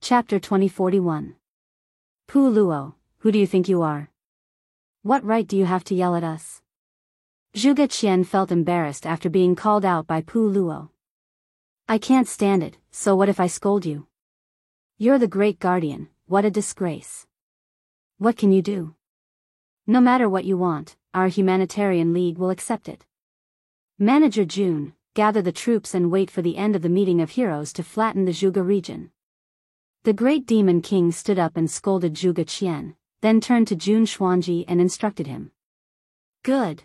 Chapter 2041. Pu Luo, who do you think you are? What right do you have to yell at us? Zhuge Qian felt embarrassed after being called out by Pu Luo. I can't stand it, so what if I scold you? You're the great guardian, what a disgrace. What can you do? No matter what you want, our humanitarian league will accept it. Manager Jun, gather the troops and wait for the end of the meeting of heroes to flatten the Zhuge region. The great demon king stood up and scolded Zhuge Qian, then turned to Jun Xuanji and instructed him. Good.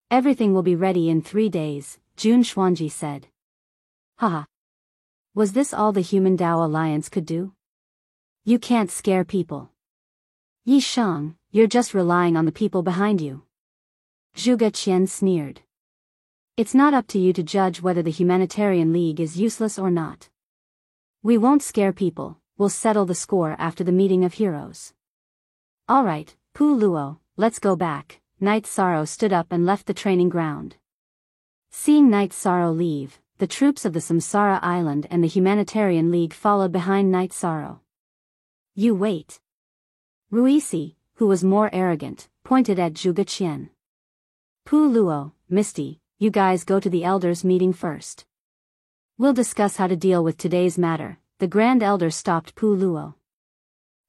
Everything will be ready in 3 days, Jun Xuanji said. Haha. Was this all the Human Dao Alliance could do? You can't scare people. Yi Shang, you're just relying on the people behind you. Zhuge Qian sneered. It's not up to you to judge whether the Humanitarian League is useless or not. We won't scare people, we'll settle the score after the meeting of heroes. Alright, Pu Luo, let's go back. Night Sorrow stood up and left the training ground. Seeing Night Sorrow leave, the troops of the Samsara Island and the Humanitarian League followed behind Night Sorrow. You wait. Ruisi, who was more arrogant, pointed at Zhuge Qian. Pu Luo, Misty, you guys go to the elders' meeting first. We'll discuss how to deal with today's matter. The Grand Elder stopped Pu Luo.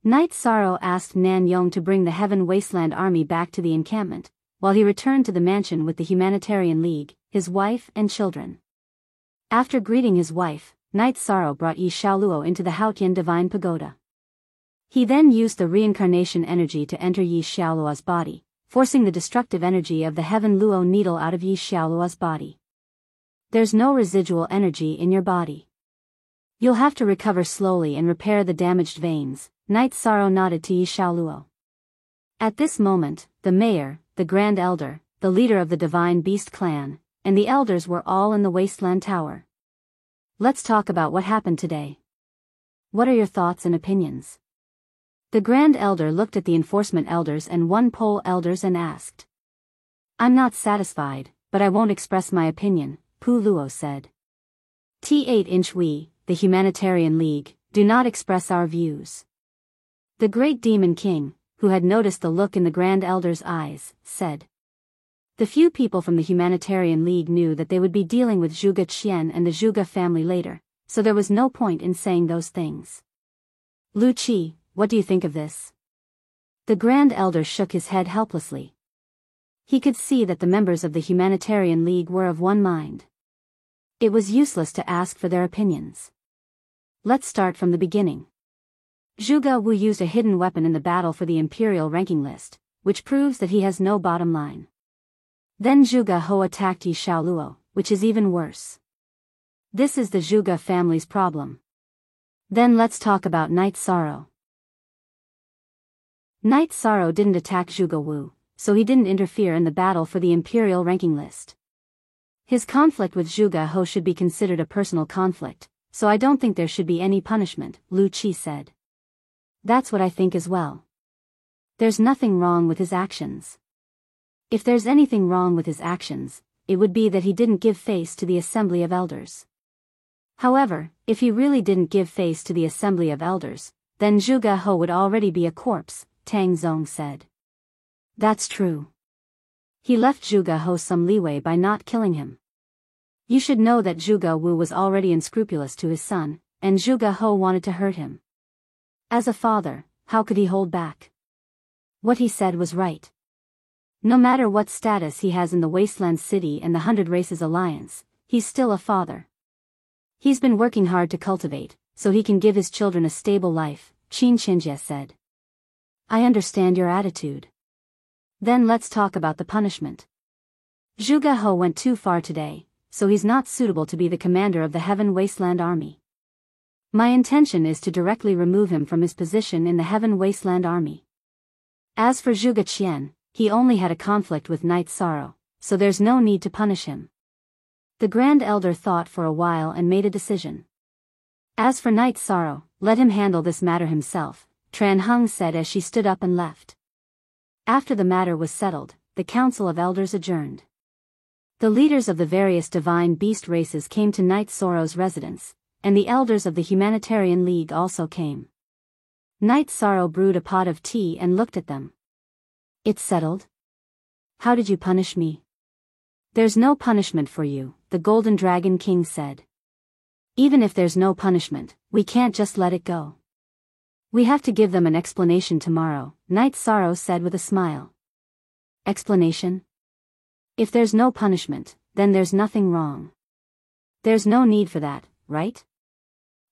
Night Sorrow asked Nan Yong to bring the Heaven Wasteland army back to the encampment, while he returned to the mansion with the Humanitarian League, his wife and children. After greeting his wife, Night Sorrow brought Yi Xiaoluo into the Haotian Divine Pagoda. He then used the reincarnation energy to enter Yi Xiaoluo's body, forcing the destructive energy of the Heaven Luo needle out of Yi Xiaoluo's body. There's no residual energy in your body. You'll have to recover slowly and repair the damaged veins, Night Sorrow nodded to Yi Xiaoluo. At this moment, the mayor, the Grand Elder, the leader of the Divine Beast clan, and the elders were all in the Wasteland Tower. Let's talk about what happened today. What are your thoughts and opinions? The Grand Elder looked at the enforcement elders and one pole elders and asked. I'm not satisfied, but I won't express my opinion, Pu Luo said. T8 we, the Humanitarian League, do not express our views. The Great Demon King, who had noticed the look in the Grand Elder's eyes, said. The few people from the Humanitarian League knew that they would be dealing with Zhuge Qian and the Zhuge family later, so there was no point in saying those things. Lu Qi, what do you think of this? The Grand Elder shook his head helplessly. He could see that the members of the Humanitarian League were of one mind. It was useless to ask for their opinions. Let's start from the beginning. Zhuge Wu used a hidden weapon in the battle for the Imperial ranking list, which proves that he has no bottom line. Then Zhuge Ho attacked Yi Xiaoluo, which is even worse. This is the Zhuge family's problem. Then let's talk about Night Sorrow. Night Sorrow didn't attack Zhuge Wu, so he didn't interfere in the battle for the Imperial ranking list. His conflict with Zhuge Ho should be considered a personal conflict, so I don't think there should be any punishment, Lu Qi said. That's what I think as well. There's nothing wrong with his actions. If there's anything wrong with his actions, it would be that he didn't give face to the Assembly of Elders. However, if he really didn't give face to the Assembly of Elders, then Zhuge Ho would already be a corpse, Tang Zong said. That's true. He left Zhuge Ho some leeway by not killing him. You should know that Zhuge Wu was already unscrupulous to his son, and Zhuge Ho wanted to hurt him. As a father, how could he hold back? What he said was right. No matter what status he has in the Wasteland City and the 100 Races Alliance, he's still a father. He's been working hard to cultivate, so he can give his children a stable life, Qin Qinjie said. I understand your attitude. Then let's talk about the punishment. Zhuge Ho went too far today, so he's not suitable to be the commander of the Heaven Wasteland Army. My intention is to directly remove him from his position in the Heaven Wasteland Army. As for Zhuge Qian, he only had a conflict with Night Sorrow, so there's no need to punish him. The Grand Elder thought for a while and made a decision. As for Night Sorrow, let him handle this matter himself, Tran Hung said as she stood up and left. After the matter was settled, the Council of Elders adjourned. The leaders of the various divine beast races came to Night Sorrow's residence, and the elders of the Humanitarian League also came. Knight Sorrow brewed a pot of tea and looked at them. "It's settled? How did you punish me?" "There's no punishment for you," the Golden Dragon King said. "Even if there's no punishment, we can't just let it go. We have to give them an explanation tomorrow," Knight Sorrow said with a smile. "Explanation? If there's no punishment, then there's nothing wrong. There's no need for that, right?"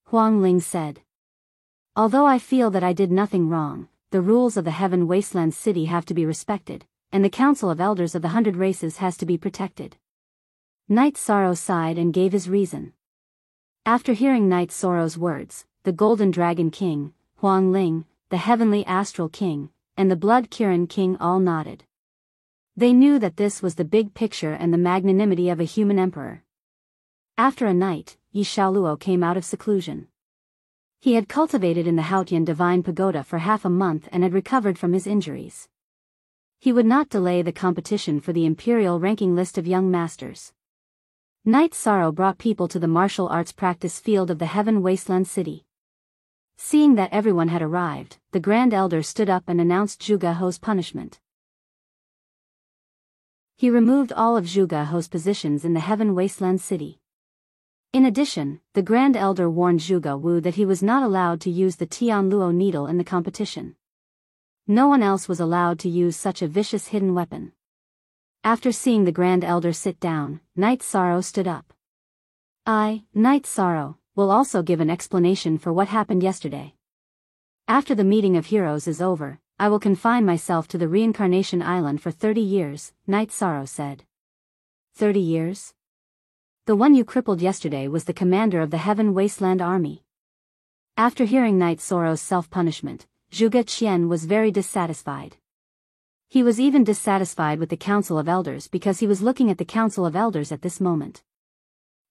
Huang Ling said. "Although I feel that I did nothing wrong, the rules of the Heaven Wasteland City have to be respected, and the Council of Elders of the 100 Races has to be protected." Knight Sorrow sighed and gave his reason. After hearing Knight Sorrow's words, the Golden Dragon King, Huang Ling, the Heavenly Astral King, and the Blood Kirin King all nodded. They knew that this was the big picture and the magnanimity of a human emperor. After a night, Yi Xiaoluo came out of seclusion. He had cultivated in the Haotian Divine Pagoda for half a month and had recovered from his injuries. He would not delay the competition for the imperial ranking list of young masters. Knight Sorrow brought people to the martial arts practice field of the Heaven Wasteland City. Seeing that everyone had arrived, the Grand Elder stood up and announced Zhuge He's punishment. He removed all of Zhuge He's positions in the Heaven Wasteland City. In addition, the Grand Elder warned Zhuge Wu that he was not allowed to use the Tianluo needle in the competition. No one else was allowed to use such a vicious hidden weapon. After seeing the Grand Elder sit down, Knight Sorrow stood up. "I, Knight Sorrow, will also give an explanation for what happened yesterday. After the meeting of heroes is over, I will confine myself to the Reincarnation Island for 30 years, Knight Sorrow said. 30 years? The one you crippled yesterday was the commander of the Heaven Wasteland Army." After hearing Knight Sorrow's self-punishment, Zhuge Qian was very dissatisfied. He was even dissatisfied with the Council of Elders because he was looking at the Council of Elders at this moment.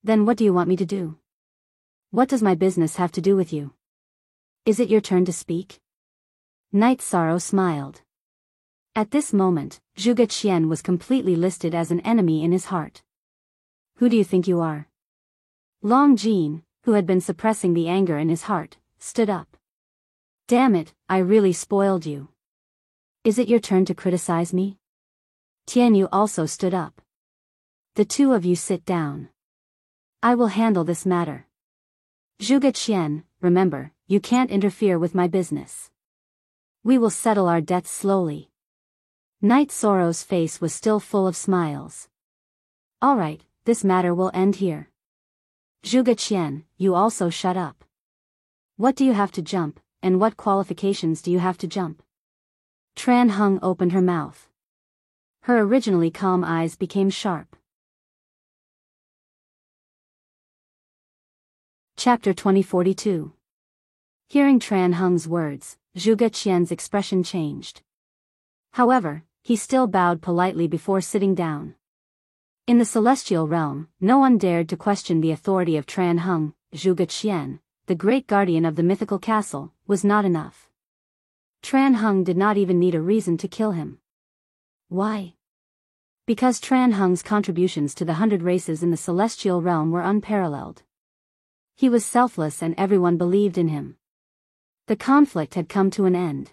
"Then what do you want me to do? What does my business have to do with you? Is it your turn to speak?" Knight Sorrow smiled. At this moment, Zhuge Qian was completely listed as an enemy in his heart. "Who do you think you are?" Long Jin, who had been suppressing the anger in his heart, stood up. "Damn it, I really spoiled you. Is it your turn to criticize me?" Tianyu also stood up. "The two of you sit down. I will handle this matter. Zhuge Qian, remember, you can't interfere with my business. We will settle our debts slowly." Knight Sorrow's face was still full of smiles. "All right, this matter will end here. Zhuge Qian, you also shut up. What do you have to jump, and what qualifications do you have to jump?" Tran Hung opened her mouth. Her originally calm eyes became sharp. Chapter 2042. Hearing Tran Hung's words, Zhuge Qian's expression changed. However, he still bowed politely before sitting down. In the celestial realm, no one dared to question the authority of Tran Hung. Zhuge Qian, the great guardian of the mythical castle, was not enough. Tran Hung did not even need a reason to kill him. Why? Because Tran Hung's contributions to the 100 Races in the celestial realm were unparalleled. He was selfless and everyone believed in him. The conflict had come to an end.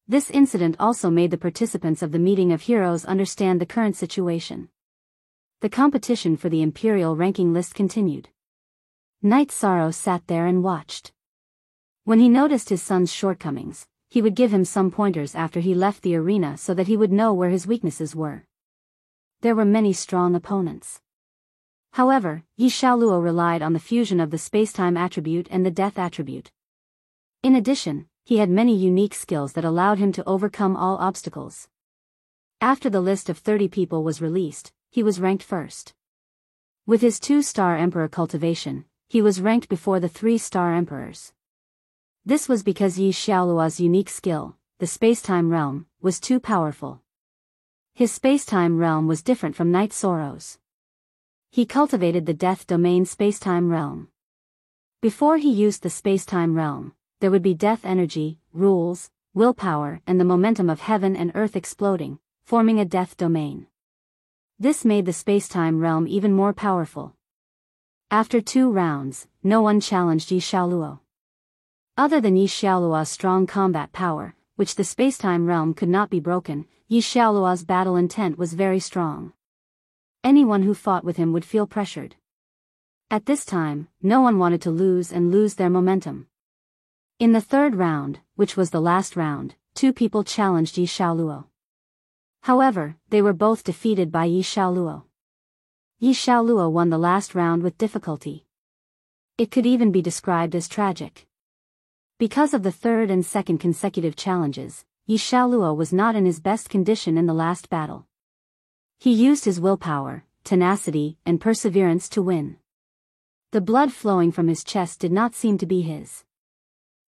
This incident also made the participants of the meeting of heroes understand the current situation. The competition for the imperial ranking list continued. Knight Sorrow sat there and watched. When he noticed his son's shortcomings, he would give him some pointers after he left the arena so that he would know where his weaknesses were. There were many strong opponents. However, Yi Xiaoluo relied on the fusion of the spacetime attribute and the death attribute. In addition, he had many unique skills that allowed him to overcome all obstacles. After the list of 30 people was released, he was ranked first. With his 2-star emperor cultivation, he was ranked before the 3-star emperors. This was because Yi Xiaoluo's unique skill, the spacetime realm, was too powerful. His spacetime realm was different from Knight Sorrow's. He cultivated the death domain spacetime realm. Before he used the spacetime realm, there would be death energy, rules, willpower and the momentum of heaven and earth exploding, forming a death domain. This made the spacetime realm even more powerful. After 2 rounds, no one challenged Yi Xiaoluo. Other than Yi Xiaoluo's strong combat power, which the spacetime realm could not be broken, Yi Xiaoluo's battle intent was very strong. Anyone who fought with him would feel pressured. At this time, no one wanted to lose their momentum. In the 3rd round, which was the last round, 2 people challenged Yi Xiaoluo. However, they were both defeated by Yi Xiaoluo. Yi Xiaoluo won the last round with difficulty. It could even be described as tragic. Because of the 3rd and 2nd consecutive challenges, Yi Xiaoluo was not in his best condition in the last battle. He used his willpower, tenacity, and perseverance to win. The blood flowing from his chest did not seem to be his.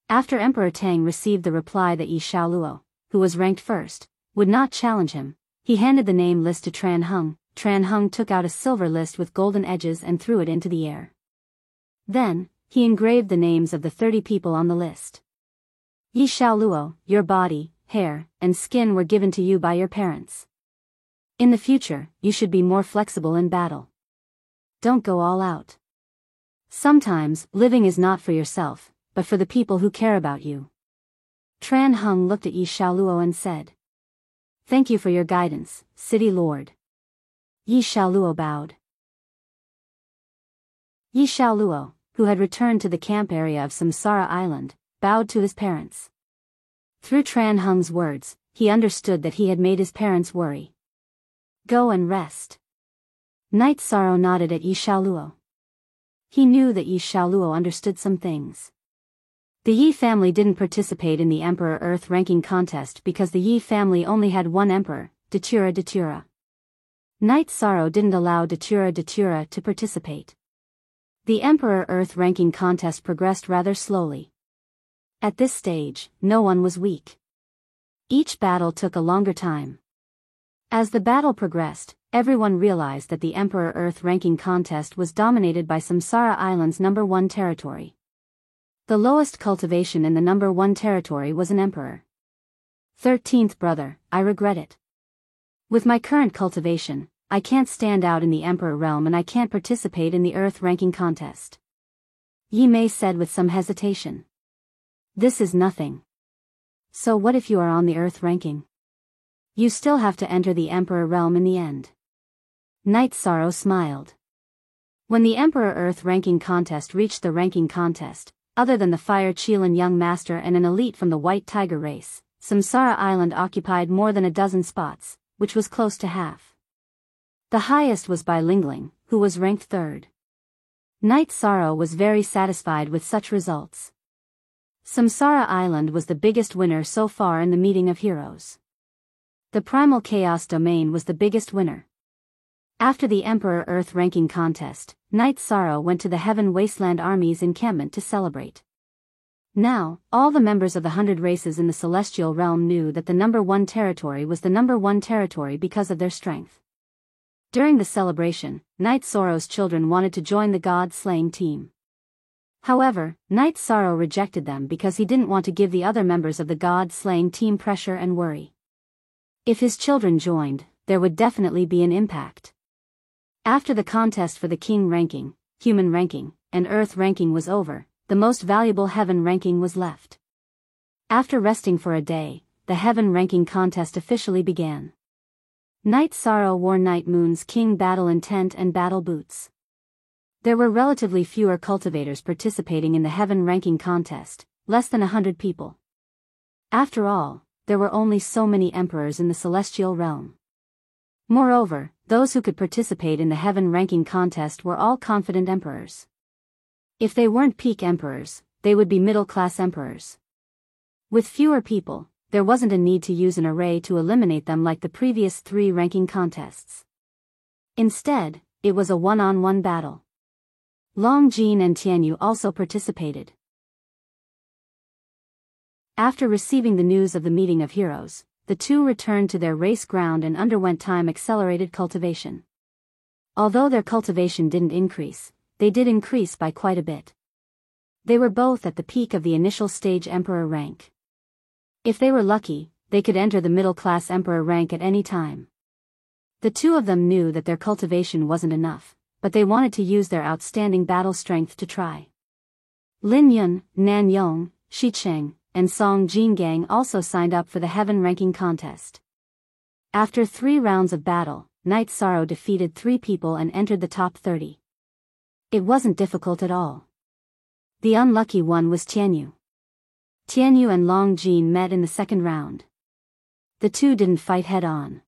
After Emperor Tang received the reply that Yi Xiaoluo, who was ranked 1st, would not challenge him, he handed the name list to Tran Heng. Tran Heng took out a silver list with golden edges and threw it into the air. Then, he engraved the names of the 30 people on the list. Yi Xiaoluo, your body, hair, and skin were given to you by your parents. In the future, you should be more flexible in battle. Don't go all out. Sometimes, living is not for yourself, but for the people who care about you. Tran Heng looked at Yi Xiaoluo and said, "Thank you for your guidance, City Lord." Yi Xiaoluo bowed. Yi Xiaoluo, who had returned to the camp area of Samsara Island, bowed to his parents. Through Tran Heng's words, he understood that he had made his parents worry. Go and rest. Knight Sorrow nodded at Yi Xiaoluo. He knew that Yi Xiaoluo understood some things. The Yi family didn't participate in the Emperor Earth ranking contest because the Yi family only had one emperor, Datura Datura. Knight Sorrow didn't allow Datura Datura to participate. The Emperor Earth ranking contest progressed rather slowly. At this stage, no one was weak. Each battle took a longer time. As the battle progressed, everyone realized that the Emperor Earth ranking contest was dominated by Samsara Island's number 1 territory. The lowest cultivation in the number 1 territory was an emperor. 13th brother, I regret it. With my current cultivation, I can't stand out in the Emperor realm and I can't participate in the Earth ranking contest. Yi Mei said with some hesitation. This is nothing. So what if you are on the Earth ranking? You still have to enter the Emperor realm in the end. Knight Sorrow smiled. When the Emperor Earth ranking contest reached the ranking contest, other than the Fire Qilin young master and an elite from the White Tiger race, Samsara Island occupied more than a dozen spots, which was close to half. The highest was by Lingling, who was ranked 3rd. Knight Sorrow was very satisfied with such results. Samsara Island was the biggest winner so far in the Meeting of Heroes. The Primal Chaos Domain was the biggest winner. After the Emperor Earth ranking contest, Knight Sorrow went to the Heaven Wasteland Army's encampment to celebrate. Now, all the members of the 100 races in the Celestial Realm knew that the number 1 territory was the number 1 territory because of their strength. During the celebration, Knight Sorrow's children wanted to join the God-slaying team. However, Knight Sorrow rejected them because he didn't want to give the other members of the God-slaying team pressure and worry. If his children joined, there would definitely be an impact. After the contest for the King ranking, Human ranking, and Earth ranking was over, the most valuable Heaven ranking was left. After resting for a day, the Heaven ranking contest officially began. Knight Sorrow wore Night Moon's King battle intent and battle boots. There were relatively fewer cultivators participating in the Heaven ranking contest, less than 100 people. After all, there were only so many emperors in the Celestial Realm. Moreover, those who could participate in the Heaven ranking contest were all confident emperors. If they weren't peak emperors, they would be middle-class emperors. With fewer people, there wasn't a need to use an array to eliminate them like the previous 3 ranking contests. Instead, it was a one-on-one battle. Long Jin and Tianyu also participated. After receiving the news of the Meeting of Heroes, the two returned to their race ground and underwent time-accelerated cultivation. Although their cultivation didn't increase, they did increase by quite a bit. They were both at the peak of the initial stage Emperor rank. If they were lucky, they could enter the middle-class Emperor rank at any time. The two of them knew that their cultivation wasn't enough, but they wanted to use their outstanding battle strength to try. Lin Yun, Nan Yong, Shi Cheng, and Song Jingang also signed up for the heaven ranking contest. After 3 rounds of battle, Night Sorrow defeated 3 people and entered the top 30. It wasn't difficult at all. The unlucky one was Tianyu. Tianyu and Long Jin met in the second round. The two didn't fight head-on.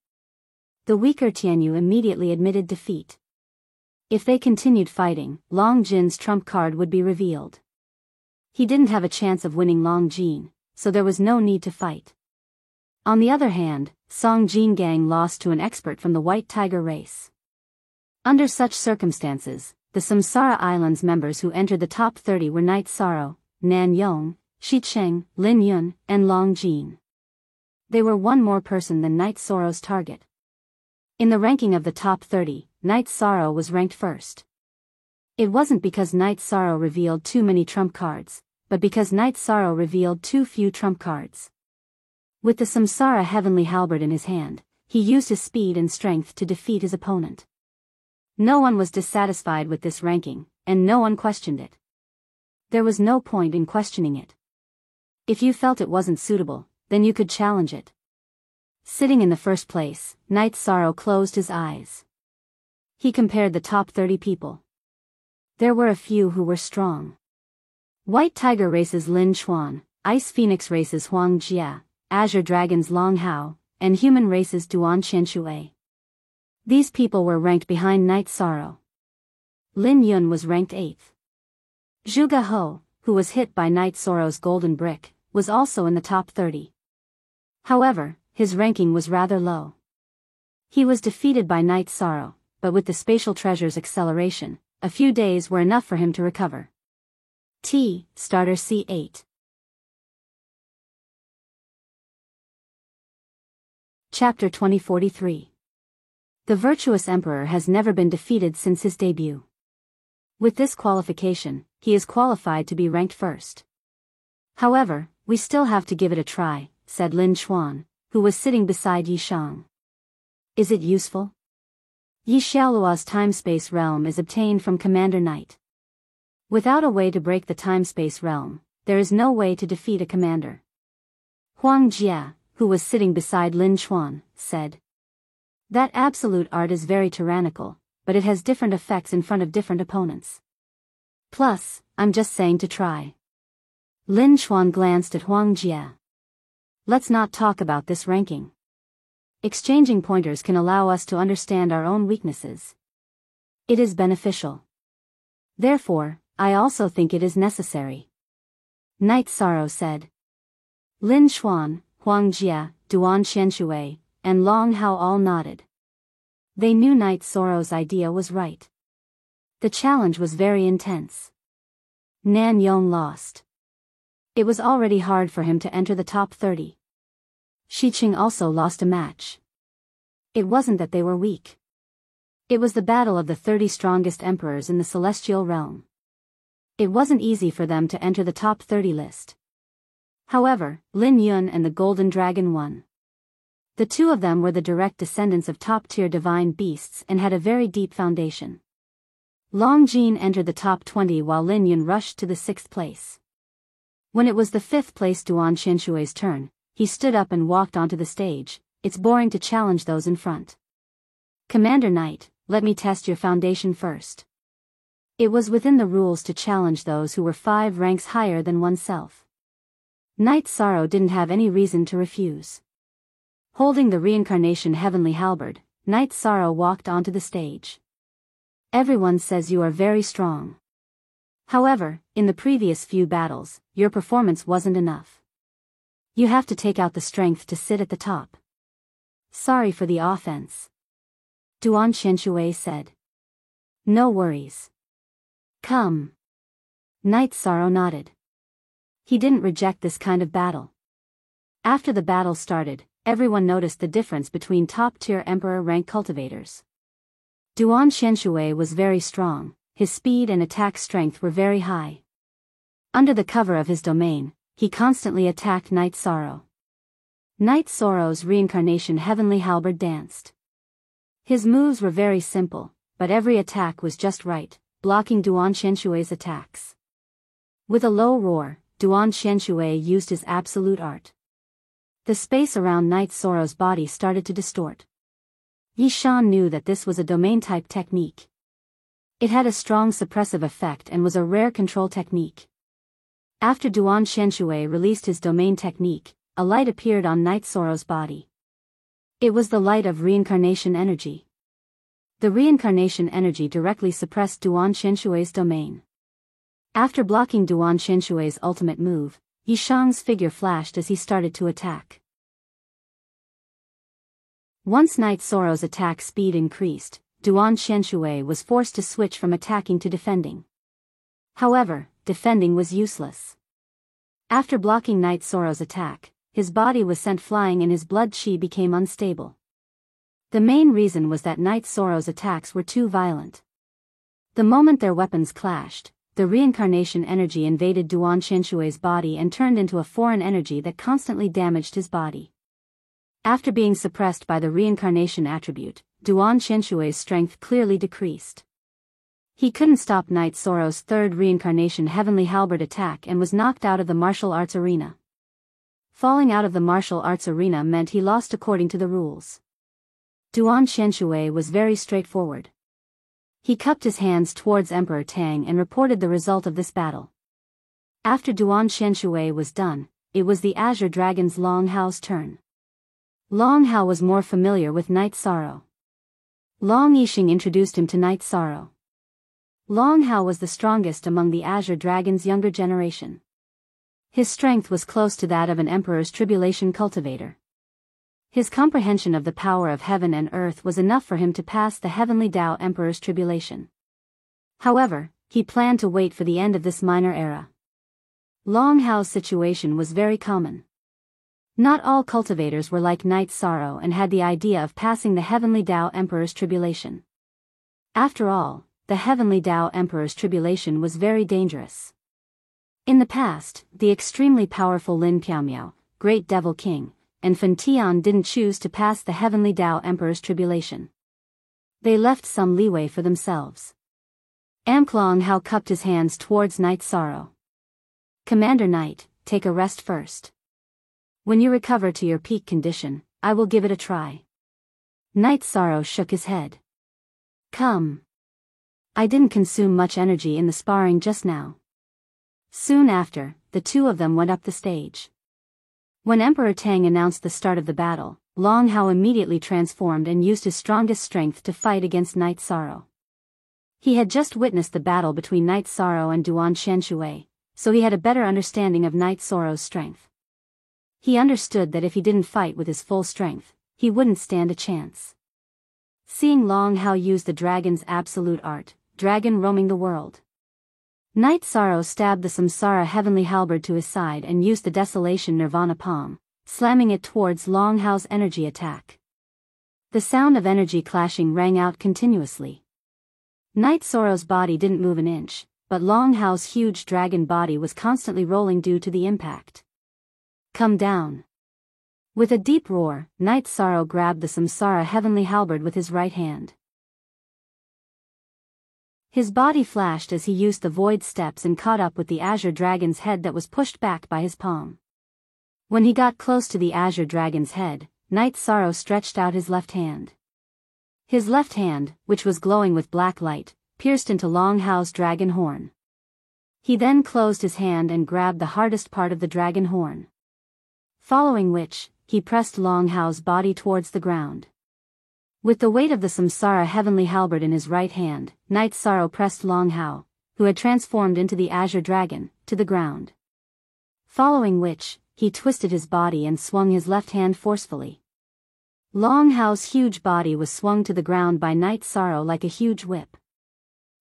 The weaker Tianyu immediately admitted defeat. If they continued fighting, Long Jin's trump card would be revealed. He didn't have a chance of winning Long Jin, so there was no need to fight. On the other hand, Song Jingang lost to an expert from the White Tiger race. Under such circumstances, the Samsara Islands members who entered the top 30 were Night Sorrow, Nan Yong, Shi Cheng, Lin Yun, and Long Jin. They were one more person than Night Sorrow's target. In the ranking of the top 30, Night Sorrow was ranked first. It wasn't because Night Sorrow revealed too many trump cards, but because Night Sorrow revealed too few trump cards. With the Samsara Heavenly Halberd in his hand, he used his speed and strength to defeat his opponent. No one was dissatisfied with this ranking, and no one questioned it. There was no point in questioning it. If you felt it wasn't suitable, then you could challenge it. Sitting in the first place, Night Sorrow closed his eyes. He compared the top 30 people. There were a few who were strong. White Tiger races Lin Chuan, Ice Phoenix races Huang Jia, Azure Dragons Long Hao, and human races Duan Qianshui. These people were ranked behind Night Sorrow. Lin Yun was ranked 8th. Zhuge Ho, who was hit by Night Sorrow's golden brick, was also in the top 30. However, his ranking was rather low. He was defeated by Night Sorrow, but with the Spatial Treasure's acceleration, a few days were enough for him to recover. Starter C8. Chapter 2043. The virtuous emperor has never been defeated since his debut. With this qualification, he is qualified to be ranked first. However, we still have to give it a try, said Lin Chuan, who was sitting beside Yi Shang. Is it useful? Yi Xiaoluo's time-space realm is obtained from Commander Knight. Without a way to break the time-space realm, there is no way to defeat a commander. Huang Jia, who was sitting beside Lin Chuan, said. That absolute art is very tyrannical, but it has different effects in front of different opponents. Plus, I'm just saying to try. Lin Chuan glanced at Huang Jia. Let's not talk about this ranking. Exchanging pointers can allow us to understand our own weaknesses. It is beneficial. Therefore, I also think it is necessary. Night Sorrow said. Lin Chuan, Huang Jia, Duan Qianshui, and Long Hao all nodded. They knew Night Sorrow's idea was right. The challenge was very intense. Nan Yong lost. It was already hard for him to enter the top 30. Shi Qing also lost a match. It wasn't that they were weak. It was the battle of the 30 strongest emperors in the celestial realm. It wasn't easy for them to enter the top 30 list. However, Lin Yun and the Golden Dragon won. The two of them were the direct descendants of top-tier divine beasts and had a very deep foundation. Long Jin entered the top 20 while Lin Yun rushed to the 6th place. When it was the 5th place Duan Qianshui's turn, he stood up and walked onto the stage. It's boring to challenge those in front. Commander Knight, let me test your foundation first. It was within the rules to challenge those who were 5 ranks higher than oneself. Night Sorrow didn't have any reason to refuse. Holding the reincarnation heavenly halberd, Night Sorrow walked onto the stage. Everyone says you are very strong. However, in the previous few battles, your performance wasn't enough. You have to take out the strength to sit at the top. Sorry for the offense. Duan Qianshui said. No worries. Come. Night Sorrow nodded. He didn't reject this kind of battle. After the battle started, everyone noticed the difference between top-tier emperor rank cultivators. Duan Qianshui was very strong, his speed and attack strength were very high. Under the cover of his domain, he constantly attacked Night Sorrow. Night Sorrow's reincarnation heavenly halberd danced. His moves were very simple, but every attack was just right, blocking Duan Qianshui's attacks. With a low roar, Duan Qianshui used his absolute art. The space around Knight Zoro's body started to distort. Yi Shan knew that this was a domain-type technique. It had a strong suppressive effect and was a rare control technique. After Duan Qianshui released his domain technique, a light appeared on Knight Zoro's body. It was the light of reincarnation energy. The reincarnation energy directly suppressed Duan Qianshui's domain. After blocking Duan Qianshui's ultimate move, Yi Shang's figure flashed as he started to attack. Once Knight Zoro's attack speed increased, Duan Qianshui was forced to switch from attacking to defending. However, defending was useless. After blocking Knight Zoro's attack, his body was sent flying and his blood qi became unstable. The main reason was that Knight Zoro's attacks were too violent. The moment their weapons clashed, the reincarnation energy invaded Duan Qianshui's body and turned into a foreign energy that constantly damaged his body. After being suppressed by the reincarnation attribute, Duan Qianshui's strength clearly decreased. He couldn't stop Knight Zoro's third reincarnation heavenly halberd attack and was knocked out of the martial arts arena. Falling out of the martial arts arena meant he lost according to the rules. Duan Qianshui was very straightforward. He cupped his hands towards Emperor Tang and reported the result of this battle. After Duan Qianshui was done, it was the Azure Dragon's Long Hao's turn. Long Hao was more familiar with Knight Zoro. Long Yixing introduced him to Knight Zoro. Long Hao was the strongest among the Azure Dragon's younger generation. His strength was close to that of an Emperor's Tribulation cultivator. His comprehension of the power of heaven and earth was enough for him to pass the Heavenly Tao Emperor's Tribulation. However, he planned to wait for the end of this minor era. Long Hao's situation was very common. Not all cultivators were like Knight Zoro and had the idea of passing the Heavenly Tao Emperor's Tribulation. After all, the Heavenly Tao Emperor's Tribulation was very dangerous. In the past, the extremely powerful Lin Piaomiao, Great Devil King, and Fen Tian didn't choose to pass the Heavenly Tao Emperor's Tribulation. They left some leeway for themselves. Long Hao cupped his hands towards Knight Zoro. Commander Knight, take a rest first. When you recover to your peak condition, I will give it a try. Knight Zoro shook his head. Come. I didn't consume much energy in the sparring just now. Soon after, the two of them went up the stage. When Emperor Tang announced the start of the battle, Long Hao immediately transformed and used his strongest strength to fight against Knight Zoro. He had just witnessed the battle between Knight Zoro and Duan Qianshui, so he had a better understanding of Knight Zoro's strength. He understood that if he didn't fight with his full strength, he wouldn't stand a chance. Seeing Long Hao use the dragon's absolute art, dragon roaming the world, Knight Zoro stabbed the Samsara heavenly halberd to his side and used the Desolation Nirvana palm, slamming it towards Long Hao's energy attack. The sound of energy clashing rang out continuously. Knight Zoro's body didn't move an inch, but Long Hao's huge dragon body was constantly rolling due to the impact. Come down. With a deep roar, Knight Zoro grabbed the Samsara heavenly halberd with his right hand. His body flashed as he used the void steps and caught up with the Azure Dragon's head that was pushed back by his palm. When he got close to the Azure Dragon's head, Knight Zoro stretched out his left hand. His left hand, which was glowing with black light, pierced into Long Hao's dragon horn. He then closed his hand and grabbed the hardest part of the dragon horn. Following which, he pressed Long Hao's body towards the ground. With the weight of the Samsara heavenly halberd in his right hand, Knight Zoro pressed Long Hao, who had transformed into the Azure Dragon, to the ground. Following which, he twisted his body and swung his left hand forcefully. Long Hao's huge body was swung to the ground by Knight Zoro like a huge whip.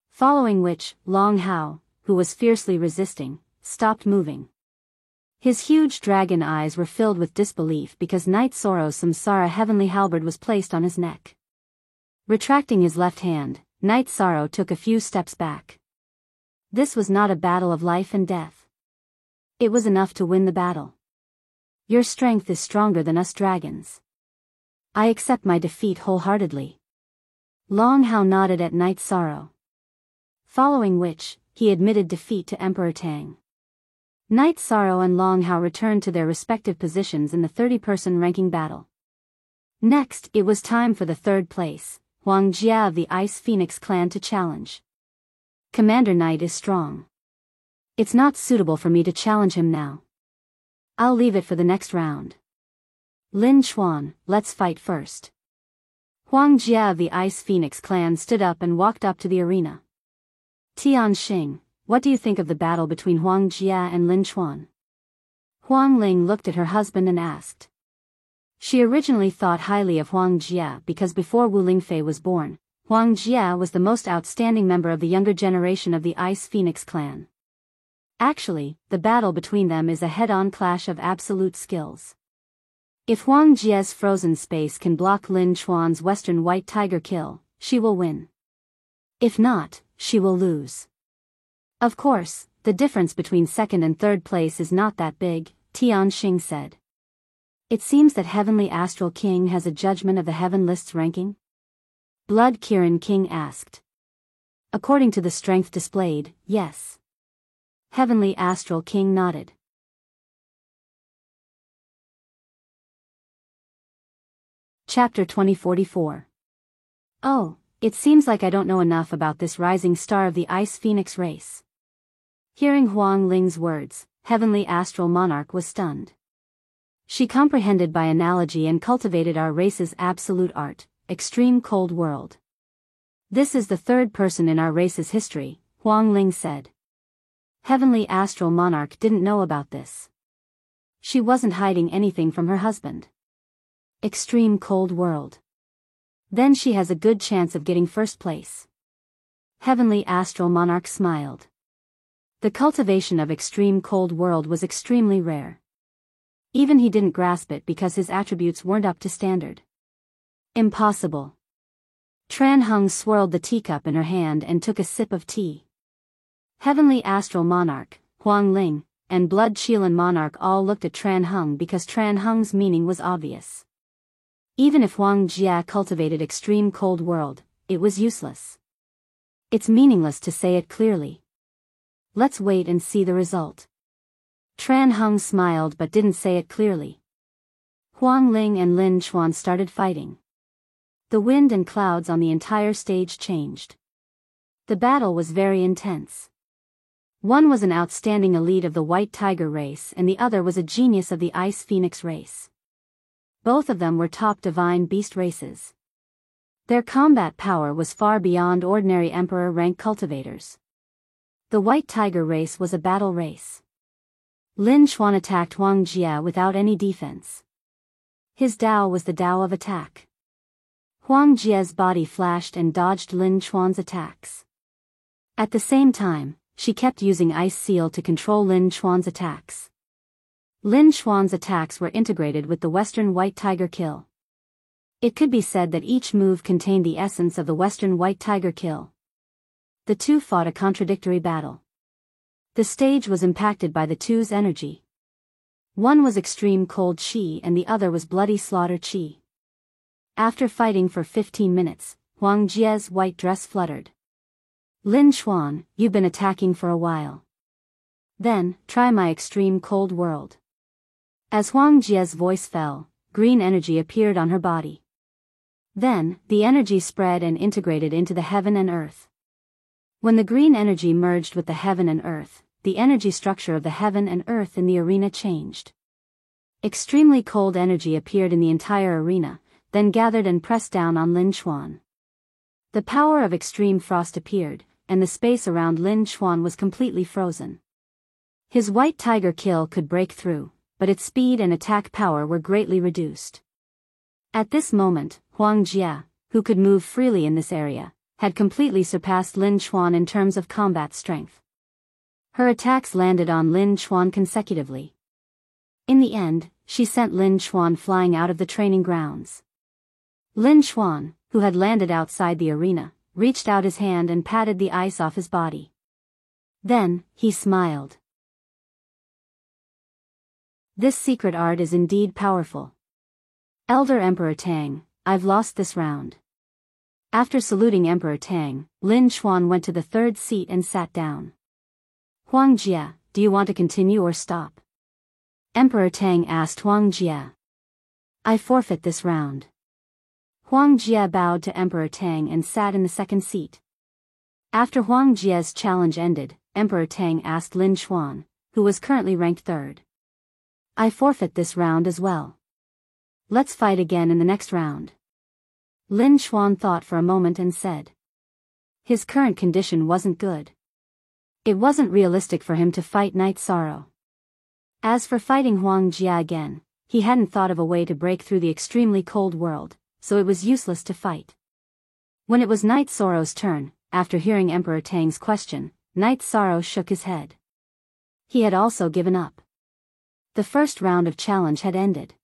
Following which, Long Hao, who was fiercely resisting, stopped moving. His huge dragon eyes were filled with disbelief because Knight Zoro's Samsara heavenly halberd was placed on his neck. Retracting his left hand, Knight Zoro took a few steps back. This was not a battle of life and death. It was enough to win the battle. Your strength is stronger than us dragons. I accept my defeat wholeheartedly. Long Hao nodded at Night Sorrow. Following which, he admitted defeat to Emperor Tang. Night Sorrow and Long Hao returned to their respective positions in the 30-person ranking battle. Next, it was time for the third place, Huang Jia of the Ice Phoenix clan to challenge. Commander Knight is strong. It's not suitable for me to challenge him now. I'll leave it for the next round. Lin Chuan, let's fight first. Huang Jia of the Ice Phoenix clan stood up and walked up to the arena. Tian Xing, what do you think of the battle between Huang Jia and Lin Chuan? Huang Ling looked at her husband and asked. She originally thought highly of Huang Jia because before Wu Lingfei was born, Huang Jia was the most outstanding member of the younger generation of the Ice Phoenix clan. Actually, the battle between them is a head-on clash of absolute skills. If Huang Jia's frozen space can block Lin Chuan's Western White Tiger kill, she will win. If not, she will lose. Of course, the difference between second and third place is not that big, Tian Xing said. It seems that Heavenly Astral King has a judgment of the Heaven List's ranking? Blood Kirin King asked. According to the strength displayed, yes. Heavenly Astral King nodded. Chapter 2044. Oh, it seems like I don't know enough about this rising star of the Ice Phoenix race. Hearing Huang Ling's words, Heavenly Astral Monarch was stunned. She comprehended by analogy and cultivated our race's absolute art, extreme cold world. This is the third person in our race's history, Huang Ling said. Heavenly Astral Monarch didn't know about this. She wasn't hiding anything from her husband. Extreme cold world. Then she has a good chance of getting first place. Heavenly Astral Monarch smiled. The cultivation of extreme cold world was extremely rare. Even he didn't grasp it because his attributes weren't up to standard. Impossible. Tran Hung swirled the teacup in her hand and took a sip of tea. Heavenly Astral Monarch, Huang Ling, and Blood Qilin Monarch all looked at Tran Hung because Tran Hung's meaning was obvious. Even if Huang Jia cultivated extreme cold world, it was useless. It's meaningless to say it clearly. Let's wait and see the result. Tran Hung smiled but didn't say it clearly. Huang Ling and Lin Chuan started fighting. The wind and clouds on the entire stage changed. The battle was very intense. One was an outstanding elite of the White Tiger race and the other was a genius of the Ice Phoenix race. Both of them were top divine beast races. Their combat power was far beyond ordinary emperor rank cultivators. The White Tiger race was a battle race. Lin Chuan attacked Huang Jia without any defense. His Dao was the Dao of attack. Huang Jia's body flashed and dodged Lin Chuan's attacks. At the same time, she kept using Ice Seal to control Lin Chuan's attacks. Lin Chuan's attacks were integrated with the Western White Tiger kill. It could be said that each move contained the essence of the Western White Tiger kill. The two fought a contradictory battle. The stage was impacted by the two's energy. One was extreme cold chi and the other was bloody slaughter chi. After fighting for 15 minutes, Huang Jia's white dress fluttered. Lin Chuan, you've been attacking for a while. Then, try my extreme cold world. As Huang Jia's voice fell, green energy appeared on her body. Then, the energy spread and integrated into the heaven and earth. When the green energy merged with the heaven and earth, the energy structure of the heaven and earth in the arena changed. Extremely cold energy appeared in the entire arena, then gathered and pressed down on Lin Chuan. The power of extreme frost appeared, and the space around Lin Chuan was completely frozen. His White Tiger kill could break through, but its speed and attack power were greatly reduced. At this moment, Huang Jia, who could move freely in this area, had completely surpassed Lin Chuan in terms of combat strength. Her attacks landed on Lin Chuan consecutively. In the end, she sent Lin Chuan flying out of the training grounds. Lin Chuan, who had landed outside the arena, reached out his hand and patted the ice off his body. Then, he smiled. This secret art is indeed powerful. Elder Emperor Tang, I've lost this round. After saluting Emperor Tang, Lin Chuan went to the third seat and sat down. Huang Jie, do you want to continue or stop? Emperor Tang asked Huang Jie. I forfeit this round. Huang Jie bowed to Emperor Tang and sat in the second seat. After Huang Jie's challenge ended, Emperor Tang asked Lin Chuan, who was currently ranked third. I forfeit this round as well. Let's fight again in the next round. Lin Chuan thought for a moment and said. His current condition wasn't good. It wasn't realistic for him to fight Night Sorrow. As for fighting Huang Jie again, he hadn't thought of a way to break through the extremely cold world, so it was useless to fight. When it was Night Sorrow's turn, after hearing Emperor Tang's question, Night Sorrow shook his head. He had also given up. The first round of challenge had ended.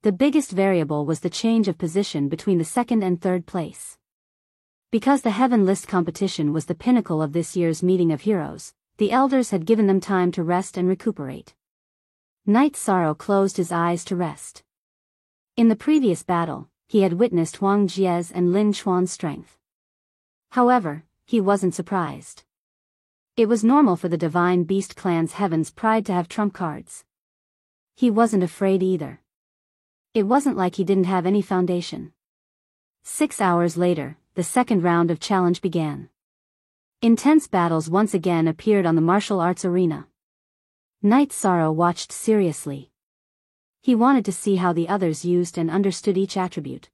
The biggest variable was the change of position between the second and third place. Because the Heaven List competition was the pinnacle of this year's meeting of heroes, the elders had given them time to rest and recuperate. Night Sorrow closed his eyes to rest. In the previous battle, he had witnessed Huang Jie's and Lin Chuan's strength. However, he wasn't surprised. It was normal for the Divine Beast clan's Heaven's Pride to have trump cards. He wasn't afraid either. It wasn't like he didn't have any foundation. 6 hours later, the second round of challenge began. Intense battles once again appeared on the martial arts arena. Night Sorrow watched seriously. He wanted to see how the others used and understood each attribute.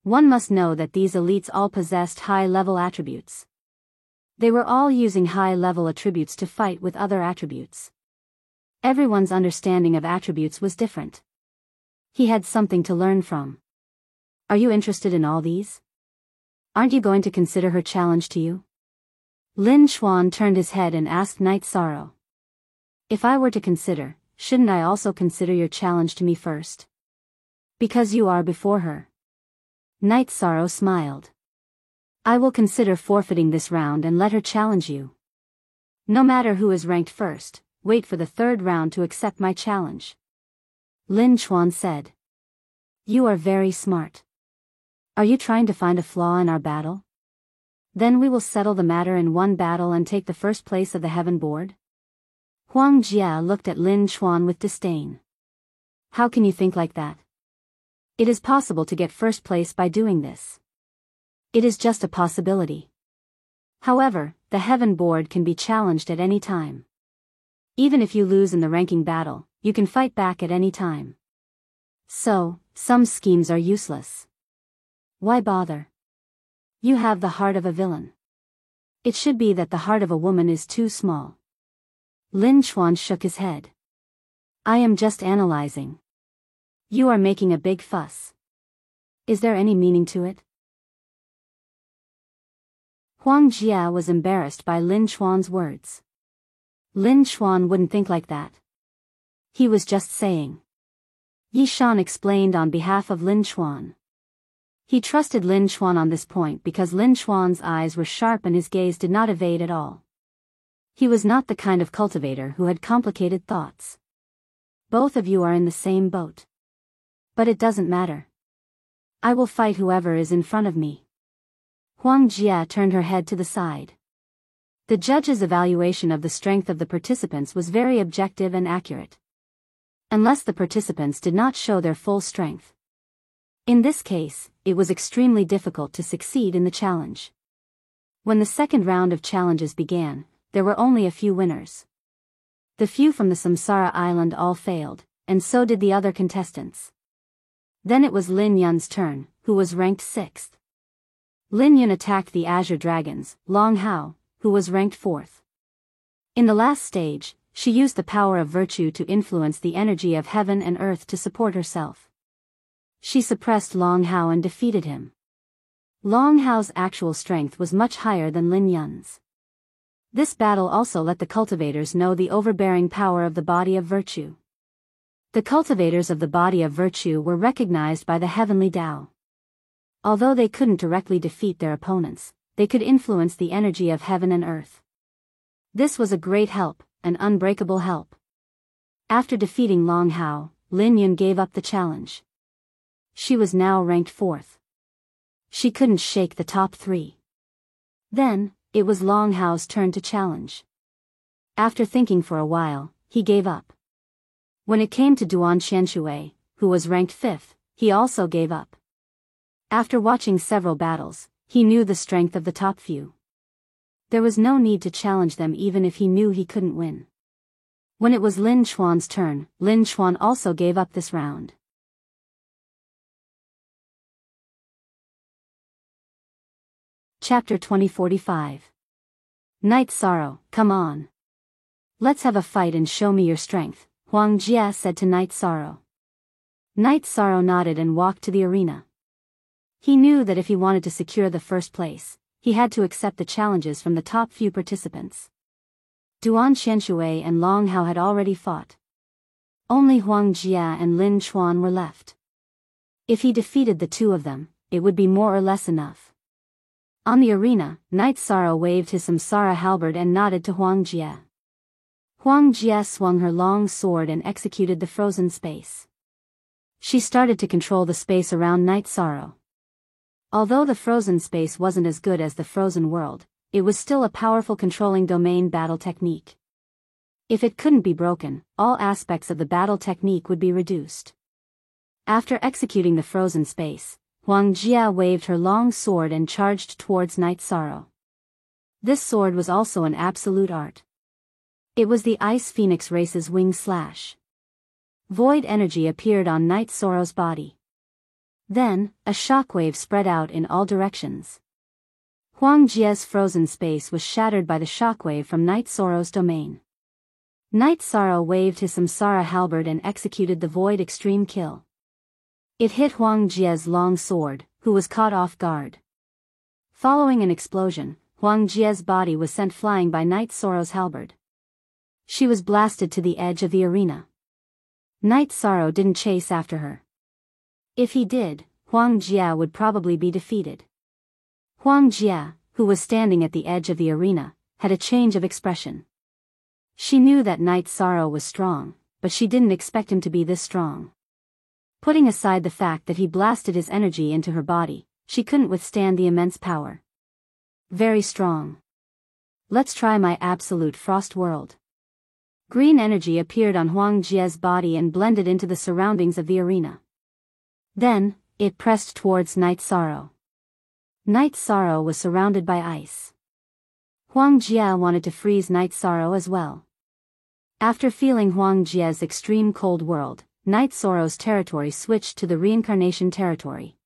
One must know that these elites all possessed high-level attributes. They were all using high-level attributes to fight with other attributes. Everyone's understanding of attributes was different. He had something to learn from. Are you interested in all these? Aren't you going to consider her challenge to you? Lin Chuan turned his head and asked Night Sorrow. If I were to consider, shouldn't I also consider your challenge to me first? Because you are before her. Night Sorrow smiled. I will consider forfeiting this round and let her challenge you. No matter who is ranked first, wait for the third round to accept my challenge. Lin Chuan said. You are very smart. Are you trying to find a flaw in our battle? Then we will settle the matter in one battle and take the first place of the Heaven Board? Huang Jie looked at Lin Chuan with disdain. How can you think like that? It is possible to get first place by doing this. It is just a possibility. However, the Heaven Board can be challenged at any time. Even if you lose in the ranking battle, you can fight back at any time. So, some schemes are useless. Why bother? You have the heart of a villain. It should be that the heart of a woman is too small. Lin Chuan shook his head. I am just analyzing. You are making a big fuss. Is there any meaning to it? Huang Jie was embarrassed by Lin Chuan's words. Lin Chuan wouldn't think like that. He was just saying. Yi Shan explained on behalf of Lin Chuan. He trusted Lin Chuan on this point because Lin Chuan's eyes were sharp and his gaze did not evade at all. He was not the kind of cultivator who had complicated thoughts. Both of you are in the same boat. But it doesn't matter. I will fight whoever is in front of me. Huang Jie turned her head to the side. The judge's evaluation of the strength of the participants was very objective and accurate. Unless the participants did not show their full strength. In this case, it was extremely difficult to succeed in the challenge. When the second round of challenges began, there were only a few winners. The few from the Samsara Island all failed, and so did the other contestants. Then it was Lin Yun's turn, who was ranked 6th. Lin Yun attacked the Azure Dragons, Long Hao, who was ranked 4th. In the last stage, she used the power of virtue to influence the energy of heaven and earth to support herself. She suppressed Long Hao and defeated him. Long Hao's actual strength was much higher than Lin Yun's. This battle also let the cultivators know the overbearing power of the body of virtue. The cultivators of the body of virtue were recognized by the heavenly Tao. Although they couldn't directly defeat their opponents, they could influence the energy of heaven and earth. This was a great help, an unbreakable help. After defeating Long Hao, Lin Yun gave up the challenge. She was now ranked 4th. She couldn't shake the top 3. Then, it was Long Hao's turn to challenge. After thinking for a while, he gave up. When it came to Duan Qianshui, who was ranked 5th, he also gave up. After watching several battles, he knew the strength of the top few. There was no need to challenge them even if he knew he couldn't win. When it was Lin Chuan's turn, Lin Chuan also gave up this round. Chapter 2045. Night Sorrow, come on. Let's have a fight and show me your strength, Huang Jia said to Night Sorrow. Night Sorrow nodded and walked to the arena. He knew that if he wanted to secure the first place, he had to accept the challenges from the top few participants. Duan Qianshui and Long Hao had already fought. Only Huang Jia and Lin Chuan were left. If he defeated the 2 of them, it would be more or less enough. On the arena, Night Sorrow waved his samsara halberd and nodded to Huang Jia. Huang Jia swung her long sword and executed the frozen space. She started to control the space around Night Sorrow. Although the frozen space wasn't as good as the frozen world, it was still a powerful controlling domain battle technique. If it couldn't be broken, all aspects of the battle technique would be reduced. After executing the frozen space, Huang Jia waved her long sword and charged towards Night Sorrow. This sword was also an absolute art. It was the Ice Phoenix race's wing slash. Void energy appeared on Night Sorrow's body. Then, a shockwave spread out in all directions. Huang Jia's frozen space was shattered by the shockwave from Night Sorrow's domain. Night Sorrow waved his samsara halberd and executed the Void Extreme Kill. It hit Huang Jia's long sword, who was caught off guard. Following an explosion, Huang Jia's body was sent flying by Night Sorrow's halberd. She was blasted to the edge of the arena. Night Sorrow didn't chase after her. If he did, Huang Jia would probably be defeated. Huang Jia, who was standing at the edge of the arena, had a change of expression. She knew that Night Sorrow was strong, but she didn't expect him to be this strong. Putting aside the fact that he blasted his energy into her body, she couldn't withstand the immense power. Very strong. Let's try my absolute frost world. Green energy appeared on Huang Jia's body and blended into the surroundings of the arena. Then, it pressed towards Night Sorrow. Night Sorrow was surrounded by ice. Huang Jia wanted to freeze Night Sorrow as well. After feeling Huang Jia's extreme cold world, Night Sorrow's territory switched to the reincarnation territory.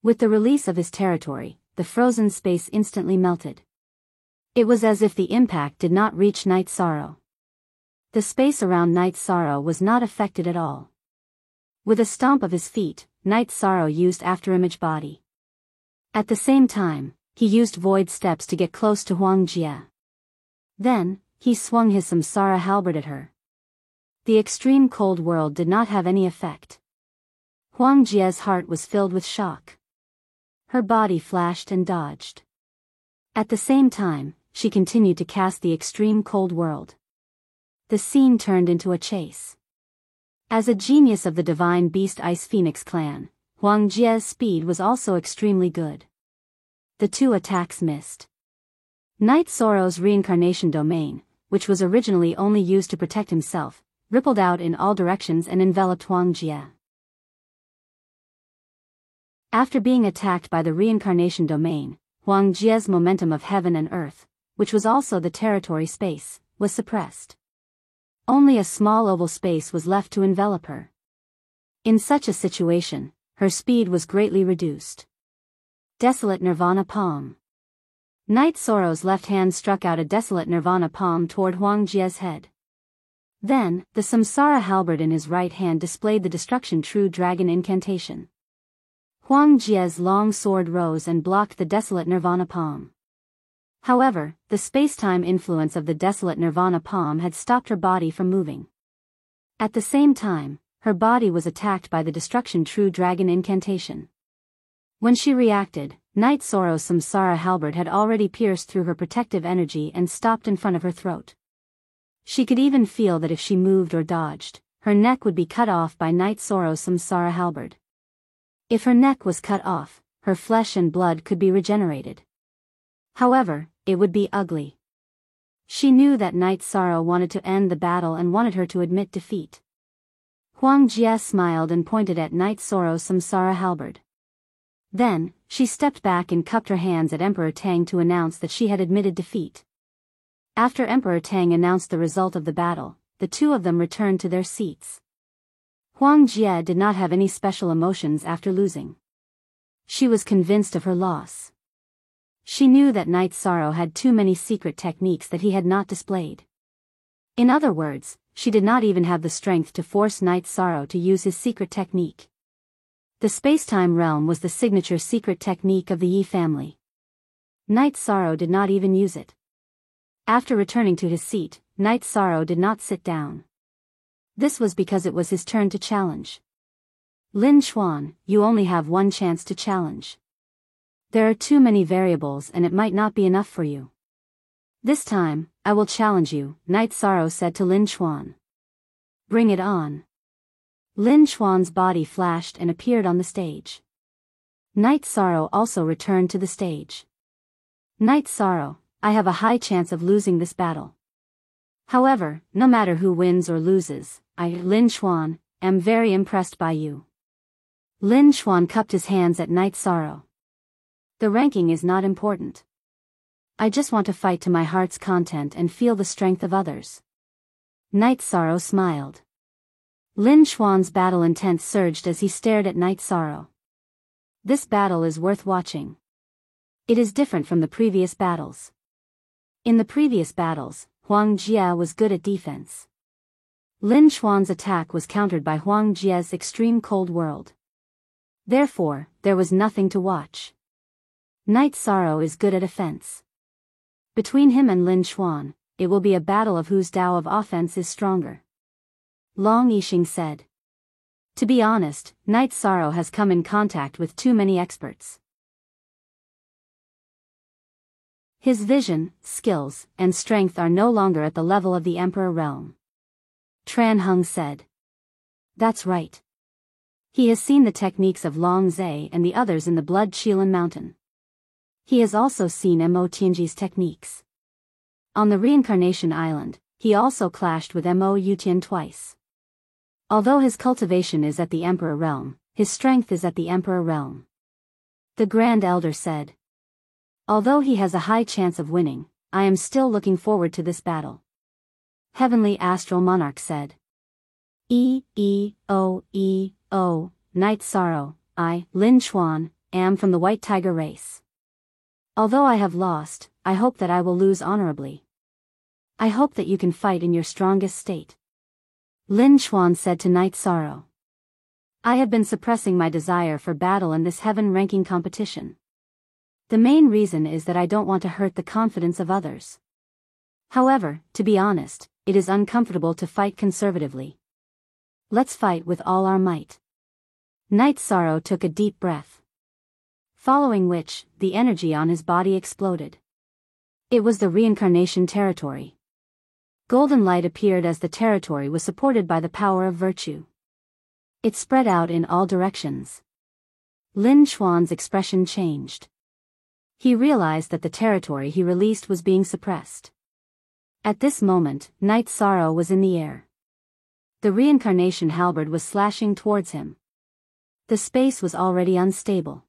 With the release of his territory, the frozen space instantly melted. It was as if the impact did not reach Night Sorrow. The space around Night Sorrow was not affected at all. With a stomp of his feet, Night Sorrow used Afterimage Body. At the same time, he used Void Steps to get close to Huang Jia. Then, he swung his samsara halberd at her. The extreme cold world did not have any effect. Huang Jia's heart was filled with shock. Her body flashed and dodged. At the same time, she continued to cast the extreme cold world. The scene turned into a chase. As a genius of the Divine Beast Ice Phoenix clan, Huang Jia's speed was also extremely good. The 2 attacks missed. Night Sorrow's reincarnation domain, which was originally only used to protect himself, rippled out in all directions and enveloped Huang Jia. After being attacked by the reincarnation domain, Huang Jia's momentum of heaven and earth, which was also the territory space, was suppressed. Only a small oval space was left to envelop her. In such a situation, her speed was greatly reduced. Desolate Nirvana Palm. Night Sorrow's left hand struck out a desolate Nirvana palm toward Huang Jia's head. Then, the Samsara halberd in his right hand displayed the Destruction True Dragon incantation. Huang Jia's long sword rose and blocked the desolate Nirvana palm. However, the space-time influence of the desolate Nirvana palm had stopped her body from moving. At the same time, her body was attacked by the Destruction True Dragon incantation. When she reacted, Night Sorrow's Samsara halberd had already pierced through her protective energy and stopped in front of her throat. She could even feel that if she moved or dodged, her neck would be cut off by Night Sorrow's Samsara halberd. If her neck was cut off, her flesh and blood could be regenerated. However, it would be ugly. She knew that Night Sorrow wanted to end the battle and wanted her to admit defeat. Huang Jie smiled and pointed at Night Sorrow's Samsara halberd. Then, she stepped back and cupped her hands at Emperor Tang to announce that she had admitted defeat. After Emperor Tang announced the result of the battle, the two of them returned to their seats. Huang Jie did not have any special emotions after losing. She was convinced of her loss. She knew that Night Sorrow had too many secret techniques that he had not displayed. In other words, she did not even have the strength to force Night Sorrow to use his secret technique. The space-time realm was the signature secret technique of the Yi family. Night Sorrow did not even use it. After returning to his seat, Night Sorrow did not sit down. This was because it was his turn to challenge. Lin Chuan, you only have one chance to challenge. There are too many variables and it might not be enough for you. This time, I will challenge you, Night Sorrow said to Lin Chuan. Bring it on. Lin Chuan's body flashed and appeared on the stage. Night Sorrow also returned to the stage. Night Sorrow, I have a high chance of losing this battle. However, no matter who wins or loses, I, Lin Chuan, am very impressed by you. Lin Chuan cupped his hands at Night Sorrow. The ranking is not important. I just want to fight to my heart's content and feel the strength of others. Night Sorrow smiled. Lin Chuan's battle intent surged as he stared at Night Sorrow. This battle is worth watching. It is different from the previous battles. In the previous battles, Huang Jie was good at defense. Lin Chuan's attack was countered by Huang Jie's extreme cold world. Therefore, there was nothing to watch. Night Sorrow is good at offense. Between him and Lin Chuan, it will be a battle of whose Tao of offense is stronger. Long Yixing said. To be honest, Night Sorrow has come in contact with too many experts. His vision, skills, and strength are no longer at the level of the Emperor realm. Tran Heng said. That's right. He has seen the techniques of Long Zhe and the others in the Blood Qilan Mountain. He has also seen Mo Tianji's techniques. On the Reincarnation Island, he also clashed with Mo Yutian twice. Although his cultivation is at the Emperor realm, his strength is at the Emperor realm. The Grand Elder said. Although he has a high chance of winning, I am still looking forward to this battle. Heavenly Astral Monarch said. O, Night Sorrow, I, Lin Chuan, am from the White Tiger race. Although I have lost, I hope that I will lose honorably. I hope that you can fight in your strongest state. Lin Chuan said to Night Sorrow. I have been suppressing my desire for battle in this heaven ranking competition. The main reason is that I don't want to hurt the confidence of others. However, to be honest, it is uncomfortable to fight conservatively. Let's fight with all our might. Night Sorrow took a deep breath. Following which, the energy on his body exploded. It was the reincarnation territory. Golden light appeared as the territory was supported by the power of virtue. It spread out in all directions. Lin Chuan's expression changed. He realized that the territory he released was being suppressed. At this moment, Night Sorrow was in the air. The reincarnation halberd was slashing towards him. The space was already unstable.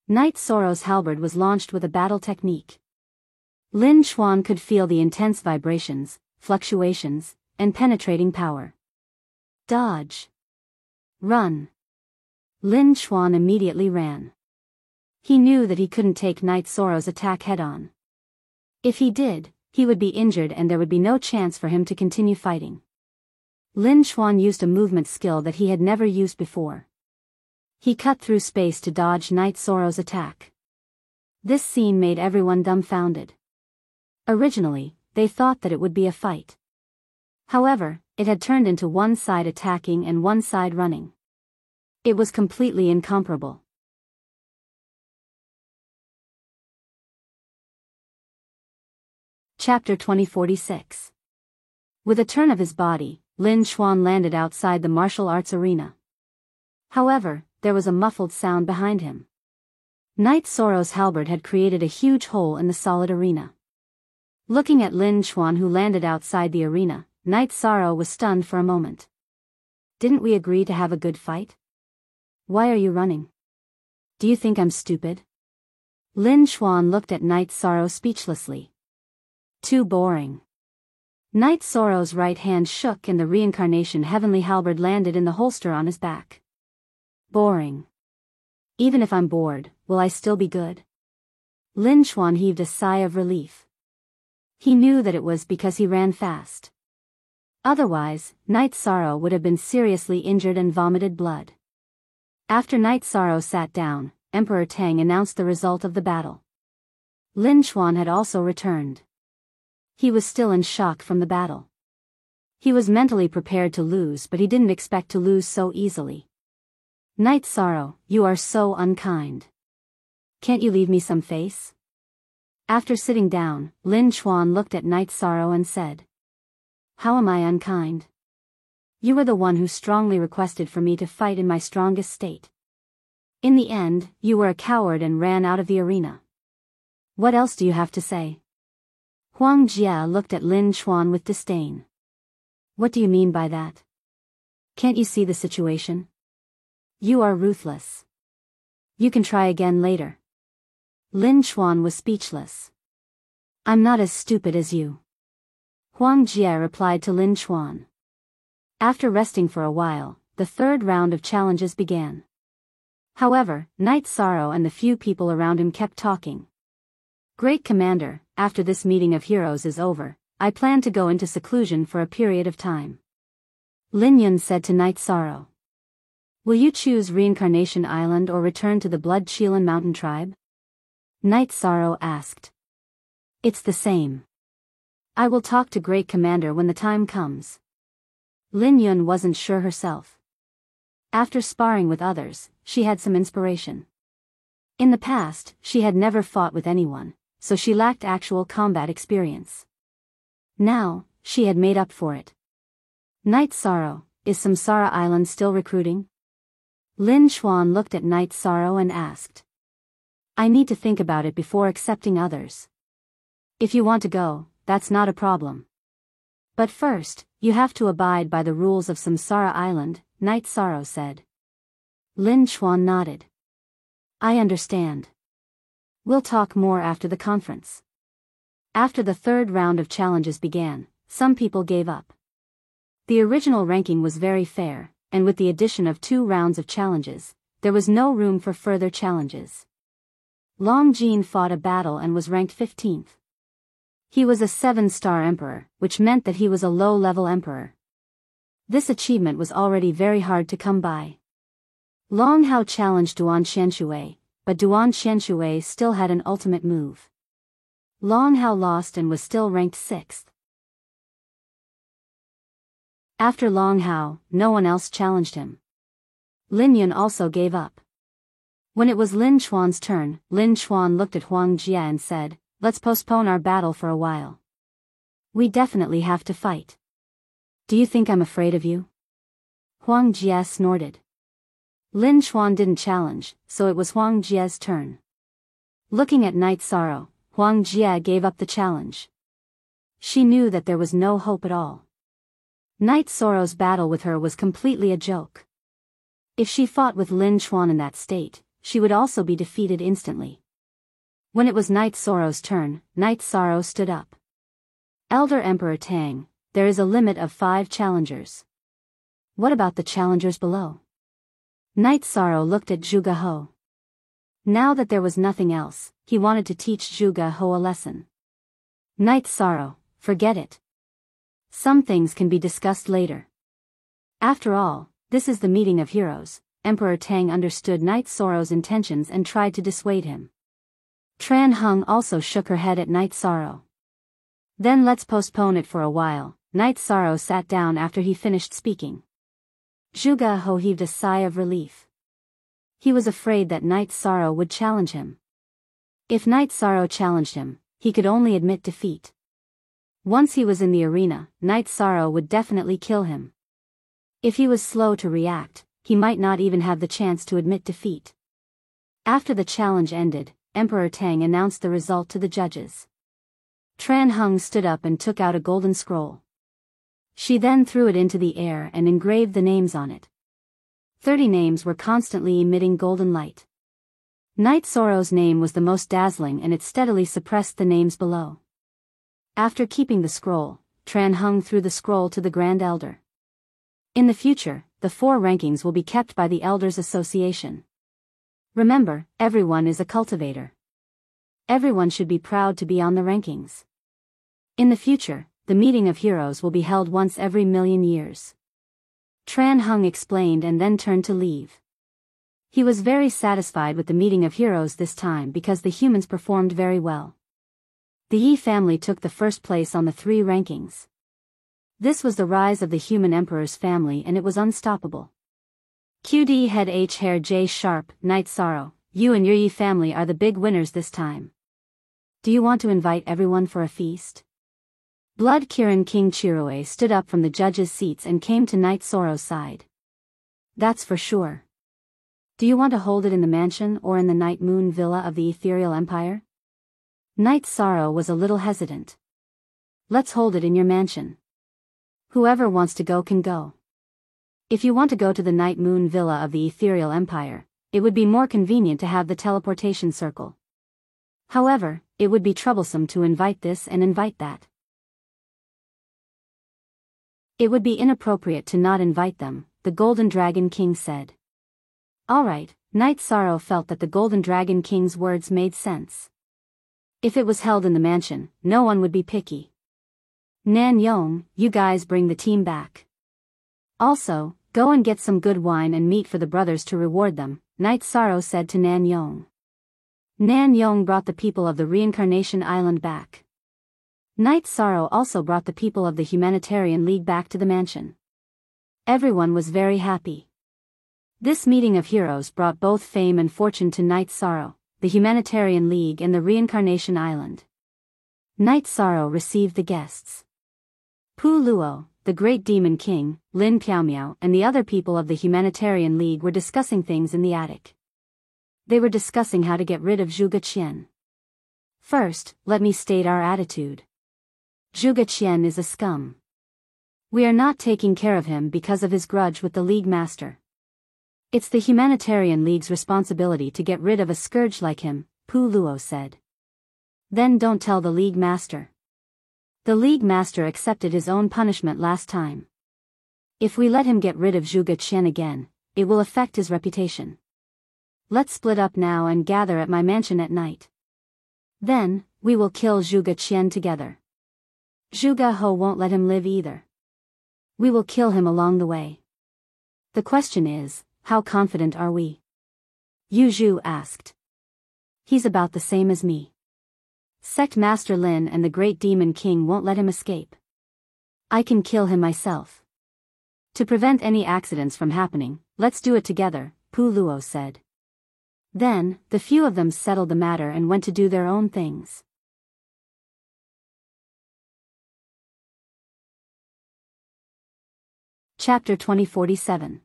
Night Sorrow's halberd was launched with a battle technique. Lin Chuan could feel the intense vibrations, fluctuations, and penetrating power. Dodge. Run. Lin Chuan immediately ran. He knew that he couldn't take Night Sorrow's attack head-on. If he did, he would be injured and there would be no chance for him to continue fighting. Lin Chuan used a movement skill that he had never used before. He cut through space to dodge Night Sorrow's attack. This scene made everyone dumbfounded. Originally, they thought that it would be a fight. However, it had turned into one side attacking and one side running. It was completely incomparable. Chapter 2046. With a turn of his body, Lin Chuan landed outside the martial arts arena. However, there was a muffled sound behind him. Knight Sorrow's halberd had created a huge hole in the solid arena. Looking at Lin Chuan, who landed outside the arena, Knight Sorrow was stunned for a moment. Didn't we agree to have a good fight? Why are you running? Do you think I'm stupid? Lin Chuan looked at Knight Sorrow speechlessly. Too boring. Knight Sorrow's right hand shook and the reincarnation heavenly halberd landed in the holster on his back. Boring. Even if I'm bored, will I still be good? Lin Chuan heaved a sigh of relief. He knew that it was because he ran fast. Otherwise, Knight Sorrow would have been seriously injured and vomited blood. After Knight Sorrow sat down, Emperor Tang announced the result of the battle. Lin Chuan had also returned. He was still in shock from the battle. He was mentally prepared to lose, but he didn't expect to lose so easily. Knight Sorrow, you are so unkind. Can't you leave me some face? After sitting down, Lin Chuan looked at Knight Sorrow and said, How am I unkind? You were the one who strongly requested for me to fight in my strongest state. In the end, you were a coward and ran out of the arena. What else do you have to say? Huang Jia looked at Lin Chuan with disdain. What do you mean by that? Can't you see the situation? You are ruthless. You can try again later. Lin Chuan was speechless. I'm not as stupid as you. Huang Jia replied to Lin Chuan. After resting for a while, the third round of challenges began. However, Knight Sorrow and the few people around him kept talking. Great Commander, after this meeting of heroes is over, I plan to go into seclusion for a period of time. Lin Yun said to Knight Sorrow. Will you choose Reincarnation Island or return to the Blood Qilin Mountain tribe? Knight Sorrow asked. It's the same. I will talk to Great Commander when the time comes. Lin Yun wasn't sure herself. After sparring with others, she had some inspiration. In the past, she had never fought with anyone, so she lacked actual combat experience. Now, she had made up for it. Knight Sorrow, is Samsara Island still recruiting? Lin Chuan looked at Knight Sorrow and asked. I need to think about it before accepting others. If you want to go, that's not a problem. But first, you have to abide by the rules of Samsara Island, Knight Sorrow said. Lin Chuan nodded. I understand. We'll talk more after the conference. After the third round of challenges began, some people gave up. The original ranking was very fair, and with the addition of 2 rounds of challenges, there was no room for further challenges. Long Jin fought a battle and was ranked 15th. He was a 7-star emperor, which meant that he was a low-level emperor. This achievement was already very hard to come by. Long Hao challenged Duan Qianshui, but Duan Qianshui still had an ultimate move. Long Hao lost and was still ranked 6th. After Long Hao, no one else challenged him. Lin Yun also gave up. When it was Lin Chuan's turn, Lin Chuan looked at Huang Jia and said, Let's postpone our battle for a while. We definitely have to fight. Do you think I'm afraid of you? Huang Jia snorted. Lin Chuan didn't challenge, so it was Huang Jia's turn. Looking at Knight Sorrow, Huang Jia gave up the challenge. She knew that there was no hope at all. Knight Sorrow's battle with her was completely a joke. If she fought with Lin Chuan in that state, she would also be defeated instantly. When it was Knight Sorrow's turn, Knight Sorrow stood up. Elder Emperor Tang, there is a limit of 5 challengers. What about the challengers below? Knight Sorrow looked at Zhuge He. Now that there was nothing else, he wanted to teach Zhuge He a lesson. Knight Sorrow, forget it. Some things can be discussed later. After all, this is the meeting of heroes. Emperor Tang understood Knight Sorrow's intentions and tried to dissuade him. Tran Hung also shook her head at Knight Sorrow. Then let's postpone it for a while. Knight Sorrow sat down after he finished speaking. Zhuge He heaved a sigh of relief. He was afraid that Knight Sorrow would challenge him. If Knight Sorrow challenged him, he could only admit defeat. Once he was in the arena, Knight Sorrow would definitely kill him. If he was slow to react, he might not even have the chance to admit defeat. After the challenge ended, Emperor Tang announced the result to the judges. Tran Hung stood up and took out a golden scroll. She then threw it into the air and engraved the names on it. 30 names were constantly emitting golden light. Knight Soro's name was the most dazzling, and it steadily suppressed the names below. After keeping the scroll, Tran Hung threw the scroll to the Grand Elder. In the future, the 4 rankings will be kept by the Elders Association. Remember, everyone is a cultivator. Everyone should be proud to be on the rankings. In the future, the meeting of heroes will be held once every million years. Tran Hung explained and then turned to leave. He was very satisfied with the meeting of heroes this time because the humans performed very well. The Yi family took the first place on the 3 rankings. This was the rise of the human emperor's family, and it was unstoppable. QD Head H Hair J Sharp, Knight Soro, you and your Yi family are the big winners this time. Do you want to invite everyone for a feast? Blood Kirin King Chirue stood up from the judges' seats and came to Knight Soro's side. That's for sure. Do you want to hold it in the mansion or in the Night Moon Villa of the Ethereal Empire? Knight Soro was a little hesitant. Let's hold it in your mansion. Whoever wants to go can go. If you want to go to the Night Moon Villa of the Ethereal Empire, it would be more convenient to have the teleportation circle. However, it would be troublesome to invite this and invite that. It would be inappropriate to not invite them, the Golden Dragon King said. Alright, Knight Soro felt that the Golden Dragon King's words made sense. If it was held in the mansion, no one would be picky. Nan Yong, you guys bring the team back. Also, go and get some good wine and meat for the brothers to reward them, Knight Soro said to Nan Yong. Nan Yong brought the people of the Reincarnation Island back. Knight Soro also brought the people of the Humanitarian League back to the mansion. Everyone was very happy. This meeting of heroes brought both fame and fortune to Knight Soro, the Humanitarian League and the Reincarnation Island. Knight Soro received the guests. Pu Luo, the Great Demon King, Lin Piaomiao and the other people of the Humanitarian League were discussing things in the attic. They were discussing how to get rid of Zhuge Qian. First, let me state our attitude. Zhuge Qian is a scum. We are not taking care of him because of his grudge with the League Master. It's the Humanitarian League's responsibility to get rid of a scourge like him, Pu Luo said. Then don't tell the League Master. The League Master accepted his own punishment last time. If we let him get rid of Zhuge Qian again, it will affect his reputation. Let's split up now and gather at my mansion at night. Then, we will kill Zhuge Qian together. Zhuge He won't let him live either. We will kill him along the way. The question is, how confident are we? Yu Zhu asked. He's about the same as me. Sect Master Lin and the Great Demon King won't let him escape. I can kill him myself. To prevent any accidents from happening, let's do it together, Pu Luo said. Then, the few of them settled the matter and went to do their own things. Chapter 2047.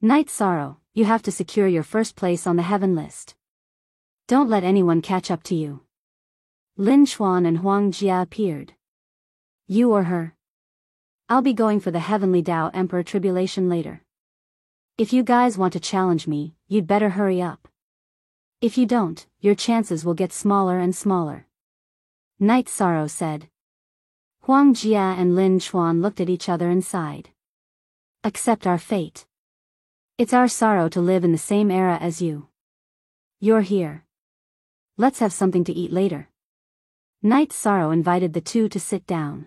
Knight Soro, you have to secure your first place on the heaven list. Don't let anyone catch up to you. Lin Chuan and Huang Jia appeared. You or her? I'll be going for the Heavenly Tao Emperor Tribulation later. If you guys want to challenge me, you'd better hurry up. If you don't, your chances will get smaller and smaller. Knight Soro said. Huang Jia and Lin Chuan looked at each other and sighed. Accept our fate. It's our sorrow to live in the same era as you. You're here. Let's have something to eat later. Knight Soro invited the two to sit down.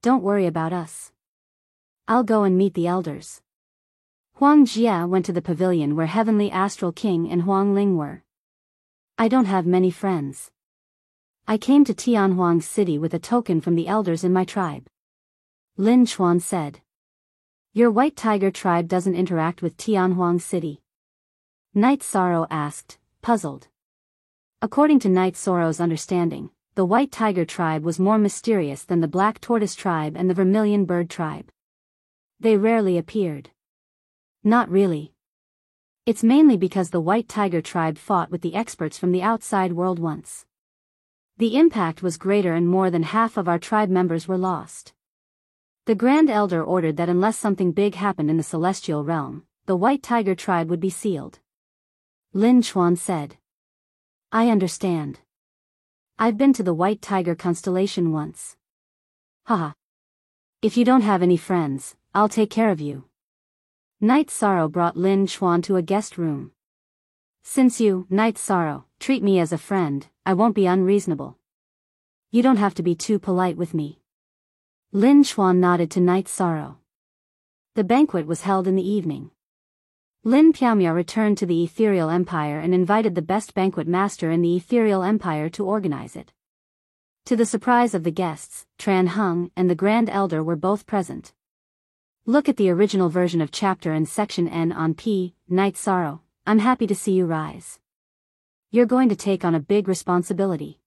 Don't worry about us. I'll go and meet the elders. Huang Jia went to the pavilion where Heavenly Astral King and Huang Ling were. I don't have many friends. I came to Tianhuang City with a token from the elders in my tribe. Lin Chuan said. Your White Tiger tribe doesn't interact with Tianhuang City? Knight Soro asked, puzzled. According to Knight Soro's understanding, the White Tiger tribe was more mysterious than the Black Tortoise tribe and the Vermilion Bird tribe. They rarely appeared. Not really. It's mainly because the White Tiger tribe fought with the experts from the outside world once. The impact was greater and more than half of our tribe members were lost. The Grand Elder ordered that unless something big happened in the Celestial Realm, the White Tiger tribe would be sealed. Lin Chuan said. I understand. I've been to the White Tiger constellation once. Haha. If you don't have any friends, I'll take care of you. Night Sorrow brought Lin Chuan to a guest room. Since you, Night Sorrow, treat me as a friend, I won't be unreasonable. You don't have to be too polite with me. Lin Chuan nodded to Night Sorrow. The banquet was held in the evening. Lin Piaomia returned to the Ethereal Empire and invited the best banquet master in the Ethereal Empire to organize it. To the surprise of the guests, Tran Hung and the Grand Elder were both present. Look at the original version of chapter and section N on P, Night Sorrow, I'm happy to see you rise. You're going to take on a big responsibility.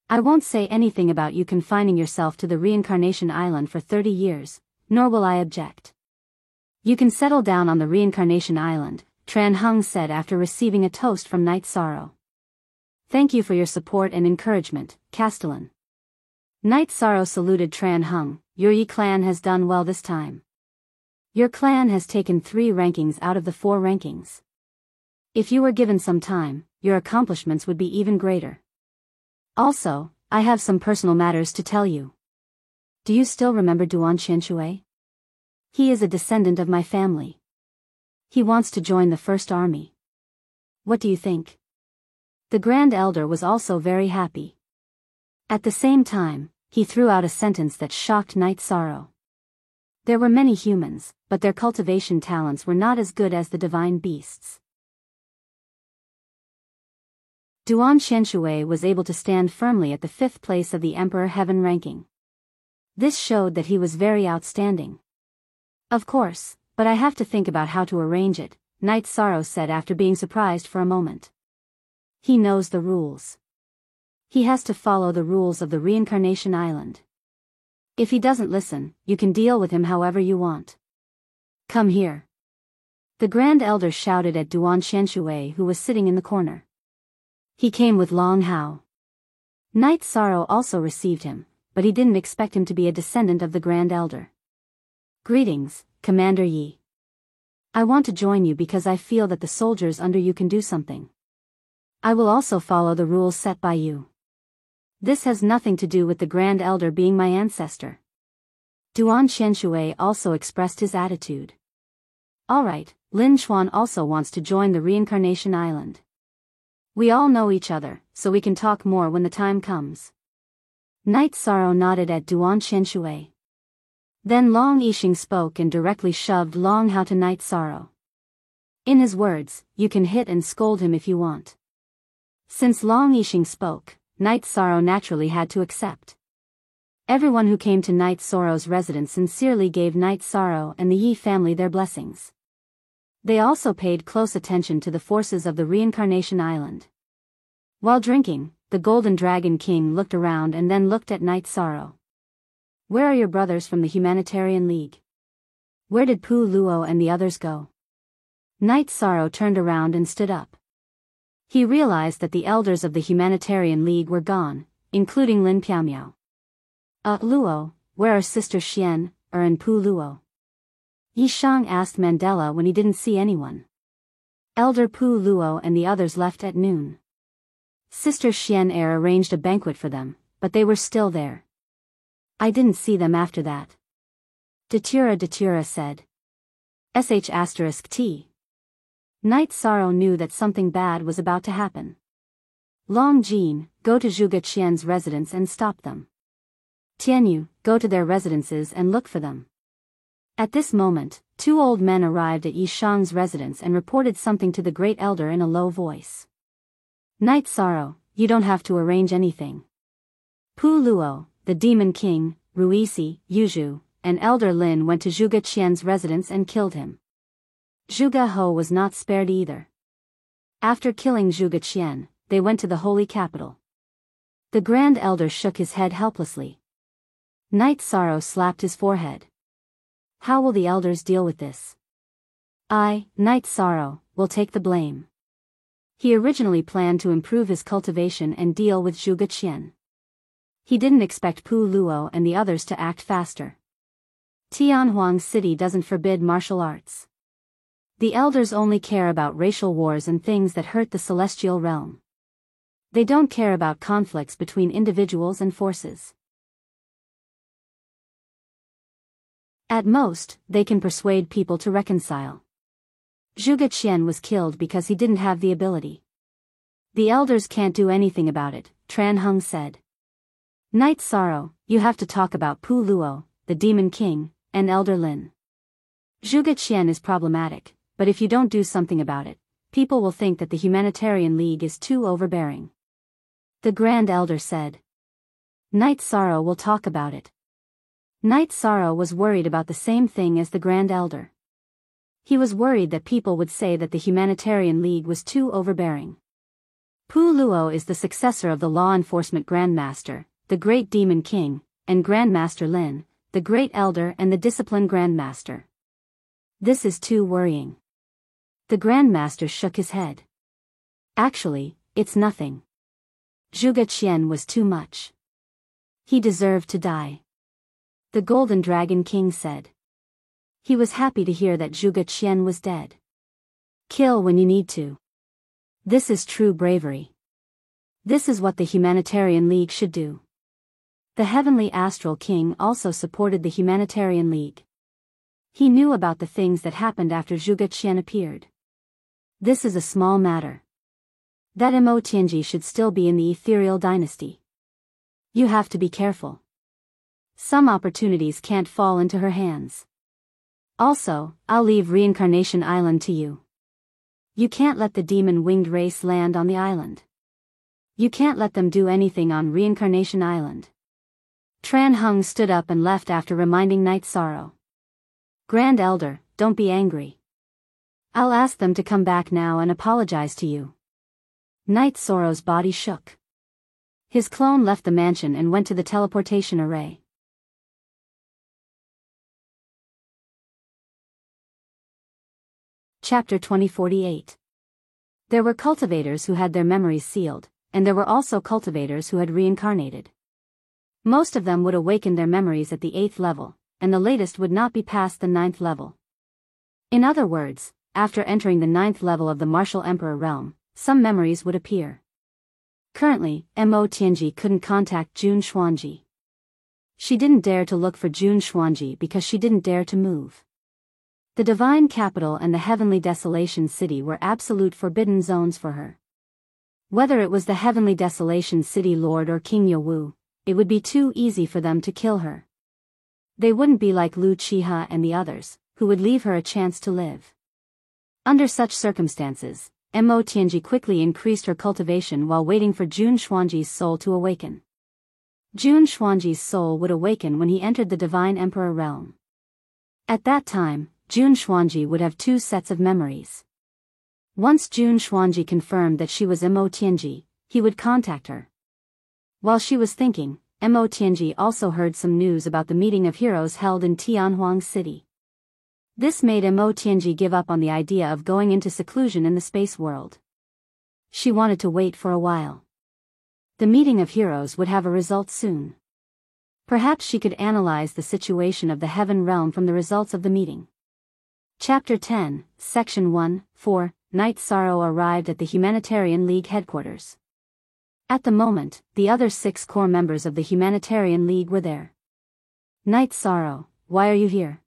I won't say anything about you confining yourself to the Reincarnation Island for 30 years, nor will I object. You can settle down on the Reincarnation Island, Tran Hung said after receiving a toast from Night Sorrow. Thank you for your support and encouragement, Castellan. Night Sorrow saluted Tran Hung. Your Yi clan has done well this time. Your clan has taken 3 rankings out of the 4 rankings. If you were given some time, your accomplishments would be even greater. Also, I have some personal matters to tell you. Do you still remember Duan Qianshui? He is a descendant of my family. He wants to join the First Army. What do you think? The Grand Elder was also very happy. At the same time, he threw out a sentence that shocked Night Sorrow. There were many humans, but their cultivation talents were not as good as the divine beasts. Duan Qianshui was able to stand firmly at the 5th place of the Emperor Heaven ranking. This showed that he was very outstanding. Of course, but I have to think about how to arrange it, Night Sorrow said after being surprised for a moment. He knows the rules. He has to follow the rules of the Reincarnation Island. If he doesn't listen, you can deal with him however you want. Come here. The Grand Elder shouted at Duan Qianshui, who was sitting in the corner. He came with Long Hao. Night Sorrow also received him, but he didn't expect him to be a descendant of the Grand Elder. Greetings, Commander Yi. I want to join you because I feel that the soldiers under you can do something. I will also follow the rules set by you. This has nothing to do with the Grand Elder being my ancestor. Duan Qianshui also expressed his attitude. Alright, Lin Chuan also wants to join the Reincarnation Island. We all know each other, so we can talk more when the time comes. Night Sorrow nodded at Duan Qianshui. Then Long Yixing spoke and directly shoved Long Hao to Night Sorrow. In his words, you can hit and scold him if you want. Since Long Yixing spoke, Night Sorrow naturally had to accept. Everyone who came to Night Sorrow's residence sincerely gave Night Sorrow and the Yi family their blessings. They also paid close attention to the forces of the Reincarnation Island. While drinking, the Golden Dragon King looked around and then looked at Night Sorrow. Where are your brothers from the Humanitarian League? Where did Pu Luo and the others go? Night Sorrow turned around and stood up. He realized that the elders of the Humanitarian League were gone, including Lin Piaomiao. Luo, where are Sister Xian, and Pu Luo? Yi Shang asked Mandela when he didn't see anyone. Elder Pu Luo and the others left at noon. Sister Xian arranged a banquet for them, but they were still there. I didn't see them after that. Datura said. **T. Night Sorrow knew that something bad was about to happen. Long Jin, go to Zhuge Qian's residence and stop them. Tianyu, go to their residences and look for them. At this moment, 2 old men arrived at Yi Shang's residence and reported something to the Great Elder in a low voice. Night Sorrow, you don't have to arrange anything. Pu Luo, the Demon King, Ruisi, Yuzhu, and Elder Lin went to Zhuge Qian's residence and killed him. Zhuge Ho was not spared either. After killing Zhuge Qian, they went to the holy capital. The Grand Elder shook his head helplessly. Night Sorrow slapped his forehead. How will the elders deal with this? I, Knight Sorrow, will take the blame. He originally planned to improve his cultivation and deal with Zhuge Qian. He didn't expect Pu Luo and the others to act faster. Tianhuang City doesn't forbid martial arts. The elders only care about racial wars and things that hurt the celestial realm. They don't care about conflicts between individuals and forces. At most, they can persuade people to reconcile. Zhuge Qian was killed because he didn't have the ability. The elders can't do anything about it, Tran Heng said. Knight Sorrow, you have to talk about Pu Luo, the Demon King, and Elder Lin. Zhuge Qian is problematic, but if you don't do something about it, people will think that the Humanitarian League is too overbearing. The Grand Elder said. Knight Sorrow will talk about it. Knight Sorrow was worried about the same thing as the Grand Elder. He was worried that people would say that the Humanitarian League was too overbearing. Pu Luo is the successor of the Law Enforcement Grandmaster, the Great Demon King, and Grandmaster Lin, the Great Elder and the Discipline Grandmaster. This is too worrying. The Grandmaster shook his head. Actually, it's nothing. Zhuge Qian was too much. He deserved to die. The Golden Dragon King said. He was happy to hear that Zhuge Qian was dead. Kill when you need to. This is true bravery. This is what the Humanitarian League should do. The Heavenly Astral King also supported the Humanitarian League. He knew about the things that happened after Zhuge Qian appeared. This is a small matter. That Mo Tianji should still be in the Ethereal Dynasty. You have to be careful. Some opportunities can't fall into her hands. Also, I'll leave Reincarnation Island to you. You can't let the demon-winged race land on the island. You can't let them do anything on Reincarnation Island. Tran Heng stood up and left after reminding Knight Sorrow. Grand Elder, don't be angry. I'll ask them to come back now and apologize to you. Knight Sorrow's body shook. His clone left the mansion and went to the teleportation array. Chapter 2048. There were cultivators who had their memories sealed, and there were also cultivators who had reincarnated. Most of them would awaken their memories at the 8th level, and the latest would not be past the 9th level. In other words, after entering the 9th level of the Martial Emperor realm, some memories would appear. Currently, Mo Tianji couldn't contact Jun Xuanji. She didn't dare to look for Jun Xuanji because she didn't dare to move. The Divine Capital and the Heavenly Desolation City were absolute forbidden zones for her. Whether it was the Heavenly Desolation City Lord or King Yowu, it would be too easy for them to kill her. They wouldn't be like Lu Qihe and the others, who would leave her a chance to live. Under such circumstances, Mo Tianji quickly increased her cultivation while waiting for Jun Xuanji's soul to awaken. Jun Xuanji's soul would awaken when he entered the Divine Emperor realm. At that time, Jun Xuanji would have 2 sets of memories. Once Jun Xuanji confirmed that she was Mo Tianji, he would contact her. While she was thinking, Mo Tianji also heard some news about the meeting of heroes held in Tianhuang City. This made Mo Tianji give up on the idea of going into seclusion in the space world. She wanted to wait for a while. The meeting of heroes would have a result soon. Perhaps she could analyze the situation of the Heaven realm from the results of the meeting. Chapter 10, Section 1, 4, Knight Sorrow arrived at the Humanitarian League headquarters. At the moment, the other 6 core members of the Humanitarian League were there. Knight Sorrow, why are you here?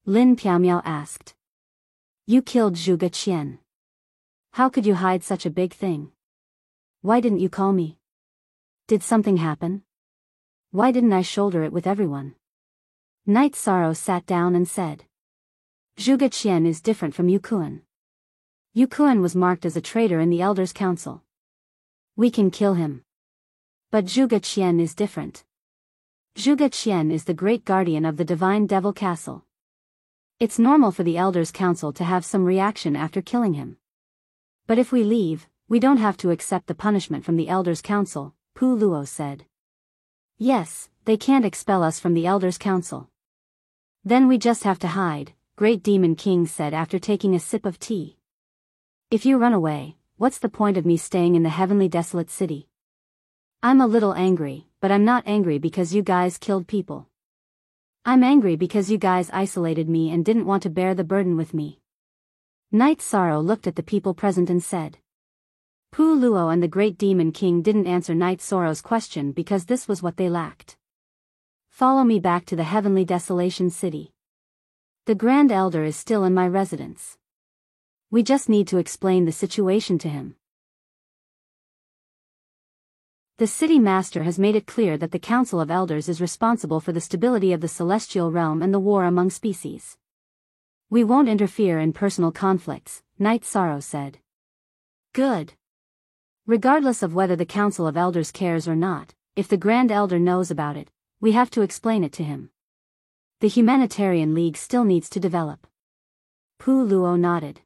Lin Piaomiao asked. You killed Zhuge Qian. How could you hide such a big thing? Why didn't you call me? Did something happen? Why didn't I shoulder it with everyone? Knight Sorrow sat down and said. Zhuge Qian is different from Yu Kuan. Yu Kuan was marked as a traitor in the Elders' Council. We can kill him. But Zhuge Qian is different. Zhuge Qian is the great guardian of the Divine Devil Castle. It's normal for the Elders' Council to have some reaction after killing him. But if we leave, we don't have to accept the punishment from the Elders' Council, Pu Luo said. Yes, they can't expel us from the Elders' Council. Then we just have to hide, Great Demon King said after taking a sip of tea. If you run away, what's the point of me staying in the heavenly desolate city? I'm a little angry, but I'm not angry because you guys killed people. I'm angry because you guys isolated me and didn't want to bear the burden with me. Night Sorrow looked at the people present and said. Pu Luo and the Great Demon King didn't answer Night Sorrow's question because this was what they lacked. Follow me back to the heavenly desolation city. The Grand Elder is still in my residence. We just need to explain the situation to him. The city master has made it clear that the Council of Elders is responsible for the stability of the celestial realm and the war among species. We won't interfere in personal conflicts, Night Sorrow said. Good. Regardless of whether the Council of Elders cares or not, if the Grand Elder knows about it, we have to explain it to him. The Humanitarian League still needs to develop. Pu Luo nodded.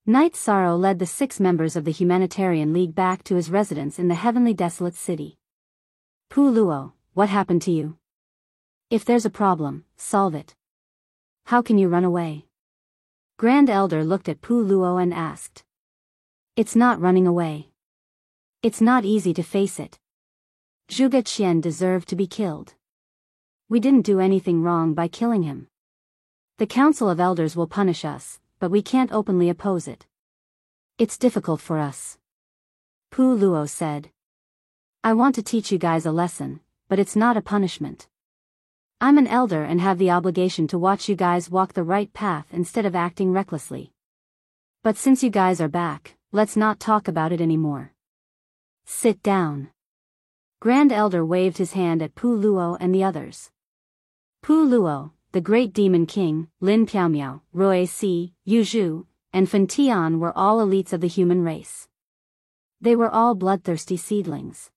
Night Sorrow led the 6 members of the Humanitarian League back to his residence in the heavenly desolate city. Pu Luo, what happened to you? If there's a problem, solve it. How can you run away? Grand Elder looked at Pu Luo and asked. It's not running away. It's not easy to face it. Zhuge Qian deserved to be killed. We didn't do anything wrong by killing him. The Council of Elders will punish us, but we can't openly oppose it. It's difficult for us. Pu Luo said. I want to teach you guys a lesson, but it's not a punishment. I'm an elder and have the obligation to watch you guys walk the right path instead of acting recklessly. But since you guys are back, let's not talk about it anymore. Sit down. Grand Elder waved his hand at Pu Luo and the others. Pu Luo, the Great Demon King, Lin Piaomiao, Rui Si, Yu Zhu, and Fen Tian were all elites of the human race. They were all bloodthirsty seedlings.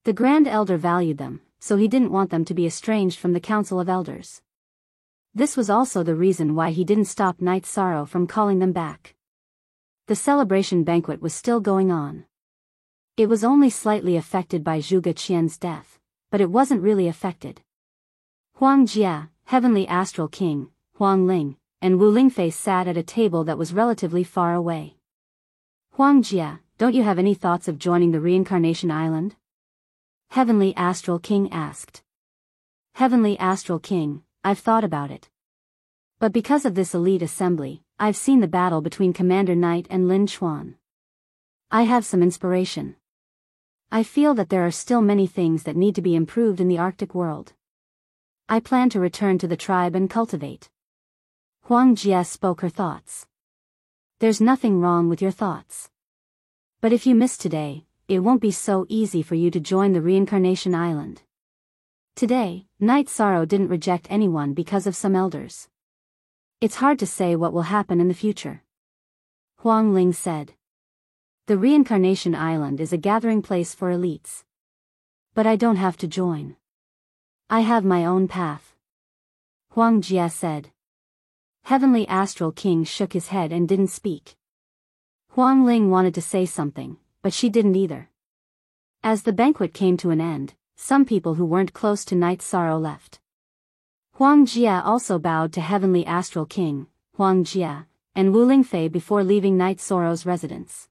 The Grand Elder valued them, so he didn't want them to be estranged from the Council of Elders. This was also the reason why he didn't stop Night Sorrow from calling them back. The celebration banquet was still going on. It was only slightly affected by Zhuge Qian's death, but it wasn't really affected. Huang Jia, Heavenly Astral King, Huang Ling, and Wu Lingfei sat at a table that was relatively far away. Huang Jia, don't you have any thoughts of joining the Reincarnation Island? Heavenly Astral King asked. Heavenly Astral King, I've thought about it. But because of this elite assembly, I've seen the battle between Commander Knight and Lin Chuan. I have some inspiration. I feel that there are still many things that need to be improved in the Arctic world. I plan to return to the tribe and cultivate. Huang Jia spoke her thoughts. There's nothing wrong with your thoughts. But if you miss today, it won't be so easy for you to join the Reincarnation Island. Today, Night Sorrow didn't reject anyone because of some elders. It's hard to say what will happen in the future. Huang Ling said. The Reincarnation Island is a gathering place for elites. But I don't have to join. I have my own path. Huang Jia said. Heavenly Astral King shook his head and didn't speak. Huang Ling wanted to say something, but she didn't either. As the banquet came to an end, some people who weren't close to Night Sorrow left. Huang Jia also bowed to Heavenly Astral King, Huang Jia, and Wu Lingfei before leaving Night Sorrow's residence.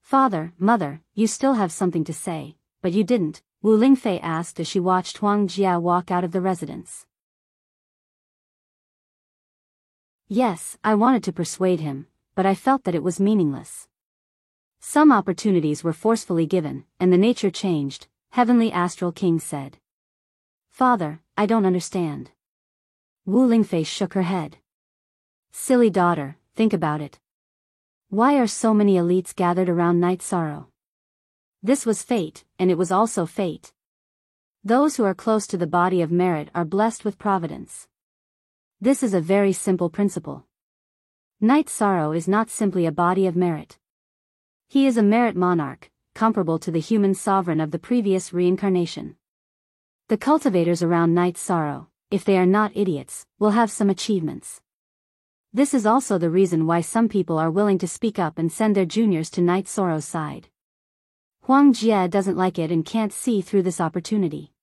Father, Mother, you still have something to say, but you didn't, Wu Lingfei asked as she watched Huang Jia walk out of the residence. Yes, I wanted to persuade him, but I felt that it was meaningless. Some opportunities were forcefully given, and the nature changed, Heavenly Astral King said. Father, I don't understand. Wu Lingfei shook her head. Silly daughter, think about it. Why are so many elites gathered around Night Sorrow? This was fate, and it was also fate. Those who are close to the body of merit are blessed with providence. This is a very simple principle. Night Sorrow is not simply a body of merit. He is a merit monarch, comparable to the human sovereign of the previous reincarnation. The cultivators around Night Sorrow, if they are not idiots, will have some achievements. This is also the reason why some people are willing to speak up and send their juniors to Night Sorrow's side. Huang Jia doesn't like it and can't see through this opportunity.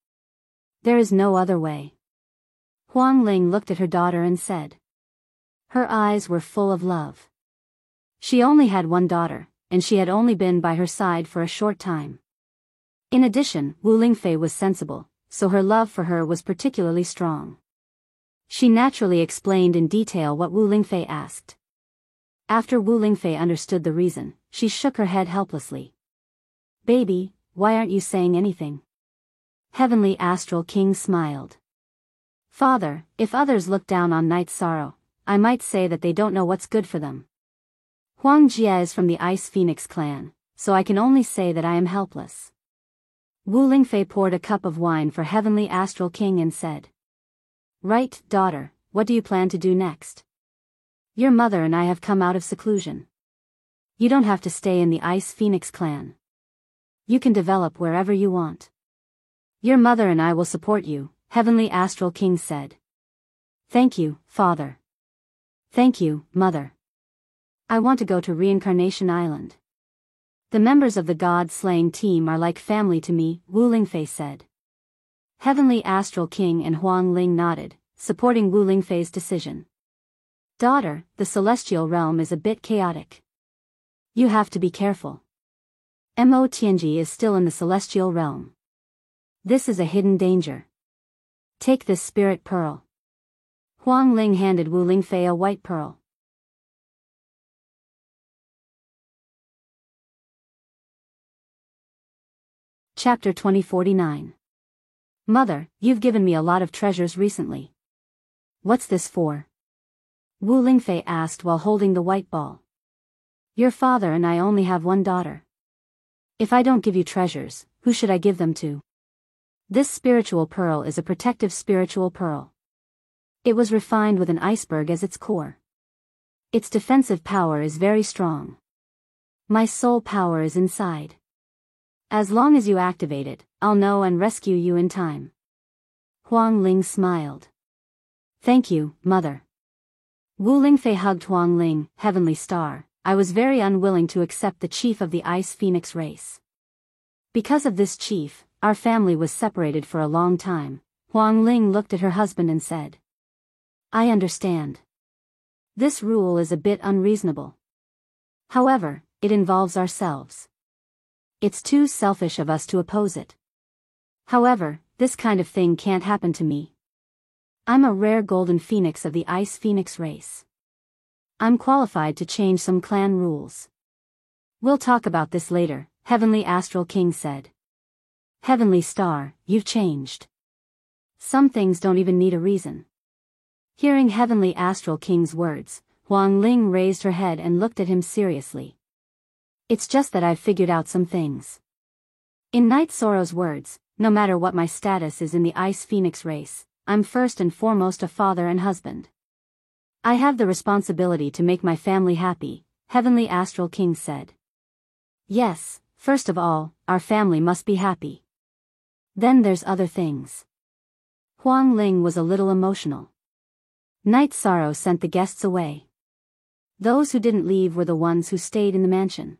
There is no other way. Huang Ling looked at her daughter and said. Her eyes were full of love. She only had one daughter, and she had only been by her side for a short time. In addition, Wu Lingfei was sensible, so her love for her was particularly strong. She naturally explained in detail what Wu Lingfei asked. After Wu Lingfei understood the reason, she shook her head helplessly. "Baby, why aren't you saying anything?" Heavenly Astral King smiled. "Father, if others look down on Night Sorrow, I might say that they don't know what's good for them. Huang Jie is from the Ice Phoenix clan, so I can only say that I am helpless." Wu Lingfei poured a cup of wine for Heavenly Astral King and said, "Right, daughter, what do you plan to do next? Your mother and I have come out of seclusion. You don't have to stay in the Ice Phoenix clan. You can develop wherever you want. Your mother and I will support you," Heavenly Astral King said. "Thank you, father." "Thank you, mother. I want to go to Reincarnation Island. The members of the God-slaying team are like family to me," Wu Lingfei said. Heavenly Astral King and Huang Ling nodded, supporting Wu Lingfei's decision. "Daughter, the celestial realm is a bit chaotic. You have to be careful. Mo Tianji is still in the celestial realm. This is a hidden danger. Take this spirit pearl." Huang Ling handed Wu Lingfei a white pearl. Chapter 2049. "Mother, you've given me a lot of treasures recently. What's this for?" Wu Lingfei asked while holding the white ball. "Your father and I only have one daughter. If I don't give you treasures, who should I give them to? This spiritual pearl is a protective spiritual pearl. It was refined with an iceberg as its core. Its defensive power is very strong. My soul power is inside. As long as you activate it, I'll know and rescue you in time." Huang Ling smiled. "Thank you, mother." Wu Lingfei hugged Huang Ling. "Heavenly Star, I was very unwilling to accept the chief of the Ice Phoenix race. Because of this chief, our family was separated for a long time." Huang Ling looked at her husband and said, "I understand. This rule is a bit unreasonable. However, it involves ourselves. It's too selfish of us to oppose it. However, this kind of thing can't happen to me. I'm a rare golden phoenix of the Ice Phoenix race. I'm qualified to change some clan rules. We'll talk about this later," Heavenly Astral King said. "Heavenly Star, you've changed. Some things don't even need a reason." Hearing Heavenly Astral King's words, Huang Ling raised her head and looked at him seriously. "It's just that I've figured out some things. In Night Sorrow's words, no matter what my status is in the Ice Phoenix race, I'm first and foremost a father and husband. I have the responsibility to make my family happy," Heavenly Astral King said. "Yes, first of all, our family must be happy. Then there's other things." Huang Ling was a little emotional. Night Sorrow sent the guests away. Those who didn't leave were the ones who stayed in the mansion.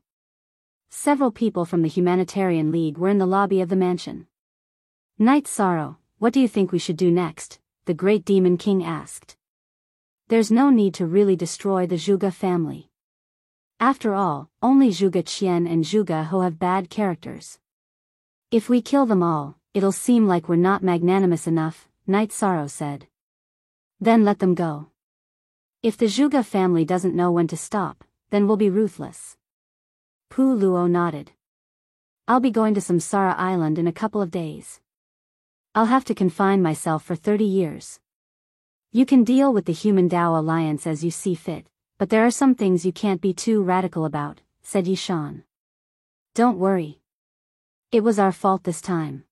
Several people from the Humanitarian League were in the lobby of the mansion. "Night Sorrow, what do you think we should do next?" the Great Demon King asked. "There's no need to really destroy the Zhuge family. After all, only Zhuge Qian and Zhuge He have bad characters. If we kill them all, it'll seem like we're not magnanimous enough," Night Sorrow said. "Then let them go. If the Zhuge family doesn't know when to stop, then we'll be ruthless." Pu Luo nodded. "I'll be going to Samsara Island in a couple of days. I'll have to confine myself for 30 years. You can deal with the Human Dao Alliance as you see fit, but there are some things you can't be too radical about," said Yishan. "Don't worry. It was our fault this time.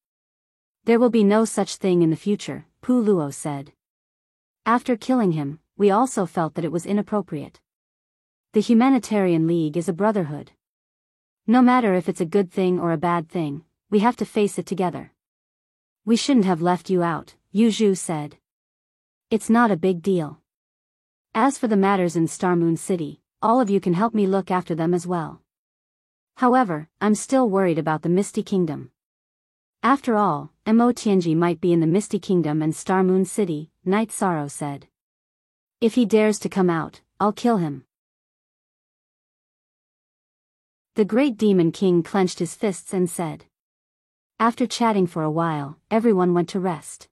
There will be no such thing in the future," Pu Luo said. "After killing him, we also felt that it was inappropriate. The Humanitarian League is a brotherhood. No matter if it's a good thing or a bad thing, we have to face it together. We shouldn't have left you out," Yu Zhu said. "It's not a big deal. As for the matters in Star Moon City, all of you can help me look after them as well. However, I'm still worried about the Misty Kingdom. After all, Mo Tianji might be in the Misty Kingdom and Star Moon City," Night Sorrow said. If he dares to come out, I'll kill him. The great demon king clenched his fists and said. After chatting for a while, everyone went to rest.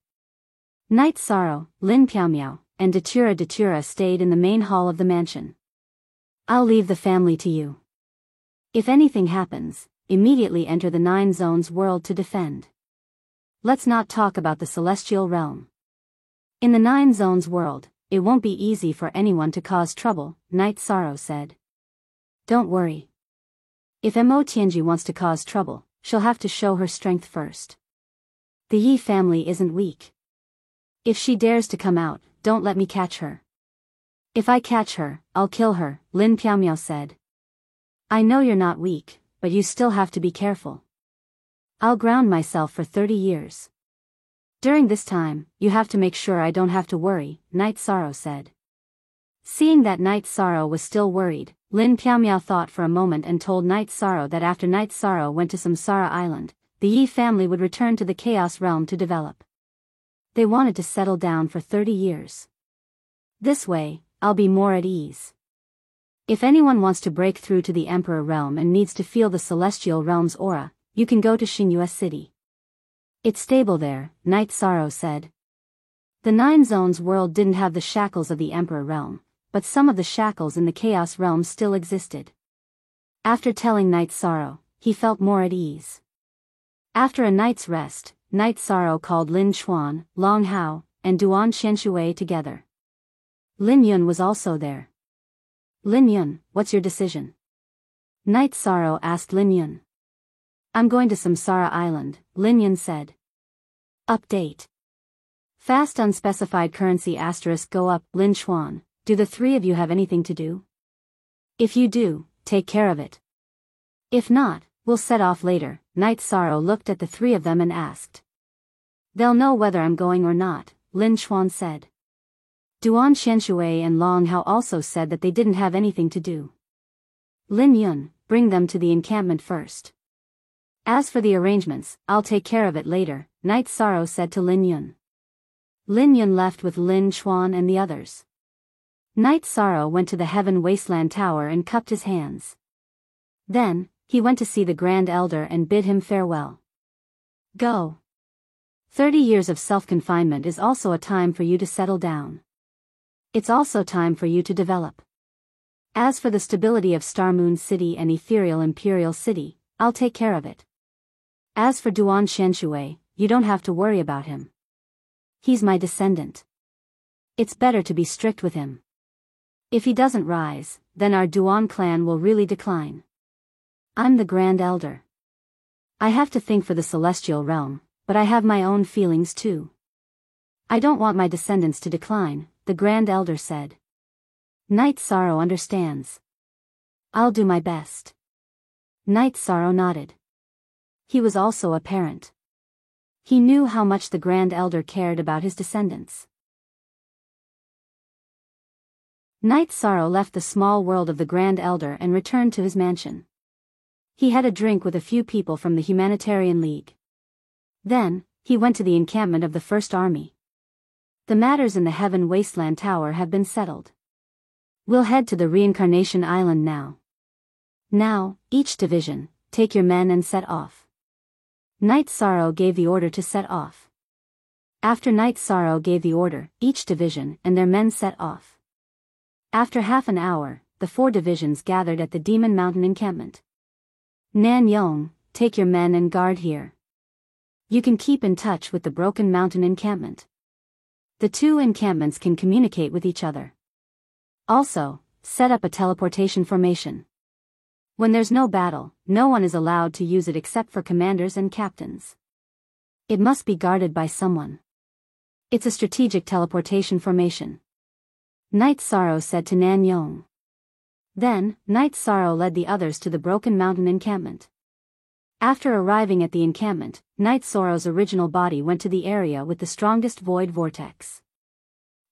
Night Sorrow, Lin Piaomiao, and Datura stayed in the main hall of the mansion. I'll leave the family to you. If anything happens, immediately enter the Nine Zones world to defend. Let's not talk about the celestial realm. In the Nine Zones world, it won't be easy for anyone to cause trouble, Night Sorrow said. Don't worry. If Mo Tianji wants to cause trouble, she'll have to show her strength first. The Yi family isn't weak. If she dares to come out, don't let me catch her. If I catch her, I'll kill her, Lin Piaomiao said. I know you're not weak, but you still have to be careful. I'll ground myself for 30 years. During this time, you have to make sure I don't have to worry, Night Sorrow said. Seeing that Night Sorrow was still worried, Lin Piaomiao thought for a moment and told Night Sorrow that after Night Sorrow went to Samsara Island, the Yi family would return to the Chaos Realm to develop. They wanted to settle down for 30 years. This way, I'll be more at ease. If anyone wants to break through to the Emperor Realm and needs to feel the Celestial Realm's aura, you can go to Xingyue City. It's stable there, Night Sorrow said. The Nine Zones world didn't have the shackles of the Emperor Realm, but some of the shackles in the Chaos Realm still existed. After telling Night Sorrow, he felt more at ease. After a night's rest, Night Sorrow called Lin Chuan, Long Hao, and Duan Xianshui together. Lin Yun was also there. Lin Yun, what's your decision? Night Sorrow asked Lin Yun. I'm going to Samsara Island, Lin Yun said. Update. Fast unspecified currency * go up, Lin Chuan, do the three of you have anything to do? If you do, take care of it. If not, we'll set off later, Night Sorrow looked at the three of them and asked. They'll know whether I'm going or not, Lin Chuan said. Duan Xianshui and Long Hao also said that they didn't have anything to do. Lin Yun, bring them to the encampment first. As for the arrangements, I'll take care of it later, Night Sorrow said to Lin Yun. Lin Yun left with Lin Chuan and the others. Night Sorrow went to the Heaven Wasteland Tower and cupped his hands. Then, he went to see the Grand Elder and bid him farewell. Go. 30 years of self-confinement is also a time for you to settle down. It's also time for you to develop. As for the stability of Star Moon City and Ethereal Imperial City, I'll take care of it. As for Duan Xianshui, you don't have to worry about him. He's my descendant. It's better to be strict with him. If he doesn't rise, then our Duan clan will really decline. I'm the Grand Elder. I have to think for the Celestial Realm, but I have my own feelings too. I don't want my descendants to decline, the Grand Elder said. Night Sorrow understands. I'll do my best. Night Sorrow nodded. He was also a parent. He knew how much the Grand Elder cared about his descendants. Night Sorrow left the small world of the Grand Elder and returned to his mansion. He had a drink with a few people from the Humanitarian League. Then, he went to the encampment of the First Army. The matters in the Heaven Wasteland Tower have been settled. We'll head to the Reincarnation Island now. Now, each division, take your men and set off. Night Sorrow gave the order to set off. After Night Sorrow gave the order, each division and their men set off. After half an hour, the 4 divisions gathered at the Demon Mountain encampment. Nan Yong, take your men and guard here. You can keep in touch with the Broken Mountain encampment. The 2 encampments can communicate with each other. Also, set up a teleportation formation. When there's no battle, no one is allowed to use it except for commanders and captains. It must be guarded by someone. It's a strategic teleportation formation. Night Sorrow said to Nan Yong. Then, Night Sorrow led the others to the Broken Mountain encampment. After arriving at the encampment, Night Sorrow's original body went to the area with the strongest void vortex.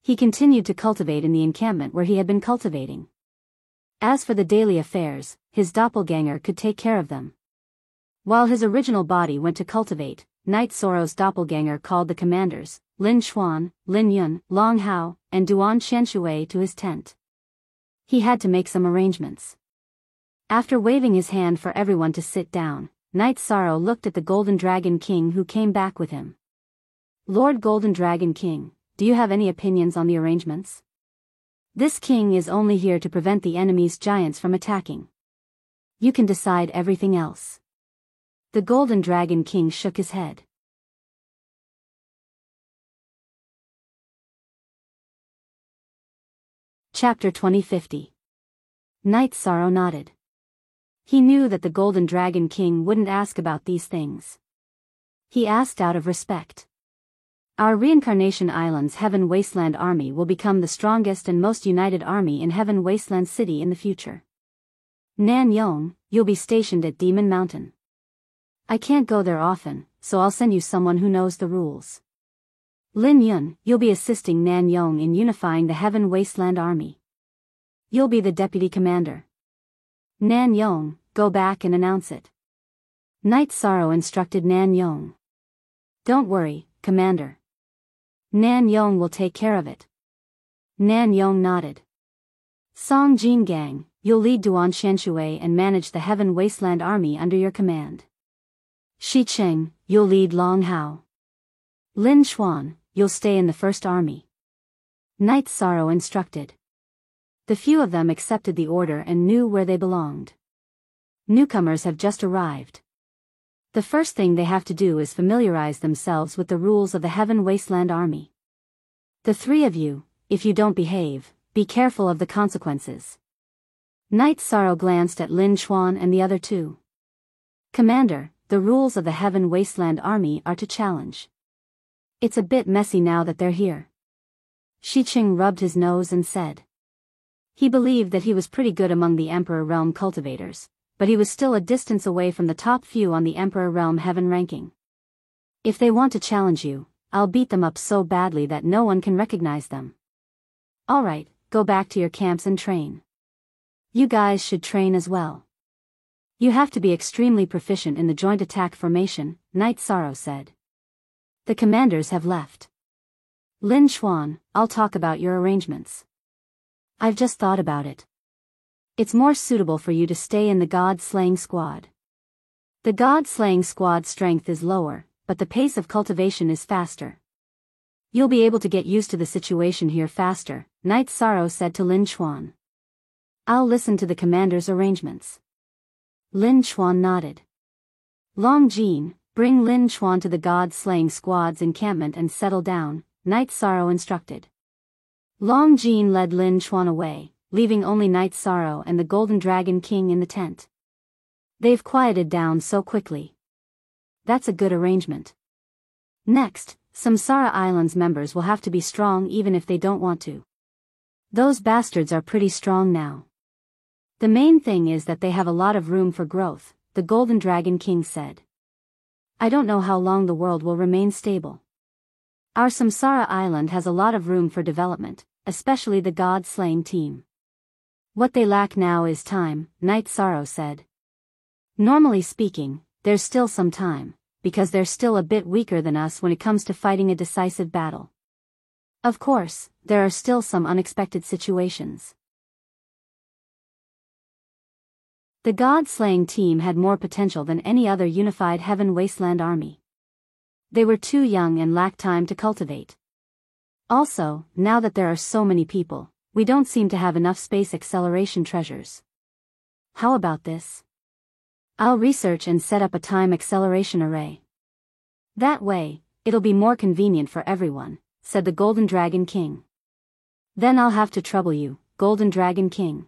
He continued to cultivate in the encampment where he had been cultivating. As for the daily affairs, his doppelganger could take care of them. While his original body went to cultivate, Night Sorrow's doppelganger called the commanders, Lin Xuan, Lin Yun, Long Hao, and Duan Qianshui to his tent. He had to make some arrangements. After waving his hand for everyone to sit down, Knight Sorrow looked at the Golden Dragon King who came back with him. Lord Golden Dragon King, do you have any opinions on the arrangements? This king is only here to prevent the enemy's giants from attacking. You can decide everything else. The Golden Dragon King shook his head. Chapter 2050. Knight Sorrow nodded. He knew that the Golden Dragon King wouldn't ask about these things. He asked out of respect. Our Reincarnation Island's Heaven Wasteland Army will become the strongest and most united army in Heaven Wasteland City in the future. Nan Yong, you'll be stationed at Demon Mountain. I can't go there often, so I'll send you someone who knows the rules. Lin Yun, you'll be assisting Nan Yong in unifying the Heaven Wasteland Army. You'll be the deputy commander. Nan Yong, go back and announce it. Knight Sorrow instructed Nan Yong. Don't worry, Commander. Nan Yong will take care of it. Nan Yong nodded. Song Jin Gang, you'll lead Duan Qianshui and manage the Heaven Wasteland Army under your command. Shi Cheng, you'll lead Long Hao. Lin Xuan, you'll stay in the First Army. Knight Sorrow instructed. The few of them accepted the order and knew where they belonged. Newcomers have just arrived. The first thing they have to do is familiarize themselves with the rules of the Heaven Wasteland Army. The three of you, if you don't behave, be careful of the consequences. Knight Sorrow glanced at Lin Xuan and the other two. Commander, the rules of the Heaven Wasteland Army are to challenge. It's a bit messy now that they're here. Shi Qing rubbed his nose and said. He believed that he was pretty good among the Emperor Realm cultivators, but he was still a distance away from the top few on the Emperor Realm Heaven ranking. If they want to challenge you, I'll beat them up so badly that no one can recognize them. Alright, go back to your camps and train. You guys should train as well. You have to be extremely proficient in the joint attack formation, Knight Sorrow said. The commanders have left. Lin Xuan, I'll talk about your arrangements. I've just thought about it. It's more suitable for you to stay in the God-slaying squad. The God-slaying squad strength is lower, but the pace of cultivation is faster. You'll be able to get used to the situation here faster, Knight Sorrow said to Lin Xuan. I'll listen to the commander's arrangements. Lin Xuan nodded. Long Jin, bring Lin Xuan to the God-slaying squad's encampment and settle down, Knight Sorrow instructed. Long Jin led Lin Xuan away, leaving only Knight Sorrow and the Golden Dragon King in the tent. They've quieted down so quickly. That's a good arrangement. Next, Samsara Island's members will have to be strong even if they don't want to. Those bastards are pretty strong now. The main thing is that they have a lot of room for growth, the Golden Dragon King said. I don't know how long the world will remain stable. Our Samsara Island has a lot of room for development, especially the God-slaying team. What they lack now is time, Knight Sorrow said. Normally speaking, there's still some time, because they're still a bit weaker than us when it comes to fighting a decisive battle. Of course, there are still some unexpected situations. The God-slaying team had more potential than any other unified Heaven Wasteland army. They were too young and lacked time to cultivate. Also, now that there are so many people, we don't seem to have enough space acceleration treasures. How about this? I'll research and set up a time acceleration array. That way, it'll be more convenient for everyone, said the Golden Dragon King. Then I'll have to trouble you, Golden Dragon King.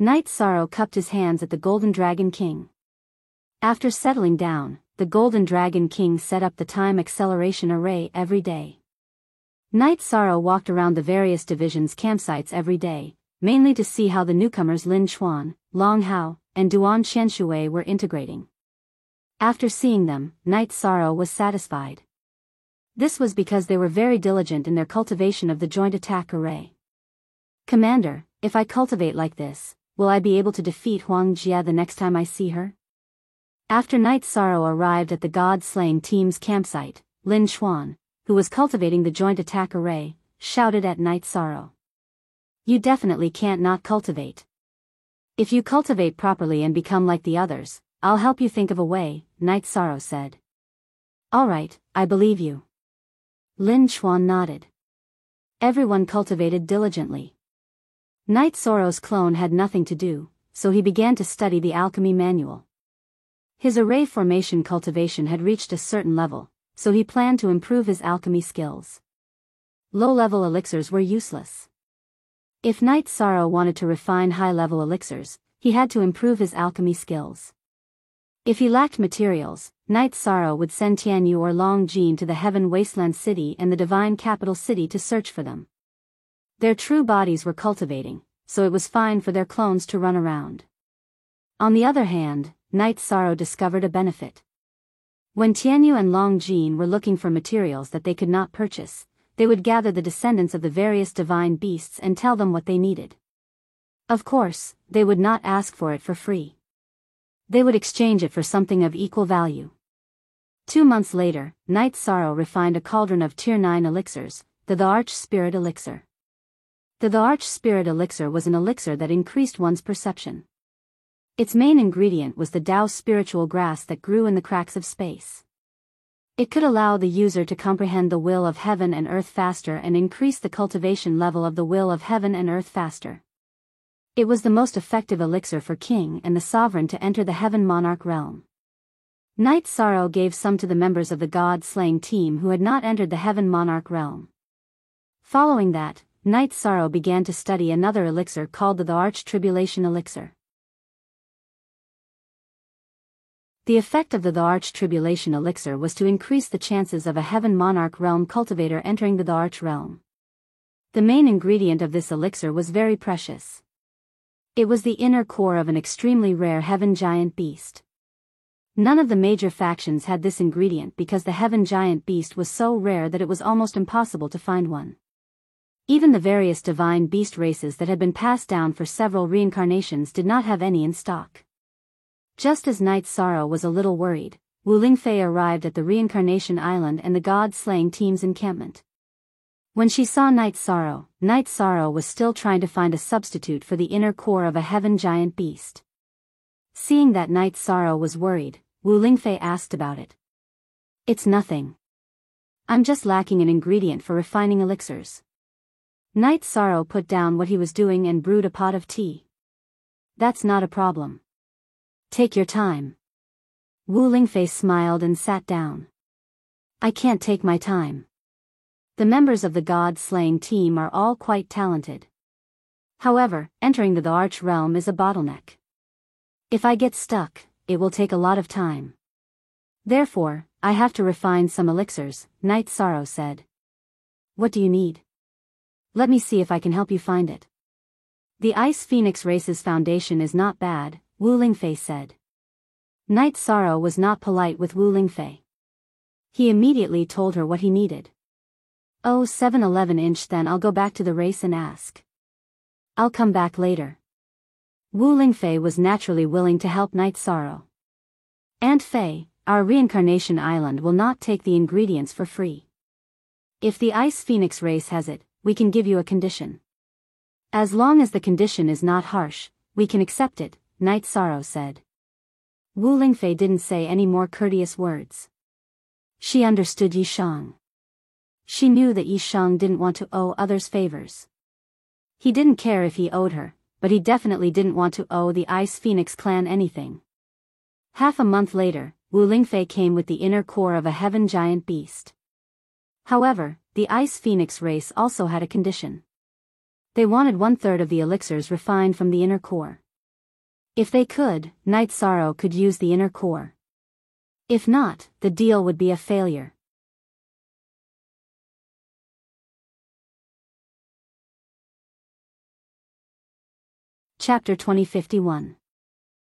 Knight Sorrow cupped his hands at the Golden Dragon King. After settling down, the Golden Dragon King set up the time acceleration array every day. Knight Sorrow walked around the various divisions' campsites every day, mainly to see how the newcomers Lin Xuan, Long Hao, and Duan Qianshui were integrating. After seeing them, Knight Sorrow was satisfied. This was because they were very diligent in their cultivation of the joint attack array. Commander, if I cultivate like this, will I be able to defeat Huang Jia the next time I see her? After Knight Sorrow arrived at the God-slaying team's campsite, Lin Xuan, who was cultivating the joint attack array, shouted at Night Sorrow. You definitely can't not cultivate. If you cultivate properly and become like the others, I'll help you think of a way, Night Sorrow said. All right, I believe you. Lin Chuan nodded. Everyone cultivated diligently. Night Sorrow's clone had nothing to do, so he began to study the alchemy manual. His array formation cultivation had reached a certain level, so he planned to improve his alchemy skills. Low-level elixirs were useless. If Night Sorrow wanted to refine high-level elixirs, he had to improve his alchemy skills. If he lacked materials, Night Sorrow would send Tianyu or Long Jin to the Heaven Wasteland City and the Divine Capital City to search for them. Their true bodies were cultivating, so it was fine for their clones to run around. On the other hand, Night Sorrow discovered a benefit. When Tianyu and Long Jin were looking for materials that they could not purchase, they would gather the descendants of the various divine beasts and tell them what they needed. Of course, they would not ask for it for free. They would exchange it for something of equal value. 2 months later, Night Sorrow refined a cauldron of Tier 9 elixirs, the Arch Spirit Elixir. The Arch Spirit Elixir was an elixir that increased one's perception. Its main ingredient was the Tao spiritual grass that grew in the cracks of space. It could allow the user to comprehend the will of heaven and earth faster and increase the cultivation level of the will of heaven and earth faster. It was the most effective elixir for king and the sovereign to enter the heaven monarch realm. Night Sorrow gave some to the members of the god-slaying team who had not entered the heaven monarch realm. Following that, Night Sorrow began to study another elixir called the Arch Tribulation Elixir. The effect of the Arch Tribulation Elixir was to increase the chances of a heaven monarch realm cultivator entering the Arch realm. The main ingredient of this elixir was very precious. It was the inner core of an extremely rare heaven giant beast. None of the major factions had this ingredient because the heaven giant beast was so rare that it was almost impossible to find one. Even the various divine beast races that had been passed down for several reincarnations did not have any in stock. Just as Night Sorrow was a little worried, Wu Lingfei arrived at the Reincarnation Island and the god-slaying team's encampment. When she saw Night Sorrow was still trying to find a substitute for the inner core of a heaven giant beast. Seeing that Night Sorrow was worried, Wu Lingfei asked about it. It's nothing. I'm just lacking an ingredient for refining elixirs. Night Sorrow put down what he was doing and brewed a pot of tea. That's not a problem. Take your time. Wu Lingfei smiled and sat down. I can't take my time. The members of the god-slaying team are all quite talented. However, entering the Arch realm is a bottleneck. If I get stuck, it will take a lot of time. Therefore, I have to refine some elixirs, Night Sorrow said. What do you need? Let me see if I can help you find it. The Ice Phoenix race's foundation is not bad, Wu Lingfei said. Night Sorrow was not polite with Wu Lingfei. He immediately told her what he needed. Oh, 7-11-inch, then I'll go back to the race and ask. I'll come back later. Wu Lingfei was naturally willing to help Night Sorrow. Aunt Fei, our reincarnation island will not take the ingredients for free. If the Ice Phoenix race has it, we can give you a condition. As long as the condition is not harsh, we can accept it, Night Sorrow said. Wu Lingfei didn't say any more courteous words. She understood Yishang. She knew that Yishang didn't want to owe others favors. He didn't care if he owed her, but he definitely didn't want to owe the Ice Phoenix clan anything. Half a month later, Wu Lingfei came with the inner core of a heaven giant beast. However, the Ice Phoenix race also had a condition. They wanted 1/3 of the elixirs refined from the inner core. If they could, Night Sorrow could use the inner core. If not, the deal would be a failure. Chapter 2051.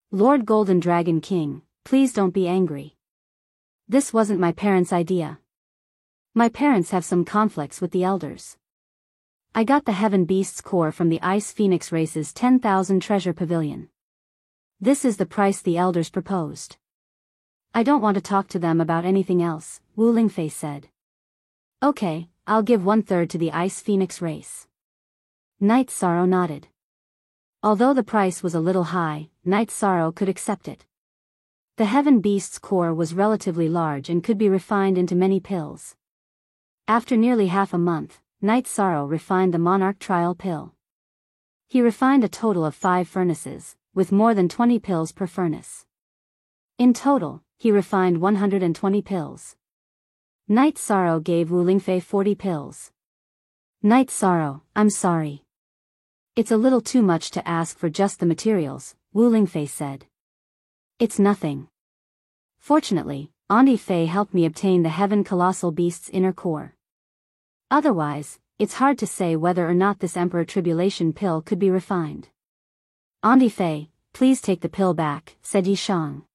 Lord Golden Dragon King, please don't be angry. This wasn't my parents' idea. My parents have some conflicts with the elders. I got the Heaven Beast's core from the Ice Phoenix race's 10,000 treasure pavilion. This is the price the elders proposed. I don't want to talk to them about anything else, Wu Lingfei said. Okay, I'll give 1/3 to the Ice Phoenix race. Night Sorrow nodded. Although the price was a little high, Night Sorrow could accept it. The Heaven Beast's core was relatively large and could be refined into many pills. After nearly half a month, Night Sorrow refined the Monarch Trial pill. He refined a total of 5 furnaces, with more than 20 pills per furnace. In total, he refined 120 pills. Night Sorrow gave Wu Lingfei 40 pills. Night Sorrow, I'm sorry. It's a little too much to ask for just the materials, Wu Lingfei said. It's nothing. Fortunately, Auntie Fei helped me obtain the Heaven Colossal Beast's inner core. Otherwise, it's hard to say whether or not this Emperor Tribulation pill could be refined. Auntie Fei, please take the pill back, said Yi Shang.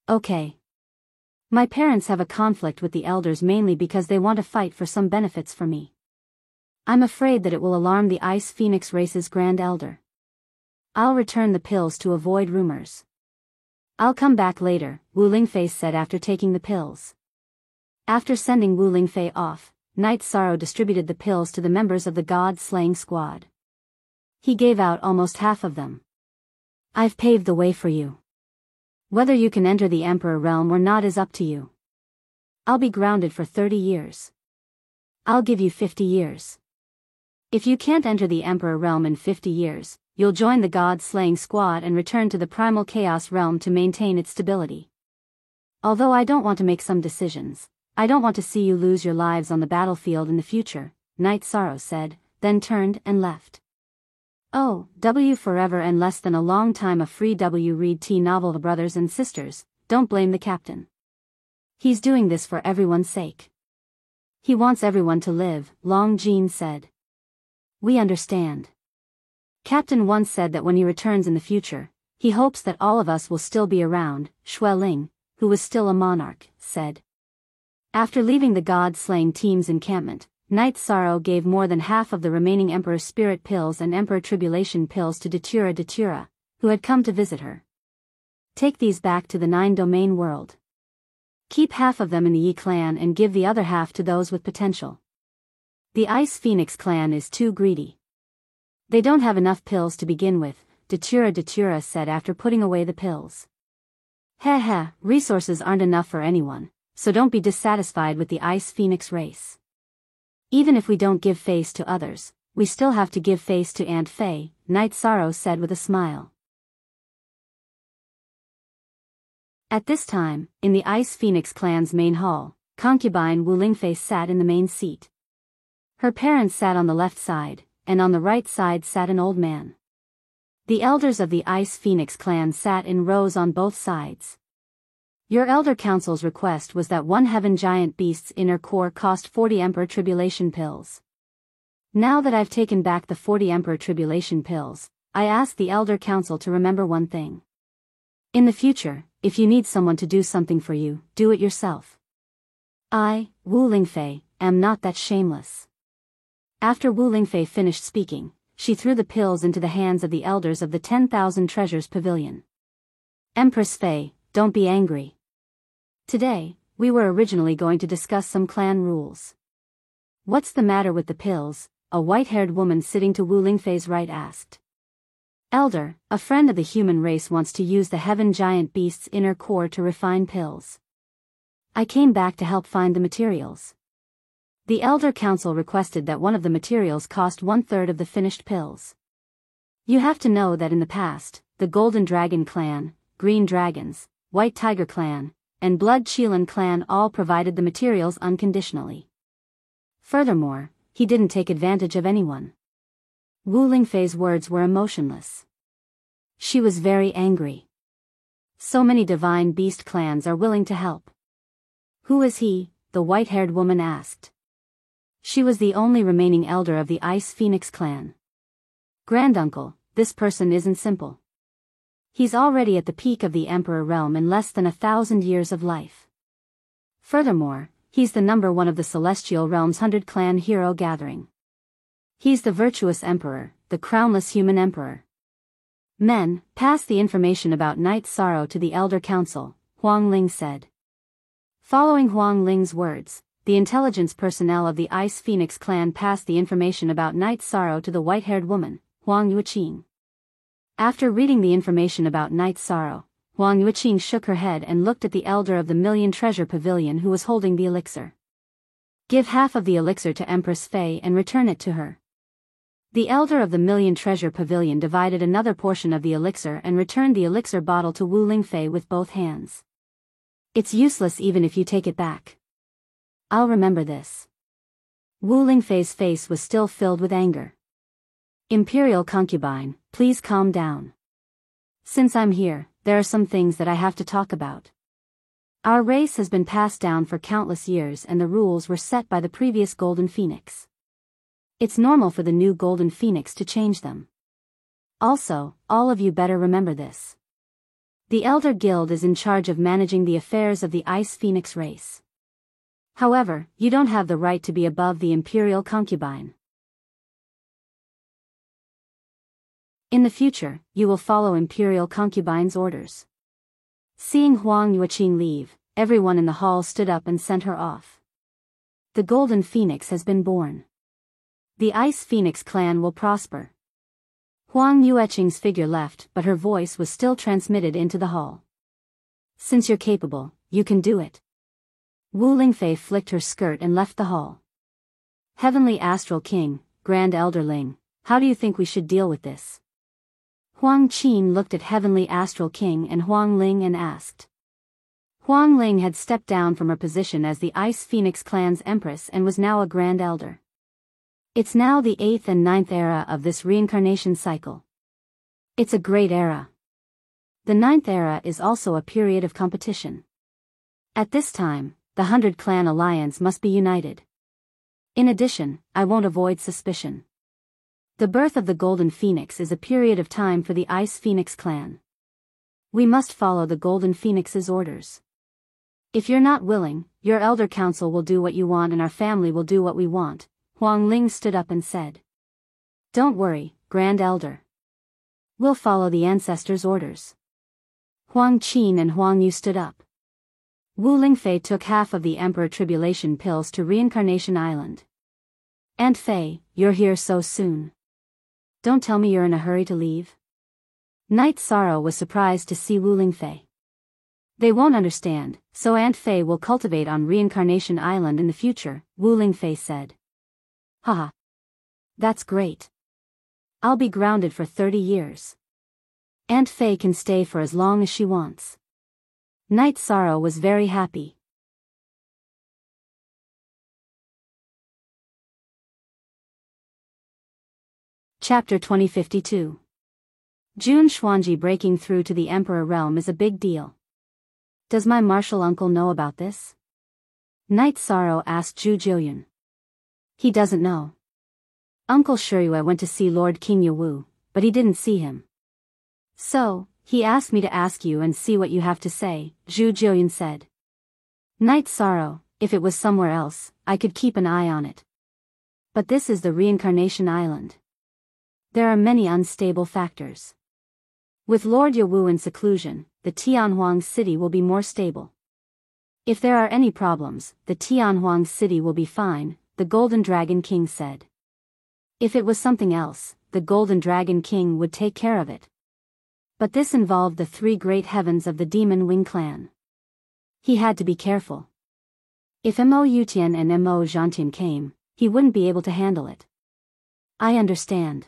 Okay. My parents have a conflict with the elders mainly because they want to fight for some benefits for me. I'm afraid that it will alarm the Ice Phoenix race's Grand Elder. I'll return the pills to avoid rumors. I'll come back later, Wu Lingfei said after taking the pills. After sending Wu Lingfei off, Night Sorrow distributed the pills to the members of the God-slaying squad. He gave out almost half of them. I've paved the way for you. Whether you can enter the Emperor realm or not is up to you. I'll be grounded for 30 years. I'll give you 50 years. If you can't enter the Emperor realm in 50 years, you'll join the God-slaying squad and return to the Primal Chaos realm to maintain its stability. Although I don't want to make some decisions, I don't want to see you lose your lives on the battlefield in the future, Night Sorrow said, then turned and left. Oh, W forever and less than a long time a free W read T novel. The brothers and sisters, don't blame the captain. He's doing this for everyone's sake. He wants everyone to live, Long Jean said. We understand. Captain once said that when he returns in the future, he hopes that all of us will still be around, Xue Ling, who was still a monarch, said. After leaving the God-slaying team's encampment, Night Sorrow gave more than half of the remaining Emperor Spirit pills and Emperor Tribulation pills to Datura, who had come to visit her. Take these back to the 9-domain world. Keep half of them in the Yi clan and give the other half to those with potential. The Ice Phoenix clan is too greedy. They don't have enough pills to begin with, Datura said after putting away the pills. Heh, resources aren't enough for anyone, so don't be dissatisfied with the Ice Phoenix race. Even if we don't give face to others, we still have to give face to Aunt Fei, Night Sorrow said with a smile. At this time, in the Ice Phoenix clan's main hall, concubine Wu Lingfei sat in the main seat. Her parents sat on the left side, and on the right side sat an old man. The elders of the Ice Phoenix clan sat in rows on both sides. Your Elder Council's request was that one Heaven Giant Beast's inner core cost 40 Emperor Tribulation pills. Now that I've taken back the 40 Emperor Tribulation pills, I ask the Elder Council to remember one thing. In the future, if you need someone to do something for you, do it yourself. I, Wu Lingfei, am not that shameless. After Wu Lingfei finished speaking, she threw the pills into the hands of the elders of the 10,000 Treasures Pavilion. Empress Fei, don't be angry. Today, we were originally going to discuss some clan rules. What's the matter with the pills? A white-haired woman sitting to Wu Lingfei's right asked. Elder, a friend of the human race wants to use the Heaven Giant Beast's inner core to refine pills. I came back to help find the materials. The Elder Council requested that one of the materials cost 1/3 of the finished pills. You have to know that in the past, the Golden Dragon clan, Green Dragons, White Tiger clan, and Blood Qilin clan all provided the materials unconditionally. Furthermore, he didn't take advantage of anyone. Wu Lingfei's words were emotionless. She was very angry. So many divine beast clans are willing to help. Who is he? The white-haired woman asked. She was the only remaining elder of the Ice Phoenix clan. Granduncle, this person isn't simple. He's already at the peak of the Emperor realm in less than 1,000 years of life. Furthermore, he's the number 1 of the Celestial Realm's 100 clan hero gathering. He's the virtuous emperor, the crownless human emperor. Men, pass the information about Night Sorrow to the Elder Council, Huang Ling said. Following Huang Ling's words, the intelligence personnel of the Ice Phoenix clan passed the information about Night Sorrow to the white-haired woman, Huang Yuqing. After reading the information about Night Sorrow, Huang Yuqing shook her head and looked at the elder of the Million Treasure Pavilion who was holding the elixir. Give half of the elixir to Empress Fei and return it to her. The elder of the Million Treasure Pavilion divided another portion of the elixir and returned the elixir bottle to Wu Lingfei with both hands. It's useless even if you take it back. I'll remember this. Wu Lingfei's face was still filled with anger. Imperial concubine, please calm down. Since I'm here, there are some things that I have to talk about. Our race has been passed down for countless years and the rules were set by the previous Golden Phoenix. It's normal for the new Golden Phoenix to change them. Also, all of you better remember this. The Elder Guild is in charge of managing the affairs of the Ice Phoenix race. However, you don't have the right to be above the Imperial concubine. In the future, you will follow Imperial concubine's orders. Seeing Huang Yuqing leave, everyone in the hall stood up and sent her off. The Golden Phoenix has been born. The Ice Phoenix clan will prosper. Huang Yuqing's figure left, but her voice was still transmitted into the hall. Since you're capable, you can do it. Wu Lingfei flicked her skirt and left the hall. Heavenly Astral King, Grand Elder Ling, how do you think we should deal with this? Huang Qin looked at Heavenly Astral King and Huang Ling and asked. Huang Ling had stepped down from her position as the Ice Phoenix clan's empress and was now a Grand Elder. It's now the 8th and 9th era of this reincarnation cycle. It's a great era. The 9th era is also a period of competition. At this time, the 100 Clan Alliance must be united. In addition, I won't avoid suspicion. The birth of the Golden Phoenix is a period of time for the Ice Phoenix clan. We must follow the Golden Phoenix's orders. If you're not willing, your Elder Council will do what you want and our family will do what we want, Huang Ling stood up and said. Don't worry, Grand Elder. We'll follow the ancestors' orders. Huang Qin and Huang Yu stood up. Wu Lingfei took half of the Emperor Tribulation pills to Reincarnation Island. Aunt Fei, you're here so soon. Don't tell me you're in a hurry to leave. Night Sorrow was surprised to see Wu Lingfei. They won't understand, so Aunt Fei will cultivate on Reincarnation Island in the future, Wu Lingfei said. Haha. That's great. I'll be grounded for 30 years. Aunt Fei can stay for as long as she wants. Night Sorrow was very happy. Chapter 2052. Jun Xuanji breaking through to the Emperor realm is a big deal. Does my martial uncle know about this? Night Sorrow asked Zhu Jiuyun. He doesn't know. Uncle Shiyue went to see Lord King Yawu, but he didn't see him. So, he asked me to ask you and see what you have to say, Zhu Jiuyun said. Night Sorrow, if it was somewhere else, I could keep an eye on it. But this is the Reincarnation Island. There are many unstable factors. With Lord Yawu in seclusion, the Tianhuang city will be more stable. If there are any problems, the Tianhuang city will be fine, the Golden Dragon King said. If it was something else, the Golden Dragon King would take care of it. But this involved the 3 great heavens of the Demon Wing clan. He had to be careful. If Mo Yutian and Mo Zhantian came, he wouldn't be able to handle it. I understand.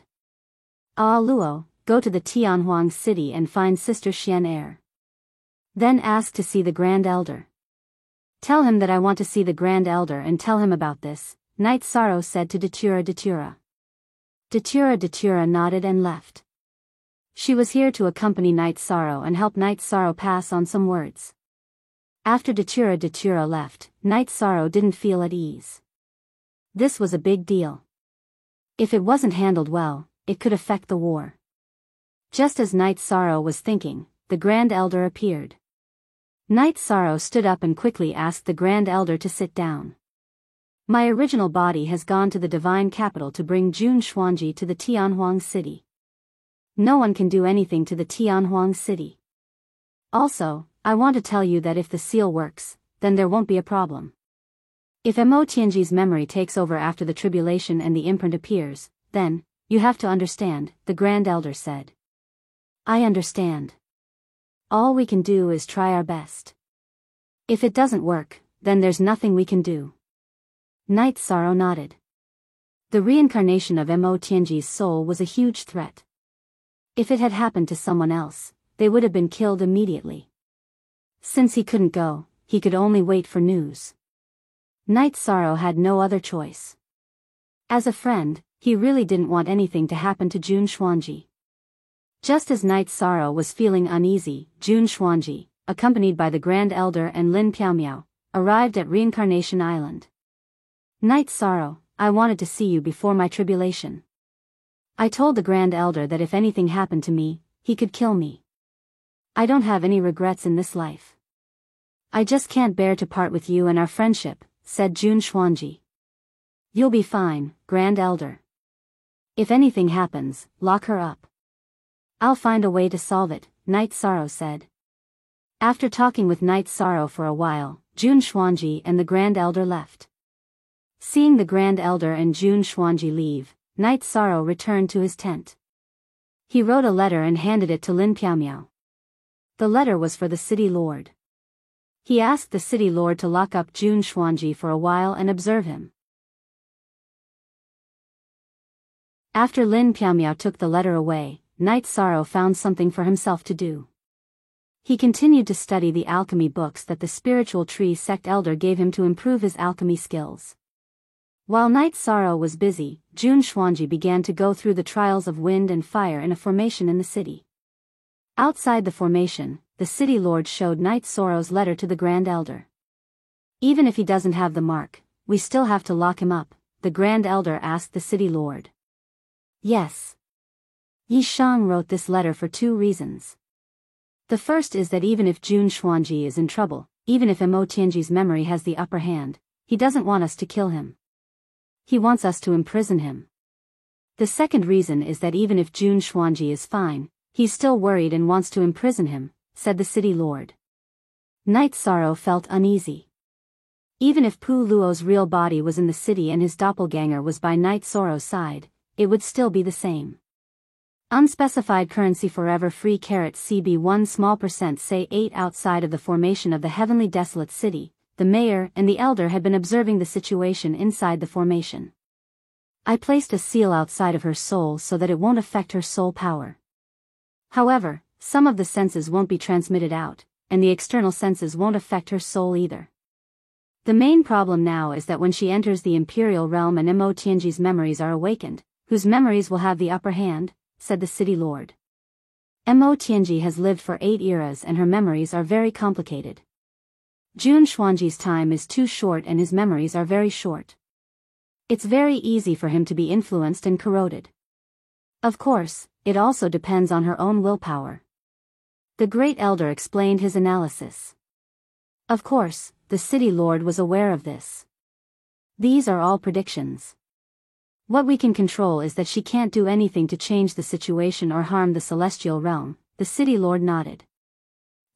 Luo, go to the Tianhuang city and find Sister Xian Er. Then ask to see the Grand Elder. Tell him that I want to see the Grand Elder and tell him about this, Night Sorrow said to Datura Datura. Datura nodded and left. She was here to accompany Night Sorrow and help Night Sorrow pass on some words. After Datura left, Night Sorrow didn't feel at ease. This was a big deal. If it wasn't handled well, it could affect the war. Just as Night Sorrow was thinking, the Grand Elder appeared. Night Sorrow stood up and quickly asked the Grand Elder to sit down. My original body has gone to the divine capital to bring Jun Xuanji to the Tianhuang city. No one can do anything to the Tianhuang city. Also, I want to tell you that if the seal works, then there won't be a problem. If Mo Tianji's memory takes over after the tribulation and the imprint appears, then, you have to understand, the Grand Elder said. I understand. All we can do is try our best. If it doesn't work, then there's nothing we can do. Night Sorrow nodded. The reincarnation of Mo Tianji's soul was a huge threat. If it had happened to someone else, they would have been killed immediately. Since he couldn't go, he could only wait for news. Night Sorrow had no other choice. As a friend, he really didn't want anything to happen to Jun Xuanji. Just as Night Sorrow was feeling uneasy, Jun Xuanji, accompanied by the Grand Elder and Lin Piaomiao, arrived at Reincarnation Island. Night Sorrow, I wanted to see you before my tribulation. I told the Grand Elder that if anything happened to me, he could kill me. I don't have any regrets in this life. I just can't bear to part with you and our friendship, said Jun Xuanji. You'll be fine, Grand Elder. If anything happens, lock her up. I'll find a way to solve it, Night Sorrow said. After talking with Night Sorrow for a while, Jun Xuanji and the Grand Elder left. Seeing the Grand Elder and Jun Xuanji leave, Night Sorrow returned to his tent. He wrote a letter and handed it to Lin Piaomiao. The letter was for the city lord. He asked the city lord to lock up Jun Xuanji for a while and observe him. After Lin Piaomiao took the letter away, Night Sorrow found something for himself to do. He continued to study the alchemy books that the spiritual tree sect elder gave him to improve his alchemy skills. While Night Sorrow was busy, Jun Xuanji began to go through the trials of wind and fire in a formation in the city. Outside the formation, the city lord showed Night Sorrow's letter to the Grand Elder. Even if he doesn't have the mark, we still have to lock him up, the Grand Elder asked the city lord. Yes. Yi Shang wrote this letter for two reasons. The first is that even if Jun Xuanji is in trouble, even if Mo Tianji's memory has the upper hand, he doesn't want us to kill him. He wants us to imprison him. The second reason is that even if Jun Xuanji is fine, he's still worried and wants to imprison him, said the city lord. Night Sorrow felt uneasy. Even if Pu Luo's real body was in the city and his doppelganger was by Night Sorrow's side, it would still be the same. Unspecified currency forever free CB 1 small percent say 8 outside of the formation of the heavenly desolate city, the mayor and the elder had been observing the situation inside the formation. I placed a seal outside of her soul so that it won't affect her soul power. However, some of the senses won't be transmitted out, and the external senses won't affect her soul either. The main problem now is that when she enters the Imperial Realm and Mo Tianji's memories are awakened, whose memories will have the upper hand, said the city lord. Mo Tianji has lived for 8 eras and her memories are very complicated. Jun Xuanji's time is too short and his memories are very short. It's very easy for him to be influenced and corroded. Of course, it also depends on her own willpower. The Great Elder explained his analysis. Of course, the city lord was aware of this. These are all predictions. What we can control is that she can't do anything to change the situation or harm the celestial realm, the city lord nodded.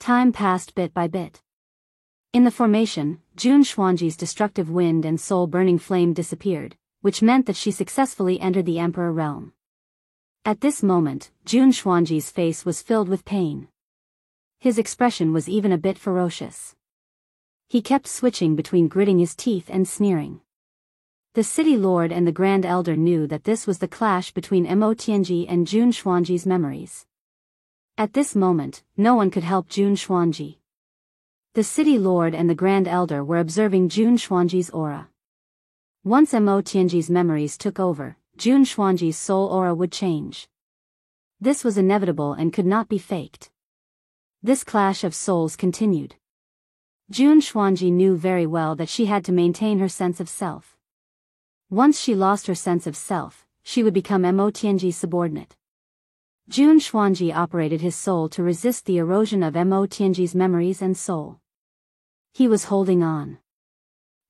Time passed bit by bit. In the formation, Jun Xuanji's destructive wind and soul-burning flame disappeared, which meant that she successfully entered the Emperor realm. At this moment, Jun Xuanji's face was filled with pain. His expression was even a bit ferocious. He kept switching between gritting his teeth and sneering. The city lord and the Grand Elder knew that this was the clash between Mo Tianji and Jun Xuanji's memories. At this moment, no one could help Jun Xuanji. The city lord and the Grand Elder were observing Jun Xuanji's aura. Once Mo Tianji's memories took over, Jun Xuanji's soul aura would change. This was inevitable and could not be faked. This clash of souls continued. Jun Xuanji knew very well that she had to maintain her sense of self. Once she lost her sense of self, she would become Mo Tianji's subordinate. Jun Xuanji operated his soul to resist the erosion of Mo Tianji's memories and soul. He was holding on.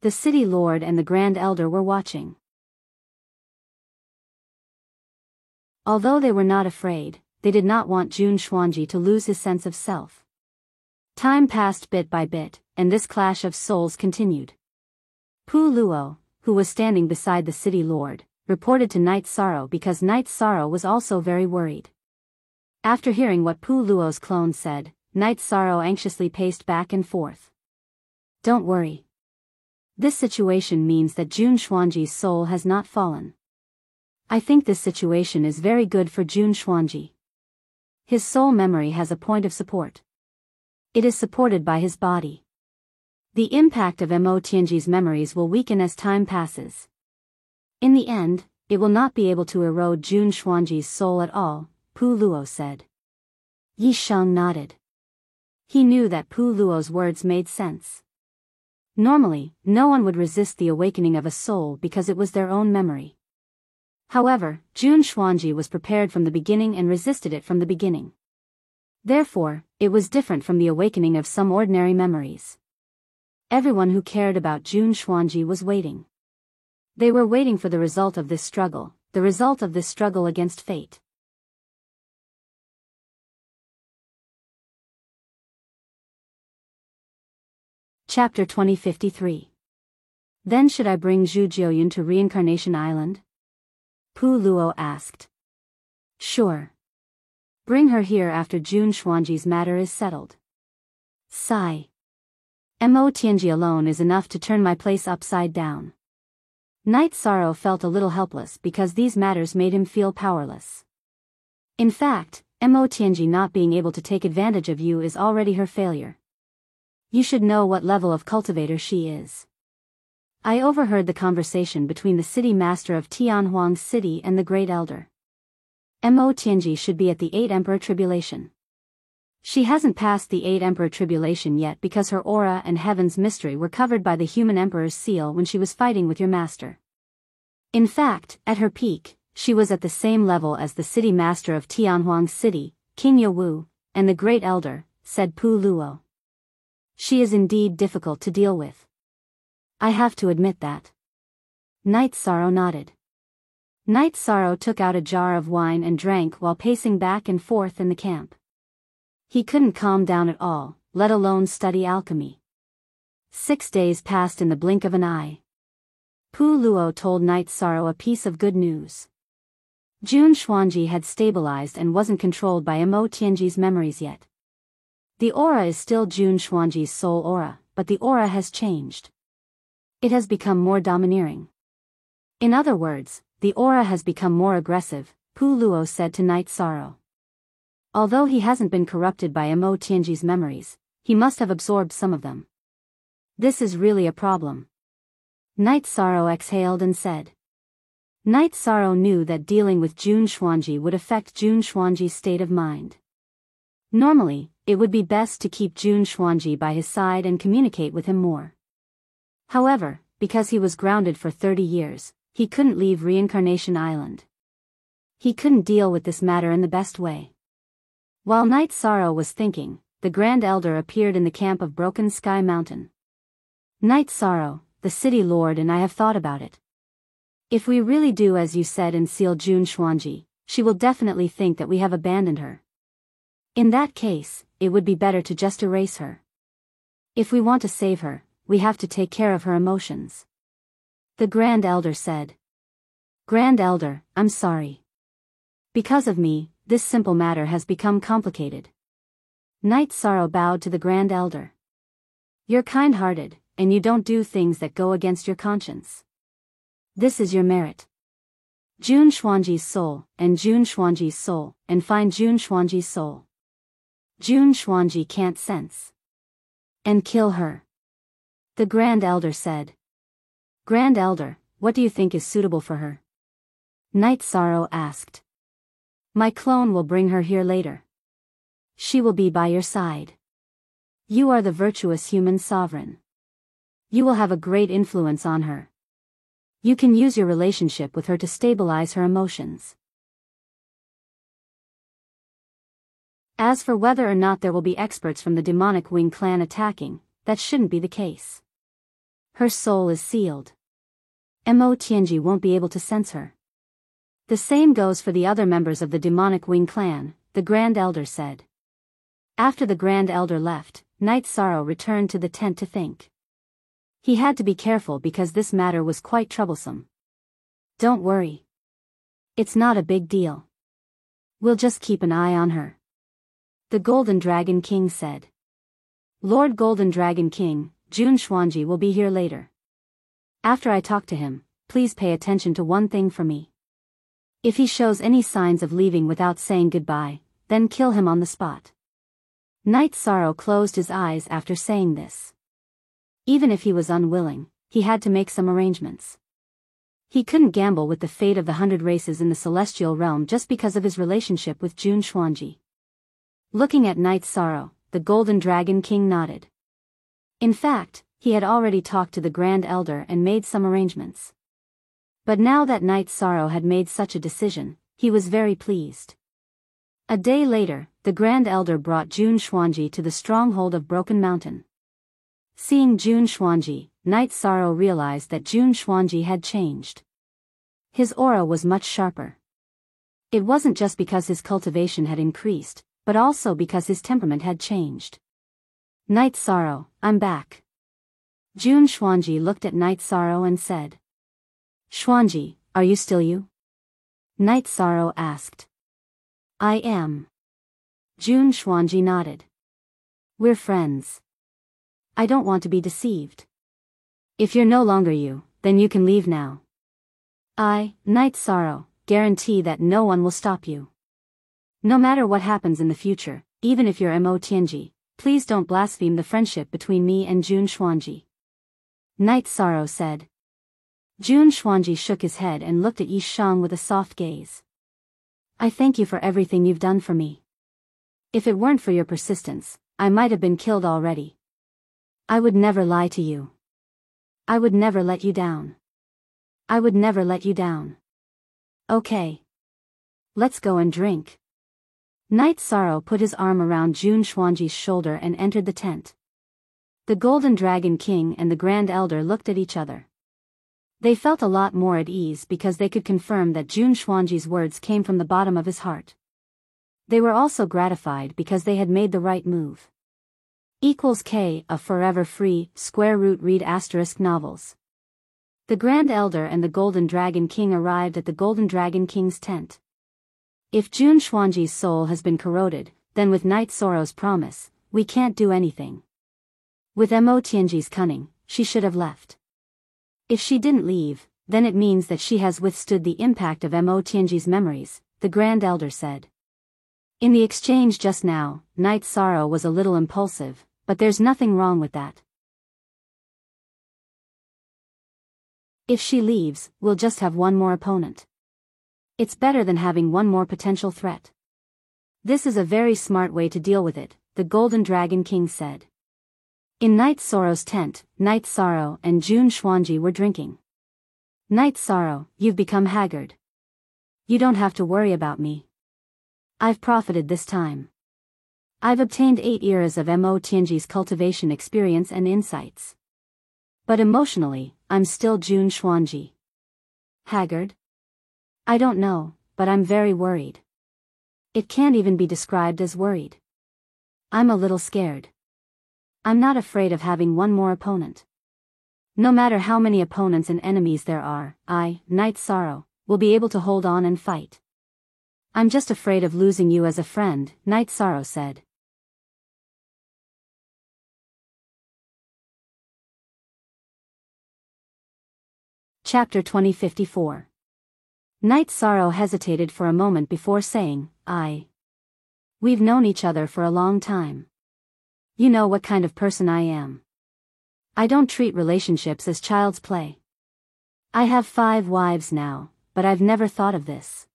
The city lord and the Grand Elder were watching. Although they were not afraid, they did not want Jun Xuanji to lose his sense of self. Time passed bit by bit, and this clash of souls continued. Pu Luo, who was standing beside the city lord, reported to Night Sorrow because Night Sorrow was also very worried. After hearing what Pu Luo's clone said, Night Sorrow anxiously paced back and forth. Don't worry. This situation means that Jun Xuanji's soul has not fallen. I think this situation is very good for Jun Xuanji. His soul memory has a point of support. It is supported by his body. The impact of Mo Tianji's memories will weaken as time passes. In the end, it will not be able to erode Jun Xuanji's soul at all, Pu Luo said. Yi Sheng nodded. He knew that Pu Luo's words made sense. Normally, no one would resist the awakening of a soul because it was their own memory. However, Jun Xuanji was prepared from the beginning and resisted it from the beginning. Therefore, it was different from the awakening of some ordinary memories. Everyone who cared about Jun Xuanji was waiting. They were waiting for the result of this struggle, the result of this struggle against fate. Chapter 2053. Then should I bring Zhu Jiuyun to Reincarnation Island? Pu Luo asked. Sure. Bring her here after Jun Xuanji's matter is settled. Sigh. Mo Tianji alone is enough to turn my place upside down. Night Sorrow felt a little helpless because these matters made him feel powerless. In fact, Mo Tianji not being able to take advantage of you is already her failure. You should know what level of cultivator she is. I overheard the conversation between the city master of Tianhuang City and the Great Elder. Mo Tianji should be at the 8 Emperor Tribulation. She hasn't passed the 8 Emperor Tribulation yet because her aura and Heaven's mystery were covered by the human Emperor's seal when she was fighting with your master. In fact, at her peak, she was at the same level as the city master of Tianhuang City, King Yawu, and the Great Elder, said Pu Luo. She is indeed difficult to deal with. I have to admit that. Night Sorrow nodded. Night Sorrow took out a jar of wine and drank while pacing back and forth in the camp. He couldn't calm down at all, let alone study alchemy. 6 days passed in the blink of an eye. Pu Luo told Night Sorrow a piece of good news. Jun Xuanji had stabilized and wasn't controlled by Mo Tianji's memories yet. The aura is still Jun Xuanji's soul aura, but the aura has changed. It has become more domineering. In other words, the aura has become more aggressive, Pu Luo said to Night Sorrow. Although he hasn't been corrupted by Mo Tianji's memories, he must have absorbed some of them. This is really a problem. Night Sorrow exhaled and said. Night Sorrow knew that dealing with Jun Xuanji would affect Jun Xuanji's state of mind. Normally, it would be best to keep Jun Xuanji by his side and communicate with him more. However, because he was grounded for 30 years, he couldn't leave Reincarnation Island. He couldn't deal with this matter in the best way. While Night Sorrow was thinking, the Grand Elder appeared in the camp of Broken Sky Mountain. Night Sorrow, the city lord and I have thought about it. If we really do as you said and seal Jun Xuanji, she will definitely think that we have abandoned her. In that case, it would be better to just erase her. If we want to save her, we have to take care of her emotions. The Grand Elder said. Grand Elder, I'm sorry. Because of me, this simple matter has become complicated. Night Sorrow bowed to the Grand Elder. You're kind-hearted, and you don't do things that go against your conscience. This is your merit. Jun Xuanji's soul, and Jun Xuanji's soul, and find Jun Xuanji's soul. Jun Xuanji can't sense. And kill her. The Grand Elder said. Grand Elder, what do you think is suitable for her? Night Sorrow asked. My clone will bring her here later. She will be by your side. You are the virtuous human sovereign. You will have a great influence on her. You can use your relationship with her to stabilize her emotions. As for whether or not there will be experts from the demonic Wing clan attacking, that shouldn't be the case. Her soul is sealed. Mo Tianji won't be able to sense her. The same goes for the other members of the demonic Wing clan, the Grand Elder said. After the Grand Elder left, Night Sorrow returned to the tent to think. He had to be careful because this matter was quite troublesome. Don't worry. It's not a big deal. We'll just keep an eye on her. The Golden Dragon King said. Lord Golden Dragon King, Jun Xuanji will be here later. After I talk to him, please pay attention to one thing for me. If he shows any signs of leaving without saying goodbye, then kill him on the spot. Knight Sorrow closed his eyes after saying this. Even if he was unwilling, he had to make some arrangements. He couldn't gamble with the fate of the 100 races in the celestial realm just because of his relationship with Jun Xuanji. Looking at Knight Sorrow, the Golden Dragon King nodded. In fact, he had already talked to the Grand Elder and made some arrangements. But now that Knight Sorrow had made such a decision, he was very pleased. A day later, the Grand Elder brought Jun Xuanji to the stronghold of Broken Mountain. Seeing Jun Xuanji, Knight Sorrow realized that Jun Xuanji had changed. His aura was much sharper. It wasn't just because his cultivation had increased, but also because his temperament had changed. Knight Sorrow, I'm back. Jun Xuanji looked at Knight Sorrow and said. Xuanji, are you still you? Knight Sorrow asked. I am. Jun Xuanji nodded. We're friends. I don't want to be deceived. If you're no longer you, then you can leave now. I, Knight Sorrow, guarantee that no one will stop you. No matter what happens in the future, even if you're Mo Tianji, please don't blaspheme the friendship between me and Jun Xuanji. Knight Sorrow said. Jun Xuanji shook his head and looked at Yi Shang with a soft gaze. I thank you for everything you've done for me. If it weren't for your persistence, I might have been killed already. I would never lie to you. I would never let you down. I would never let you down. Okay. Let's go and drink. Knight Sorrow put his arm around Jun Xuanji's shoulder and entered the tent. The Golden Dragon King and the Grand Elder looked at each other. They felt a lot more at ease because they could confirm that Jun Xuanji's words came from the bottom of his heart. They were also gratified because they had made the right move. K, a forever free, square root read * novels. The Grand Elder and the Golden Dragon King arrived at the Golden Dragon King's tent. If Jun Xuanji's soul has been corroded, then with Knight Sorrow's promise, we can't do anything. With Mo Tianji's cunning, she should have left. If she didn't leave, then it means that she has withstood the impact of Mo Tianji's memories, the Grand Elder said. In the exchange just now, Knight Sorrow was a little impulsive, but there's nothing wrong with that. If she leaves, we'll just have one more opponent. It's better than having one more potential threat. This is a very smart way to deal with it, the Golden Dragon King said. In Knight Sorrow's tent, Knight Sorrow and Jun Xuanji were drinking. Knight Sorrow, you've become haggard. You don't have to worry about me. I've profited this time. I've obtained 8 eras of Mo Tianji's cultivation experience and insights. But emotionally, I'm still Jun Xuanji. Haggard? I don't know, but I'm very worried. It can't even be described as worried. I'm a little scared. I'm not afraid of having one more opponent. No matter how many opponents and enemies there are, I, Knight Sorrow, will be able to hold on and fight. I'm just afraid of losing you as a friend, Knight Sorrow said. Chapter 2054. Knight Sorrow hesitated for a moment before saying, We've known each other for a long time. You know what kind of person I am. I don't treat relationships as child's play. I have 5 wives now, but I've never thought of this.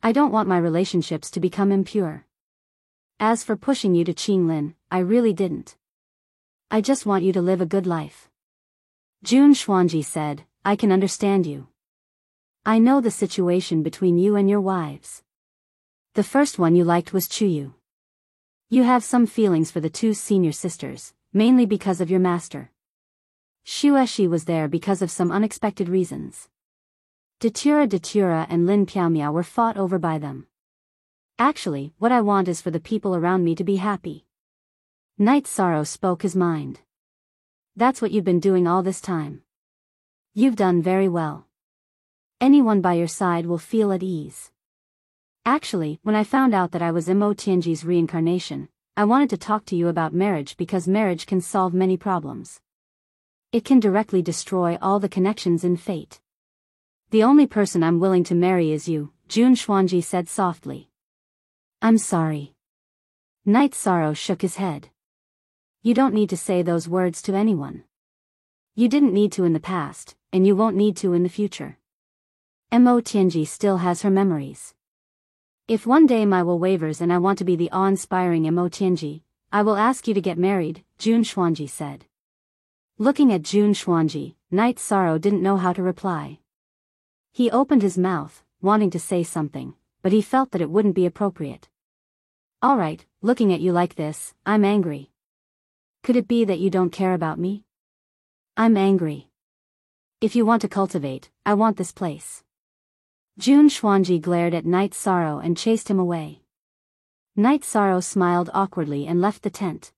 I don't want my relationships to become impure. As for pushing you to Qinglin, I really didn't. I just want you to live a good life. Jun Xuanji said, I can understand you. I know the situation between you and your wives. The first one you liked was Chuyu. You have some feelings for the 2 senior sisters, mainly because of your master. Xueshi was there because of some unexpected reasons. Datura and Lin Piaomiao were fought over by them. Actually, what I want is for the people around me to be happy. Knight Sorrow spoke his mind. That's what you've been doing all this time. You've done very well. Anyone by your side will feel at ease. Actually, when I found out that I was Mo Tianji's reincarnation, I wanted to talk to you about marriage because marriage can solve many problems. It can directly destroy all the connections in fate. The only person I'm willing to marry is you, Jun Xuanji said softly. I'm sorry. Knight Sorrow shook his head. You don't need to say those words to anyone. You didn't need to in the past, and you won't need to in the future. Mo Tianji still has her memories. If one day my will wavers and I want to be the awe-inspiring Mo Tianji, I will ask you to get married, Jun Xuanji said. Looking at Jun Xuanji, Knight Sorrow didn't know how to reply. He opened his mouth, wanting to say something, but he felt that it wouldn't be appropriate. Alright, looking at you like this, I'm angry. Could it be that you don't care about me? I'm angry. If you want to cultivate, I want this place. Jun Xuanji glared at Knight Sorrow and chased him away. Knight Sorrow smiled awkwardly and left the tent.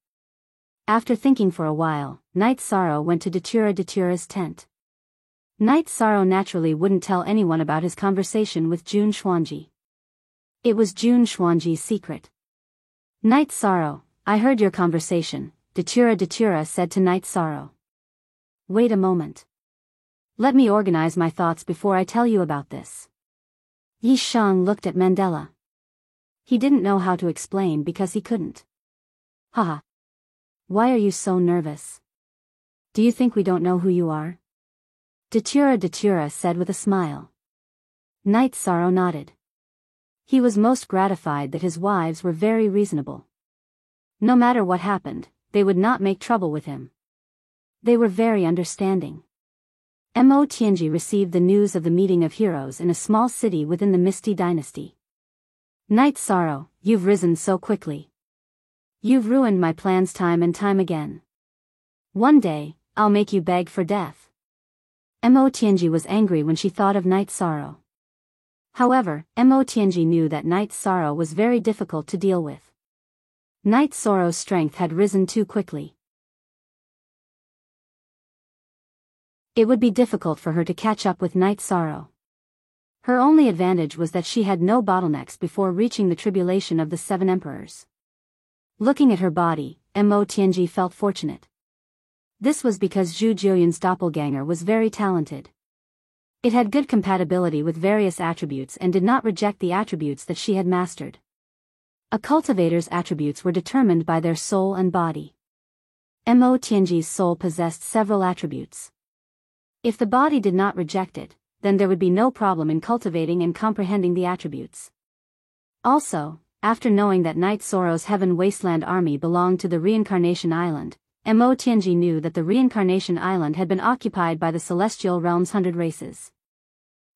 After thinking for a while, Knight Sorrow went to Datura's tent. Knight Sorrow naturally wouldn't tell anyone about his conversation with Jun Xuanji. It was Jun Xuanji's secret. Knight Sorrow, I heard your conversation, Datura said to Knight Sorrow. Wait a moment. Let me organize my thoughts before I tell you about this. Yi Shang looked at Mandela. He didn't know how to explain because he couldn't. Haha. Why are you so nervous? Do you think we don't know who you are? Datura said with a smile. Knight Sorrow nodded. He was most gratified that his wives were very reasonable. No matter what happened, they would not make trouble with him. They were very understanding. Mo Tianji received the news of the meeting of heroes in a small city within the Misty Dynasty. Knight Sorrow, you've risen so quickly. You've ruined my plans time and time again. One day, I'll make you beg for death. Mo Tianji was angry when she thought of Knight Sorrow. However, Mo Tianji knew that Knight Sorrow was very difficult to deal with. Knight Sorrow's strength had risen too quickly. It would be difficult for her to catch up with Knight Sorrow. Her only advantage was that she had no bottlenecks before reaching the tribulation of the 7 emperors. Looking at her body, Mo Tianji felt fortunate. This was because Zhu Jiuyun's doppelganger was very talented. It had good compatibility with various attributes and did not reject the attributes that she had mastered. A cultivator's attributes were determined by their soul and body. Mo Tianji's soul possessed several attributes. If the body did not reject it, then there would be no problem in cultivating and comprehending the attributes. Also, after knowing that Knight Sorrow's Heaven Wasteland army belonged to the Reincarnation Island, Mo Tianji knew that the Reincarnation Island had been occupied by the Celestial Realm's 100 races.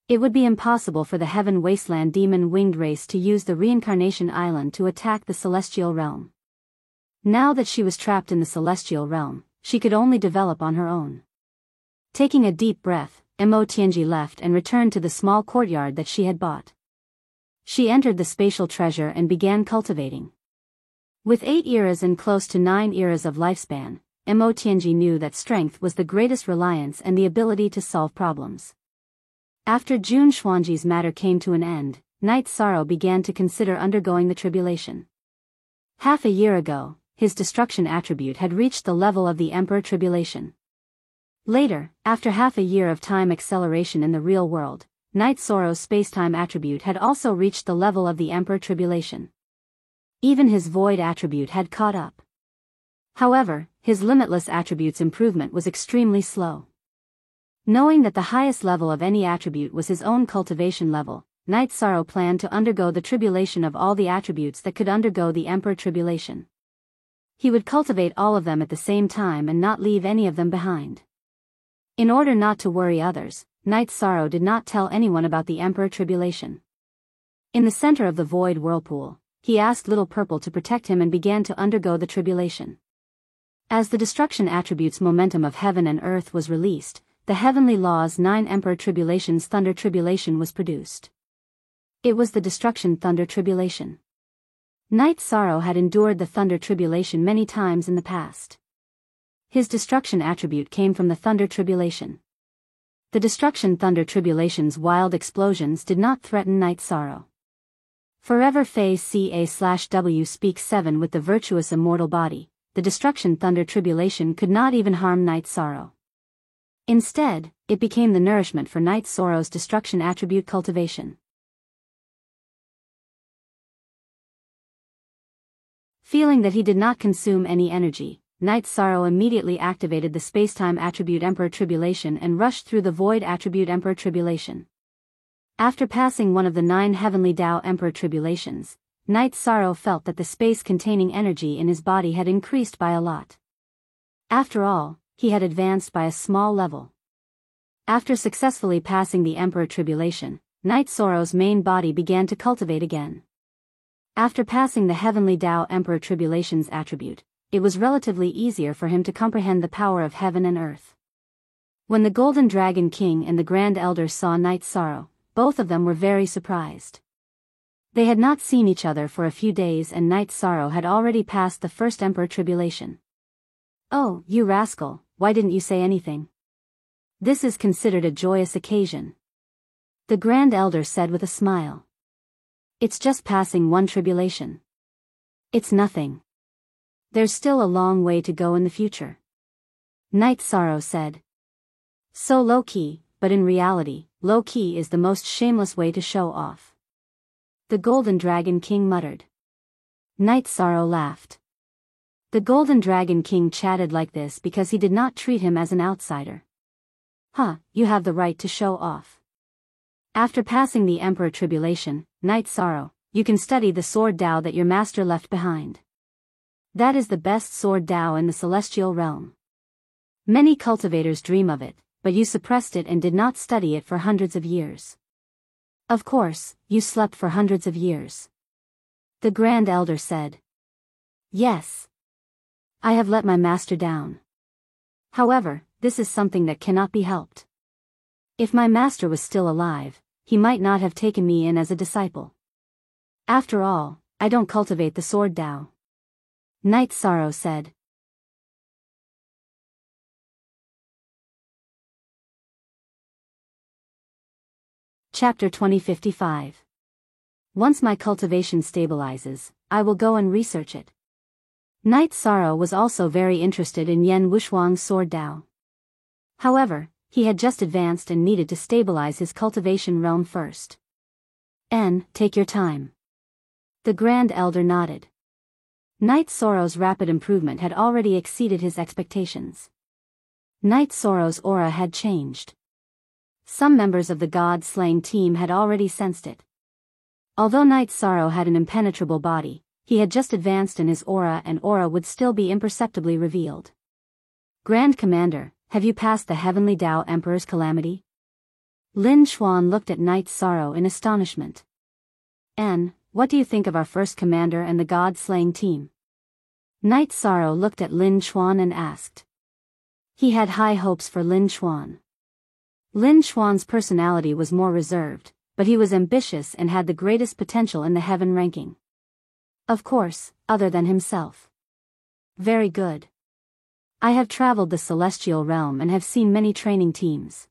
It would be impossible for the Heaven Wasteland demon-winged race to use the Reincarnation Island to attack the Celestial Realm. Now that she was trapped in the Celestial Realm, she could only develop on her own. Taking a deep breath, Mo Tianji left and returned to the small courtyard that she had bought. She entered the spatial treasure and began cultivating. With 8 eras and close to 9 eras of lifespan, Mo Tianji knew that strength was the greatest reliance and the ability to solve problems. After Jun Xuanji's matter came to an end, Knight Sorrow began to consider undergoing the tribulation. Half a year ago, his destruction attribute had reached the level of the Emperor Tribulation. Later, after half a year of time acceleration in the real world, Knight Sorrow's spacetime attribute had also reached the level of the Emperor Tribulation. Even his void attribute had caught up. However, his limitless attribute's improvement was extremely slow. Knowing that the highest level of any attribute was his own cultivation level, Knight Sorrow planned to undergo the tribulation of all the attributes that could undergo the Emperor Tribulation. He would cultivate all of them at the same time and not leave any of them behind. In order not to worry others, Knight Sorrow did not tell anyone about the Emperor Tribulation. In the center of the void whirlpool, he asked Little Purple to protect him and began to undergo the tribulation. As the destruction attribute's momentum of heaven and earth was released, the Heavenly Law's 9 Emperor Tribulation's Thunder Tribulation was produced. It was the Destruction Thunder Tribulation. Knight Sorrow had endured the Thunder Tribulation many times in the past. His destruction attribute came from the Thunder Tribulation. The Destruction Thunder Tribulation's wild explosions did not threaten Night Sorrow. Forever Phase CA/W Speak 7 with the virtuous immortal body, the Destruction Thunder Tribulation could not even harm Night Sorrow. Instead, it became the nourishment for Night Sorrow's destruction attribute cultivation. Feeling that he did not consume any energy, Night Sorrow immediately activated the Spacetime Attribute Emperor Tribulation and rushed through the Void Attribute Emperor Tribulation. After passing one of the 9 Heavenly Tao Emperor Tribulations, Night Sorrow felt that the space containing energy in his body had increased by a lot. After all, he had advanced by a small level. After successfully passing the Emperor Tribulation, Night Sorrow's main body began to cultivate again. After passing the Heavenly Tao Emperor Tribulation's attribute, it was relatively easier for him to comprehend the power of heaven and earth. When the Golden Dragon King and the Grand Elder saw Night Sorrow, both of them were very surprised. They had not seen each other for a few days and Night Sorrow had already passed the first Emperor Tribulation. "Oh, you rascal, why didn't you say anything? This is considered a joyous occasion," the Grand Elder said with a smile. "It's just passing one tribulation. It's nothing. There's still a long way to go in the future," Night Sorrow said. "So low-key, but in reality, low-key is the most shameless way to show off," the Golden Dragon King muttered. Night Sorrow laughed. The Golden Dragon King chatted like this because he did not treat him as an outsider. "Huh, you have the right to show off. After passing the Emperor Tribulation, Night Sorrow, you can study the Sword Tao that your master left behind. That is the best Sword Tao in the Celestial Realm. Many cultivators dream of it, but you suppressed it and did not study it for hundreds of years. Of course, you slept for hundreds of years," the Grand Elder said. "Yes. I have let my master down. However, this is something that cannot be helped. If my master was still alive, he might not have taken me in as a disciple. After all, I don't cultivate the Sword Tao," Night Sorrow said. Chapter 2055. Once my cultivation stabilizes, I will go and research it. Night Sorrow was also very interested in Yen Wushuang's Sword Tao. However, he had just advanced and needed to stabilize his cultivation realm first. Take your time." The Grand Elder nodded. Night Sorrow's rapid improvement had already exceeded his expectations. Night Sorrow's aura had changed. Some members of the God-slaying team had already sensed it. Although Night Sorrow had an impenetrable body, he had just advanced in his aura and aura would still be imperceptibly revealed. "Grand Commander, have you passed the Heavenly Tao Emperor's calamity?" Lin Xuan looked at Night Sorrow in astonishment. What do you think of our first commander and the God-slaying team?" Night Sorrow looked at Lin Xuan and asked. He had high hopes for Lin Xuan. Lin Xuan's personality was more reserved, but he was ambitious and had the greatest potential in the heaven ranking. Of course, other than himself. "Very good. I have traveled the celestial realm and have seen many training teams.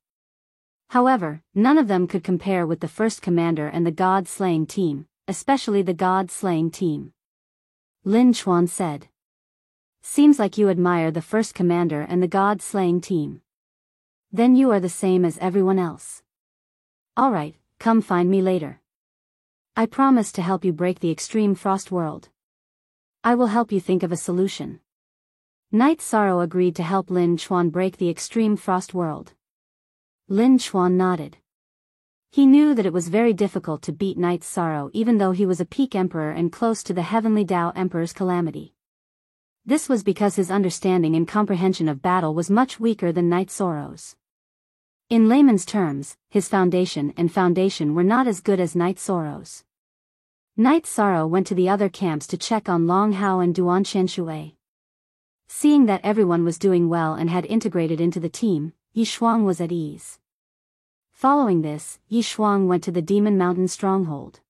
However, none of them could compare with the first commander and the God-slaying team, especially the God-slaying team," Lin Xuan said. "Seems like you admire the first commander and the God-slaying team. Then you are the same as everyone else. Alright, come find me later. I promise to help you break the extreme frost world. I will help you think of a solution." Night Sorrow agreed to help Lin Xuan break the extreme frost world. Lin Xuan nodded. He knew that it was very difficult to beat Night Sorrow even though he was a peak emperor and close to the Heavenly Tao Emperor's calamity. This was because his understanding and comprehension of battle was much weaker than Night Sorrow's. In layman's terms, his foundation were not as good as Night Sorrow's. Night Sorrow went to the other camps to check on Long Hao and Duan Qianshui. Seeing that everyone was doing well and had integrated into the team, Yi Shuang was at ease. Following this, Yi Shuang went to the Demon Mountain stronghold.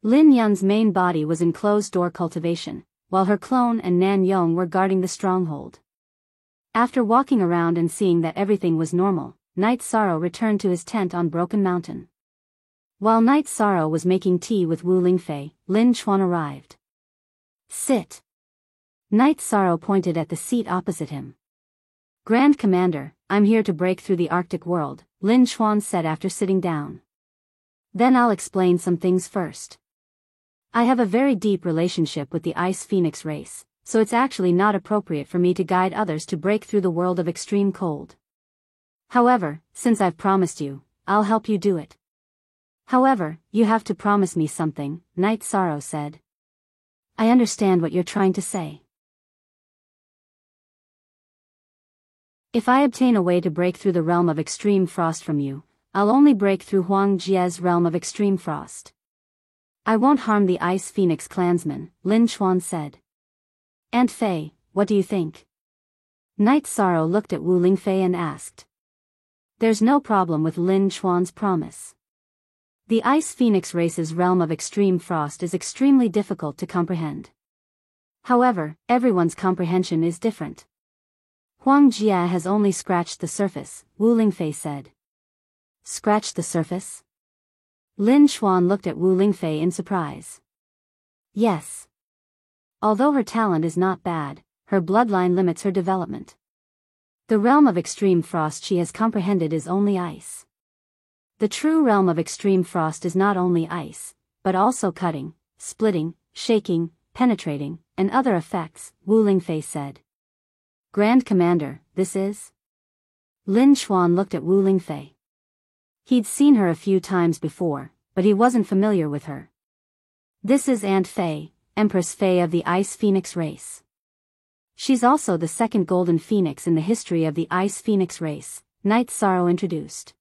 Lin Yun's main body was in closed-door cultivation, while her clone and Nan Yong were guarding the stronghold. After walking around and seeing that everything was normal, Night Sorrow returned to his tent on Broken Mountain. While Night Sorrow was making tea with Wu Lingfei, Lin Chuan arrived. Sit. Night Sorrow pointed at the seat opposite him. Grand Commander, I'm here to break through the Arctic world, Lin Chuan said after sitting down. Then I'll explain some things first. I have a very deep relationship with the Ice Phoenix race, so it's actually not appropriate for me to guide others to break through the world of extreme cold. However, since I've promised you, I'll help you do it. However, you have to promise me something, Night Sorrow said. I understand what you're trying to say. If I obtain a way to break through the realm of extreme frost from you, I'll only break through Huang Jie's realm of extreme frost. I won't harm the Ice Phoenix clansmen, Lin Chuan said. Aunt Fei, what do you think? Night Sorrow looked at Wu Lingfei and asked. There's no problem with Lin Chuan's promise. The Ice Phoenix race's realm of extreme frost is extremely difficult to comprehend. However, everyone's comprehension is different. Huang Jie has only scratched the surface, Wu Lingfei said. Scratched the surface? Lin Chuan looked at Wu Lingfei in surprise. Yes. Although her talent is not bad, her bloodline limits her development. The realm of extreme frost she has comprehended is only ice. The true realm of extreme frost is not only ice, but also cutting, splitting, shaking, penetrating, and other effects, Wu Lingfei said. Grand Commander, this is? Lin Chuan looked at Wu Lingfei. He'd seen her a few times before, but he wasn't familiar with her. This is Aunt Fei, Empress Fei of the Ice Phoenix race. She's also the second golden phoenix in the history of the Ice Phoenix race, Night Sorrow introduced.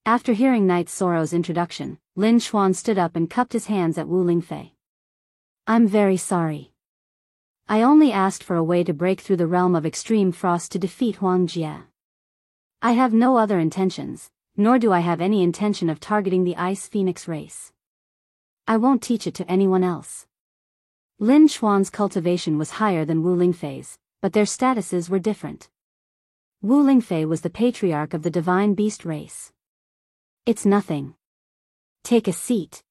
After hearing Night Sorrow's introduction, Lin Chuan stood up and cupped his hands at Wu Lingfei. I'm very sorry. I only asked for a way to break through the realm of extreme frost to defeat Huang Jie. I have no other intentions, nor do I have any intention of targeting the Ice Phoenix race. I won't teach it to anyone else. Lin Chuan's cultivation was higher than Wu Lingfei's, but their statuses were different. Wu Lingfei was the patriarch of the divine beast race. It's nothing. Take a seat.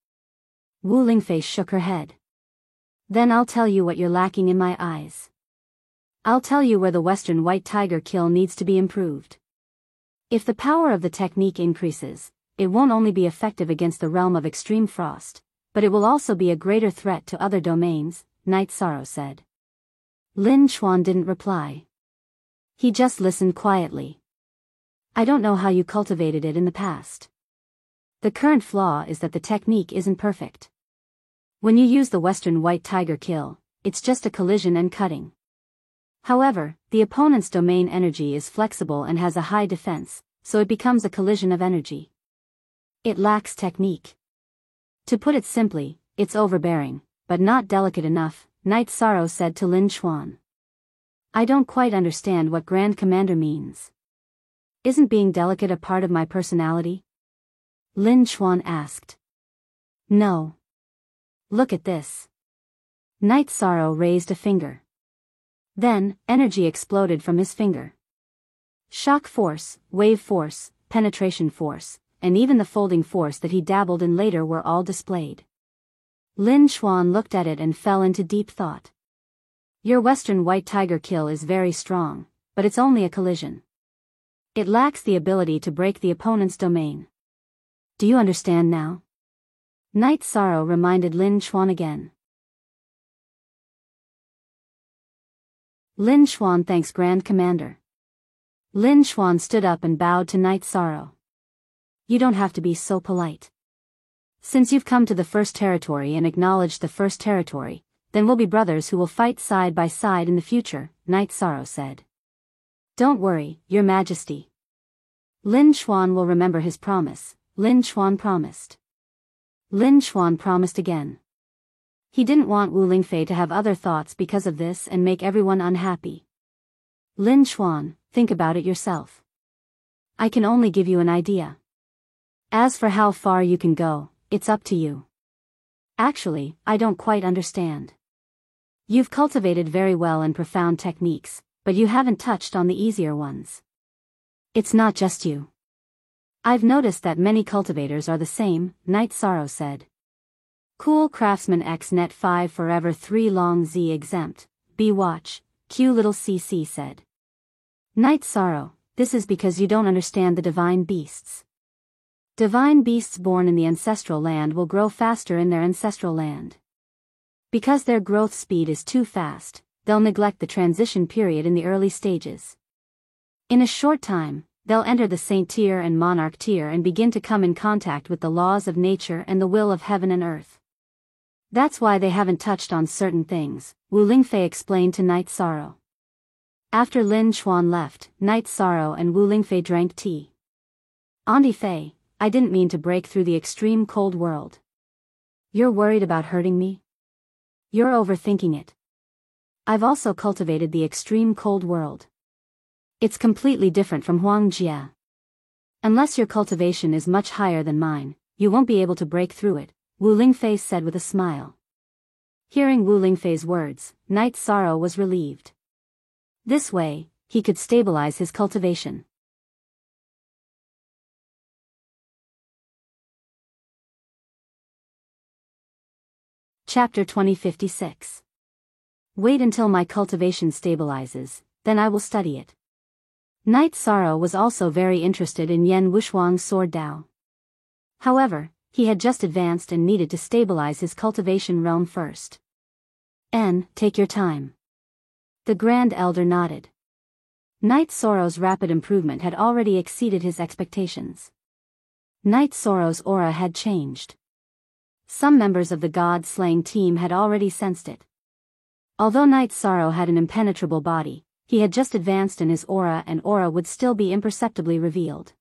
Wu Lingfei shook her head. Then I'll tell you what you're lacking in my eyes. I'll tell you where the Western White Tiger kill needs to be improved. If the power of the technique increases, it won't only be effective against the realm of extreme frost, but it will also be a greater threat to other domains, Night Sorrow said. Lin Chuan didn't reply. He just listened quietly. I don't know how you cultivated it in the past. The current flaw is that the technique isn't perfect. When you use the Western White Tiger kill, it's just a collision and cutting. However, the opponent's domain energy is flexible and has a high defense, so it becomes a collision of energy. It lacks technique. To put it simply, it's overbearing, but not delicate enough, Night Sorrow said to Lin Chuan. I don't quite understand what Grand Commander means. Isn't being delicate a part of my personality? Lin Chuan asked. No. Look at this. Night Sorrow raised a finger. Then, energy exploded from his finger. Shock force, wave force, penetration force, and even the folding force that he dabbled in later were all displayed. Lin Chuan looked at it and fell into deep thought. Your Western White Tiger kill is very strong, but it's only a collision. It lacks the ability to break the opponent's domain. Do you understand now? Night Sorrow reminded Lin Chuan again. Lin Chuan thanks Grand Commander. Lin Chuan stood up and bowed to Night Sorrow. You don't have to be so polite. Since you've come to the First Territory and acknowledged the First Territory, then we'll be brothers who will fight side by side in the future, Night Sorrow said. Don't worry, Your Majesty. Lin Chuan will remember his promise, Lin Chuan promised. Lin Chuan promised again. He didn't want Wu Lingfei to have other thoughts because of this and make everyone unhappy. Lin Chuan, think about it yourself. I can only give you an idea. As for how far you can go, it's up to you. Actually, I don't quite understand. You've cultivated very well and profound techniques, but you haven't touched on the easier ones. It's not just you. I've noticed that many cultivators are the same, Night Sorrow said. Cool Craftsman X Net 5 Forever 3 Long Z Exempt, B Watch, Q Little CC said. Night Sorrow, this is because you don't understand the divine beasts. Divine beasts born in the ancestral land will grow faster in their ancestral land. Because their growth speed is too fast, they'll neglect the transition period in the early stages. In a short time, they'll enter the Saint tier and Monarch tier and begin to come in contact with the laws of nature and the will of heaven and earth. That's why they haven't touched on certain things, Wu Lingfei explained to Night Sorrow. After Lin Chuan left, Night Sorrow and Wu Lingfei drank tea. Auntie Fei, I didn't mean to break through the extreme cold world. You're worried about hurting me? You're overthinking it. I've also cultivated the extreme cold world. It's completely different from Huang Jia. Unless your cultivation is much higher than mine, you won't be able to break through it, Wu Lingfei said with a smile. Hearing Wu Lingfei's words, Night Sorrow was relieved. This way, he could stabilize his cultivation. Chapter 2056. Wait until my cultivation stabilizes, then I will study it. Night Sorrow was also very interested in Yan Wushuang's sword Dao. However, he had just advanced and needed to stabilize his cultivation realm first. Take your time. The Grand Elder nodded. Night Sorrow's rapid improvement had already exceeded his expectations. Night Sorrow's aura had changed. Some members of the God-slaying team had already sensed it. Although Night Sorrow had an impenetrable body, he had just advanced in his aura and aura would still be imperceptibly revealed.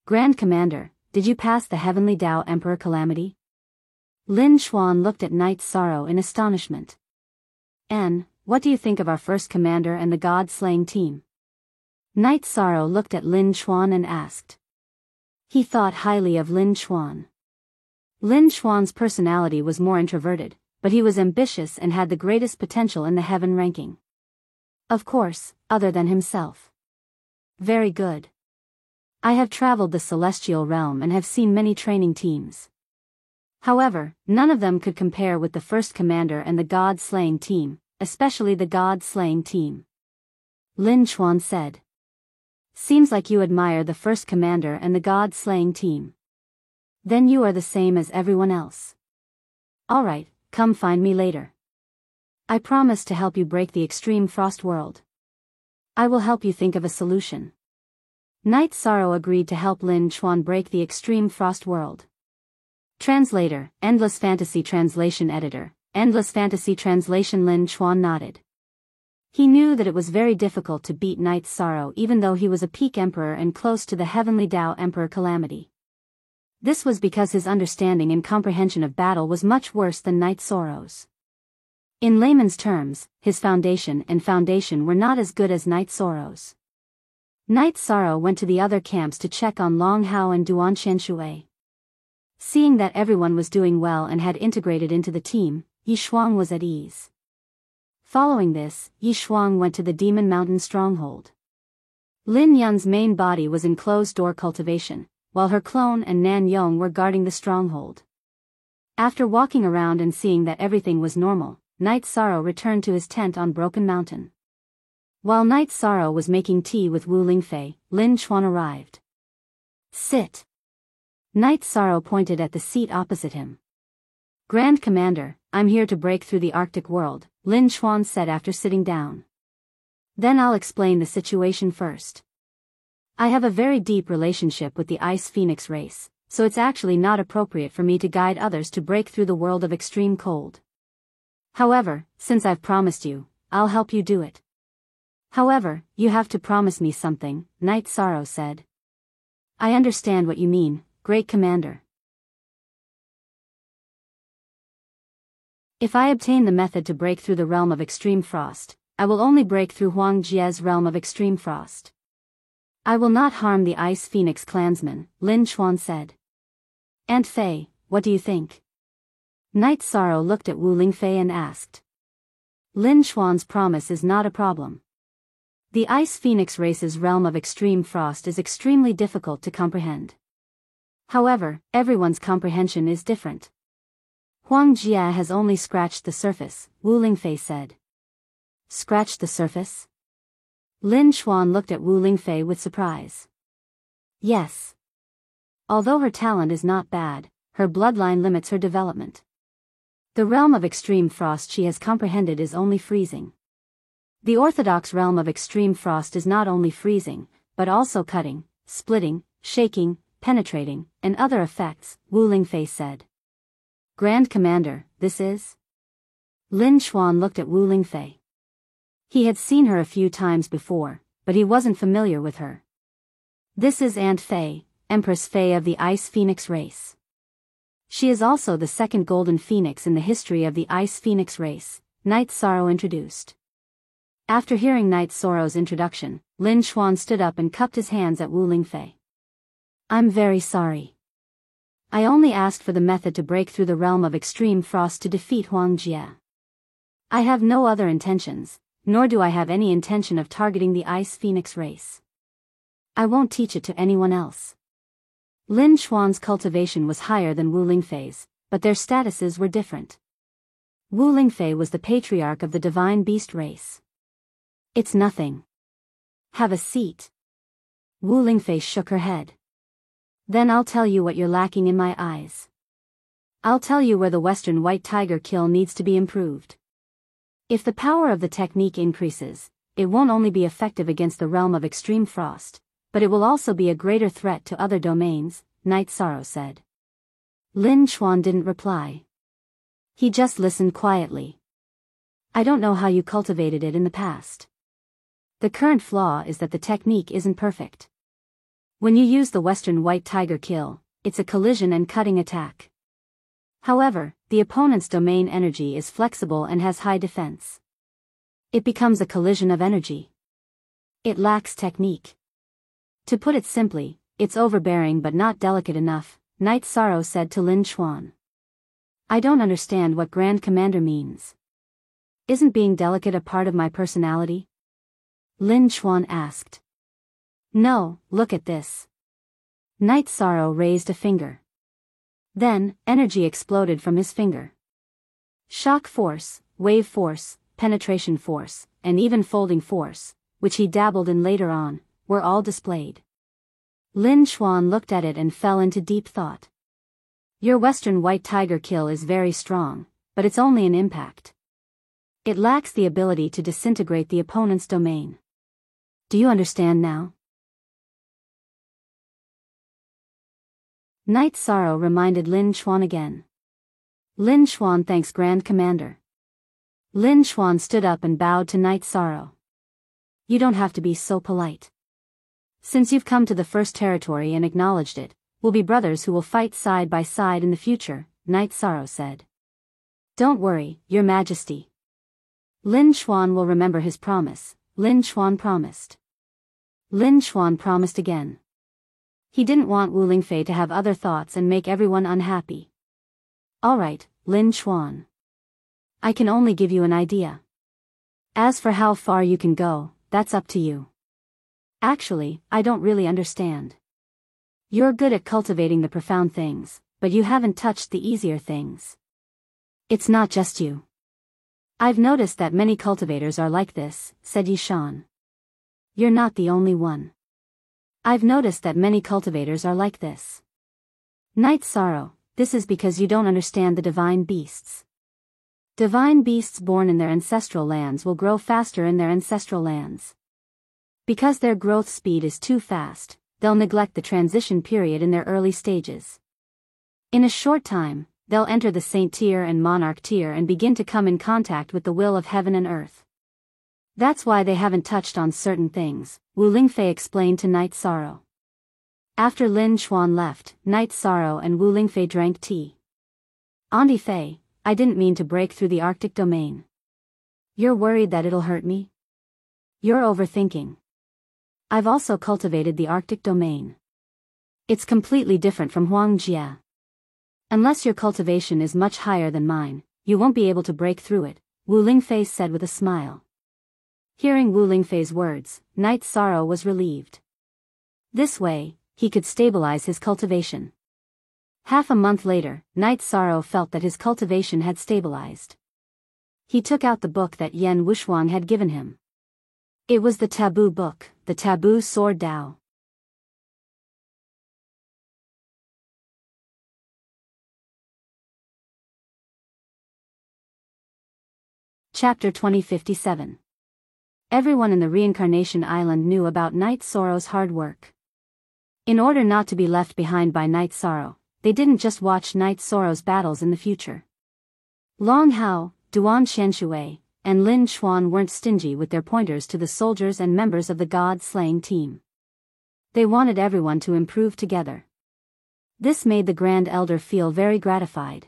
Grand Commander, did you pass the Heavenly Dao Emperor Calamity? Lin Chuan looked at Night Sorrow in astonishment. What do you think of our first commander and the God-slaying team? Night Sorrow looked at Lin Chuan and asked. He thought highly of Lin Chuan. Lin Chuan's personality was more introverted, but he was ambitious and had the greatest potential in the heaven ranking. Of course, other than himself. Very good. I have traveled the celestial realm and have seen many training teams. However, none of them could compare with the first commander and the God-slaying team, especially the God-slaying team. Lin Chuan said. Seems like you admire the first commander and the God-slaying team. Then you are the same as everyone else. Alright, come find me later. I promise to help you break the extreme frost world. I will help you think of a solution. Night Sorrow agreed to help Lin Chuan break the extreme frost world. Translator, Endless Fantasy Translation Editor, Endless Fantasy Translation. Lin Chuan nodded. He knew that it was very difficult to beat Night Sorrow even though he was a peak emperor and close to the Heavenly Dao Emperor Calamity. This was because his understanding and comprehension of battle was much worse than Night Sorrow's. In layman's terms, his foundation were not as good as Night Sorrow's. Night Sorrow went to the other camps to check on Long Hao and Duan Qianshui. Seeing that everyone was doing well and had integrated into the team, Yi Shuang was at ease. Following this, Yi Shuang went to the Demon Mountain stronghold. Lin Yun's main body was in closed-door cultivation, while her clone and Nan Yong were guarding the stronghold. After walking around and seeing that everything was normal, Night Sorrow returned to his tent on Broken Mountain. While Night Sorrow was making tea with Wu Lingfei, Lin Chuan arrived. Sit. Night Sorrow pointed at the seat opposite him. Grand Commander, I'm here to break through the Arctic world, Lin Chuan said after sitting down. Then I'll explain the situation first. I have a very deep relationship with the Ice Phoenix race, so it's actually not appropriate for me to guide others to break through the world of extreme cold. However, since I've promised you, I'll help you do it. However, you have to promise me something, Night Sorrow said. I understand what you mean, Great Commander. If I obtain the method to break through the realm of extreme frost, I will only break through Huang Jie's realm of extreme frost. I will not harm the Ice Phoenix clansmen, Lin Chuan said. Aunt Fei, what do you think? Night Sorrow looked at Wu Lingfei and asked. Lin Chuan's promise is not a problem. The Ice Phoenix race's realm of extreme frost is extremely difficult to comprehend. However, everyone's comprehension is different. Huang Jie has only scratched the surface, Wu Lingfei said. Scratched the surface? Lin Chuan looked at Wu Lingfei with surprise. Yes. Although her talent is not bad, her bloodline limits her development. The realm of extreme frost she has comprehended is only freezing. The orthodox realm of extreme frost is not only freezing, but also cutting, splitting, shaking, penetrating, and other effects, Wu Lingfei said. Grand Commander, this is? Lin Chuan looked at Wu Lingfei. He had seen her a few times before, but he wasn't familiar with her. This is Aunt Fei, Empress Fei of the Ice Phoenix race. She is also the second golden phoenix in the history of the Ice Phoenix race, Knight Sorrow introduced. After hearing Knight Sorrow's introduction, Lin Chuan stood up and cupped his hands at Wu Lingfei. I'm very sorry. I only asked for the method to break through the realm of extreme frost to defeat Huang Jie. I have no other intentions, nor do I have any intention of targeting the Ice Phoenix race. I won't teach it to anyone else. Lin Chuan's cultivation was higher than Wu Lingfei's, but their statuses were different. Wu Lingfei was the patriarch of the divine beast race. It's nothing. Have a seat. Wu Lingfei shook her head. Then I'll tell you what you're lacking in my eyes. I'll tell you where the Western White Tiger kill needs to be improved. If the power of the technique increases, it won't only be effective against the realm of extreme frost, but it will also be a greater threat to other domains, Knight Sorrow said. Lin Chuan didn't reply. He just listened quietly. I don't know how you cultivated it in the past. The current flaw is that the technique isn't perfect. When you use the Western White Tiger kill, it's a collision and cutting attack. However, the opponent's domain energy is flexible and has high defense. It becomes a collision of energy. It lacks technique. To put it simply, it's overbearing but not delicate enough, Knight Sorrow said to Lin Chuan. I don't understand what Grand Commander means. Isn't being delicate a part of my personality? Lin Chuan asked. No, look at this. Knight Sorrow raised a finger. Then, energy exploded from his finger. Shock force, wave force, penetration force, and even folding force, which he dabbled in later on, were all displayed. Lin Chuan looked at it and fell into deep thought. Your Western White Tiger kill is very strong, but it's only an impact. It lacks the ability to disintegrate the opponent's domain. Do you understand now? Knight Sorrow reminded Lin Chuan again. Lin Chuan thanks Grand Commander. Lin Chuan stood up and bowed to Knight Sorrow. You don't have to be so polite. Since you've come to the first territory and acknowledged it, we'll be brothers who will fight side by side in the future, Knight Sorrow said. Don't worry, Your Majesty. Lin Chuan will remember his promise, Lin Chuan promised. Lin Chuan promised again. He didn't want Wu Lingfei to have other thoughts and make everyone unhappy. Alright, Lin Chuan. I can only give you an idea. As for how far you can go, that's up to you. Actually, I don't really understand. You're good at cultivating the profound things, but you haven't touched the easier things. It's not just you. I've noticed that many cultivators are like this, said Yishan. You're not the only one. I've noticed that many cultivators are like this. Knight Sorrow, this is because you don't understand the divine beasts. Divine beasts born in their ancestral lands will grow faster in their ancestral lands. Because their growth speed is too fast, they'll neglect the transition period in their early stages. In a short time, they'll enter the Saint tier and Monarch tier and begin to come in contact with the will of heaven and earth. That's why they haven't touched on certain things, Wu Lingfei explained to Knight Sorrow. After Lin Chuan left, Knight Sorrow and Wu Lingfei drank tea. Auntie Fei, I didn't mean to break through the Arctic domain. You're worried that it'll hurt me? You're overthinking. I've also cultivated the Arctic domain. It's completely different from Huang Jie. Unless your cultivation is much higher than mine, you won't be able to break through it, Wu Lingfei said with a smile. Hearing Wu Lingfei's words, Night Sorrow was relieved. This way, he could stabilize his cultivation. Half a month later, Night Sorrow felt that his cultivation had stabilized. He took out the book that Yan Wushuang had given him. It was the taboo book, the taboo sword Dao. Chapter 2057. Everyone in the Reincarnation Island knew about Night Sorrow's hard work. In order not to be left behind by Night Sorrow, they didn't just watch Night Sorrow's battles in the future. Long Hao, Duan Qianshui, and Lin Chuan weren't stingy with their pointers to the soldiers and members of the God-slaying team. They wanted everyone to improve together. This made the Grand Elder feel very gratified.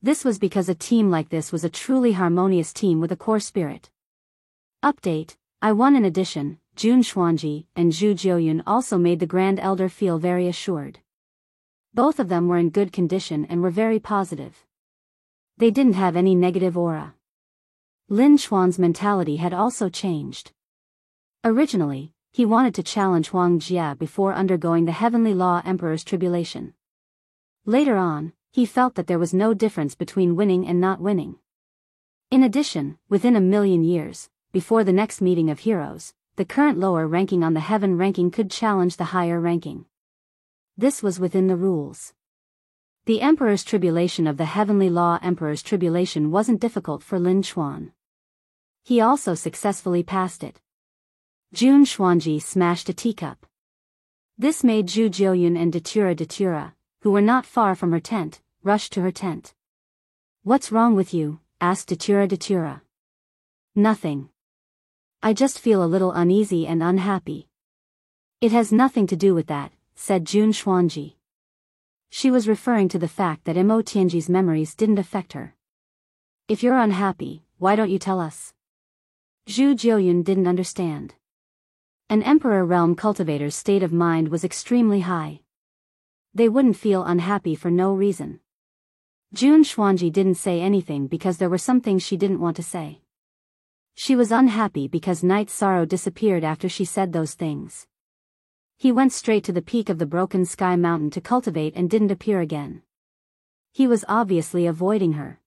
This was because a team like this was a truly harmonious team with a core spirit. Update: I1 In addition, Jun Xuanji and Zhu Jiuyun also made the Grand Elder feel very assured. Both of them were in good condition and were very positive. They didn't have any negative aura. Lin Chuan's mentality had also changed. Originally, he wanted to challenge Huang Jia before undergoing the Heavenly Law Emperor's tribulation. Later on, he felt that there was no difference between winning and not winning. In addition, within 1,000,000 years, before the next meeting of heroes, the current lower ranking on the heaven ranking could challenge the higher ranking. This was within the rules. The Emperor's tribulation of the Heavenly Law Emperor's tribulation wasn't difficult for Lin Chuan. He also successfully passed it. Jun Xuanji smashed a teacup. This made Zhu Jiuyun and Datura, who were not far from her tent, rush to her tent. "What's wrong with you?" asked Datura. "Nothing. I just feel a little uneasy and unhappy." "It has nothing to do with that," said Jun Xuanji. She was referring to the fact that Mo Tianji's memories didn't affect her. "If you're unhappy, why don't you tell us?" Zhu Jiuyun didn't understand. An Emperor Realm cultivator's state of mind was extremely high. They wouldn't feel unhappy for no reason. Jun Xuanji didn't say anything because there were some things she didn't want to say. She was unhappy because Night Sorrow disappeared after she said those things. He went straight to the peak of the Broken Sky Mountain to cultivate and didn't appear again. He was obviously avoiding her.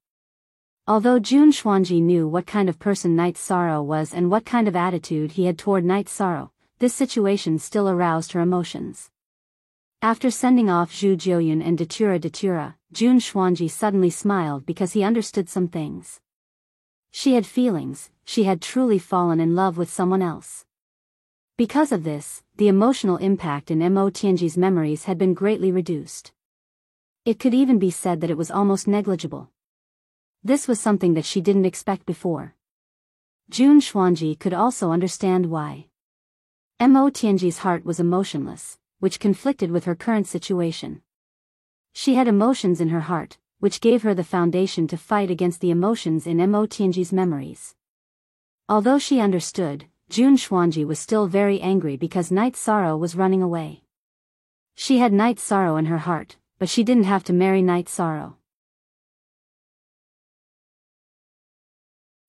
Although Jun Xuanji knew what kind of person Night Sorrow was and what kind of attitude he had toward Night Sorrow, this situation still aroused her emotions. After sending off Zhu Jiuyun and Datura, Jun Xuanji suddenly smiled because he understood some things. She had feelings, she had truly fallen in love with someone else. Because of this, the emotional impact in Mo Tianji's memories had been greatly reduced. It could even be said that it was almost negligible. This was something that she didn't expect before. Jun Xuanji could also understand why. Mo Tianji's heart was emotionless, which conflicted with her current situation. She had emotions in her heart, which gave her the foundation to fight against the emotions in Mo Tianji's memories. Although she understood, Jun Xuanji was still very angry because Night Sorrow was running away. She had Night Sorrow in her heart, but she didn't have to marry Night Sorrow.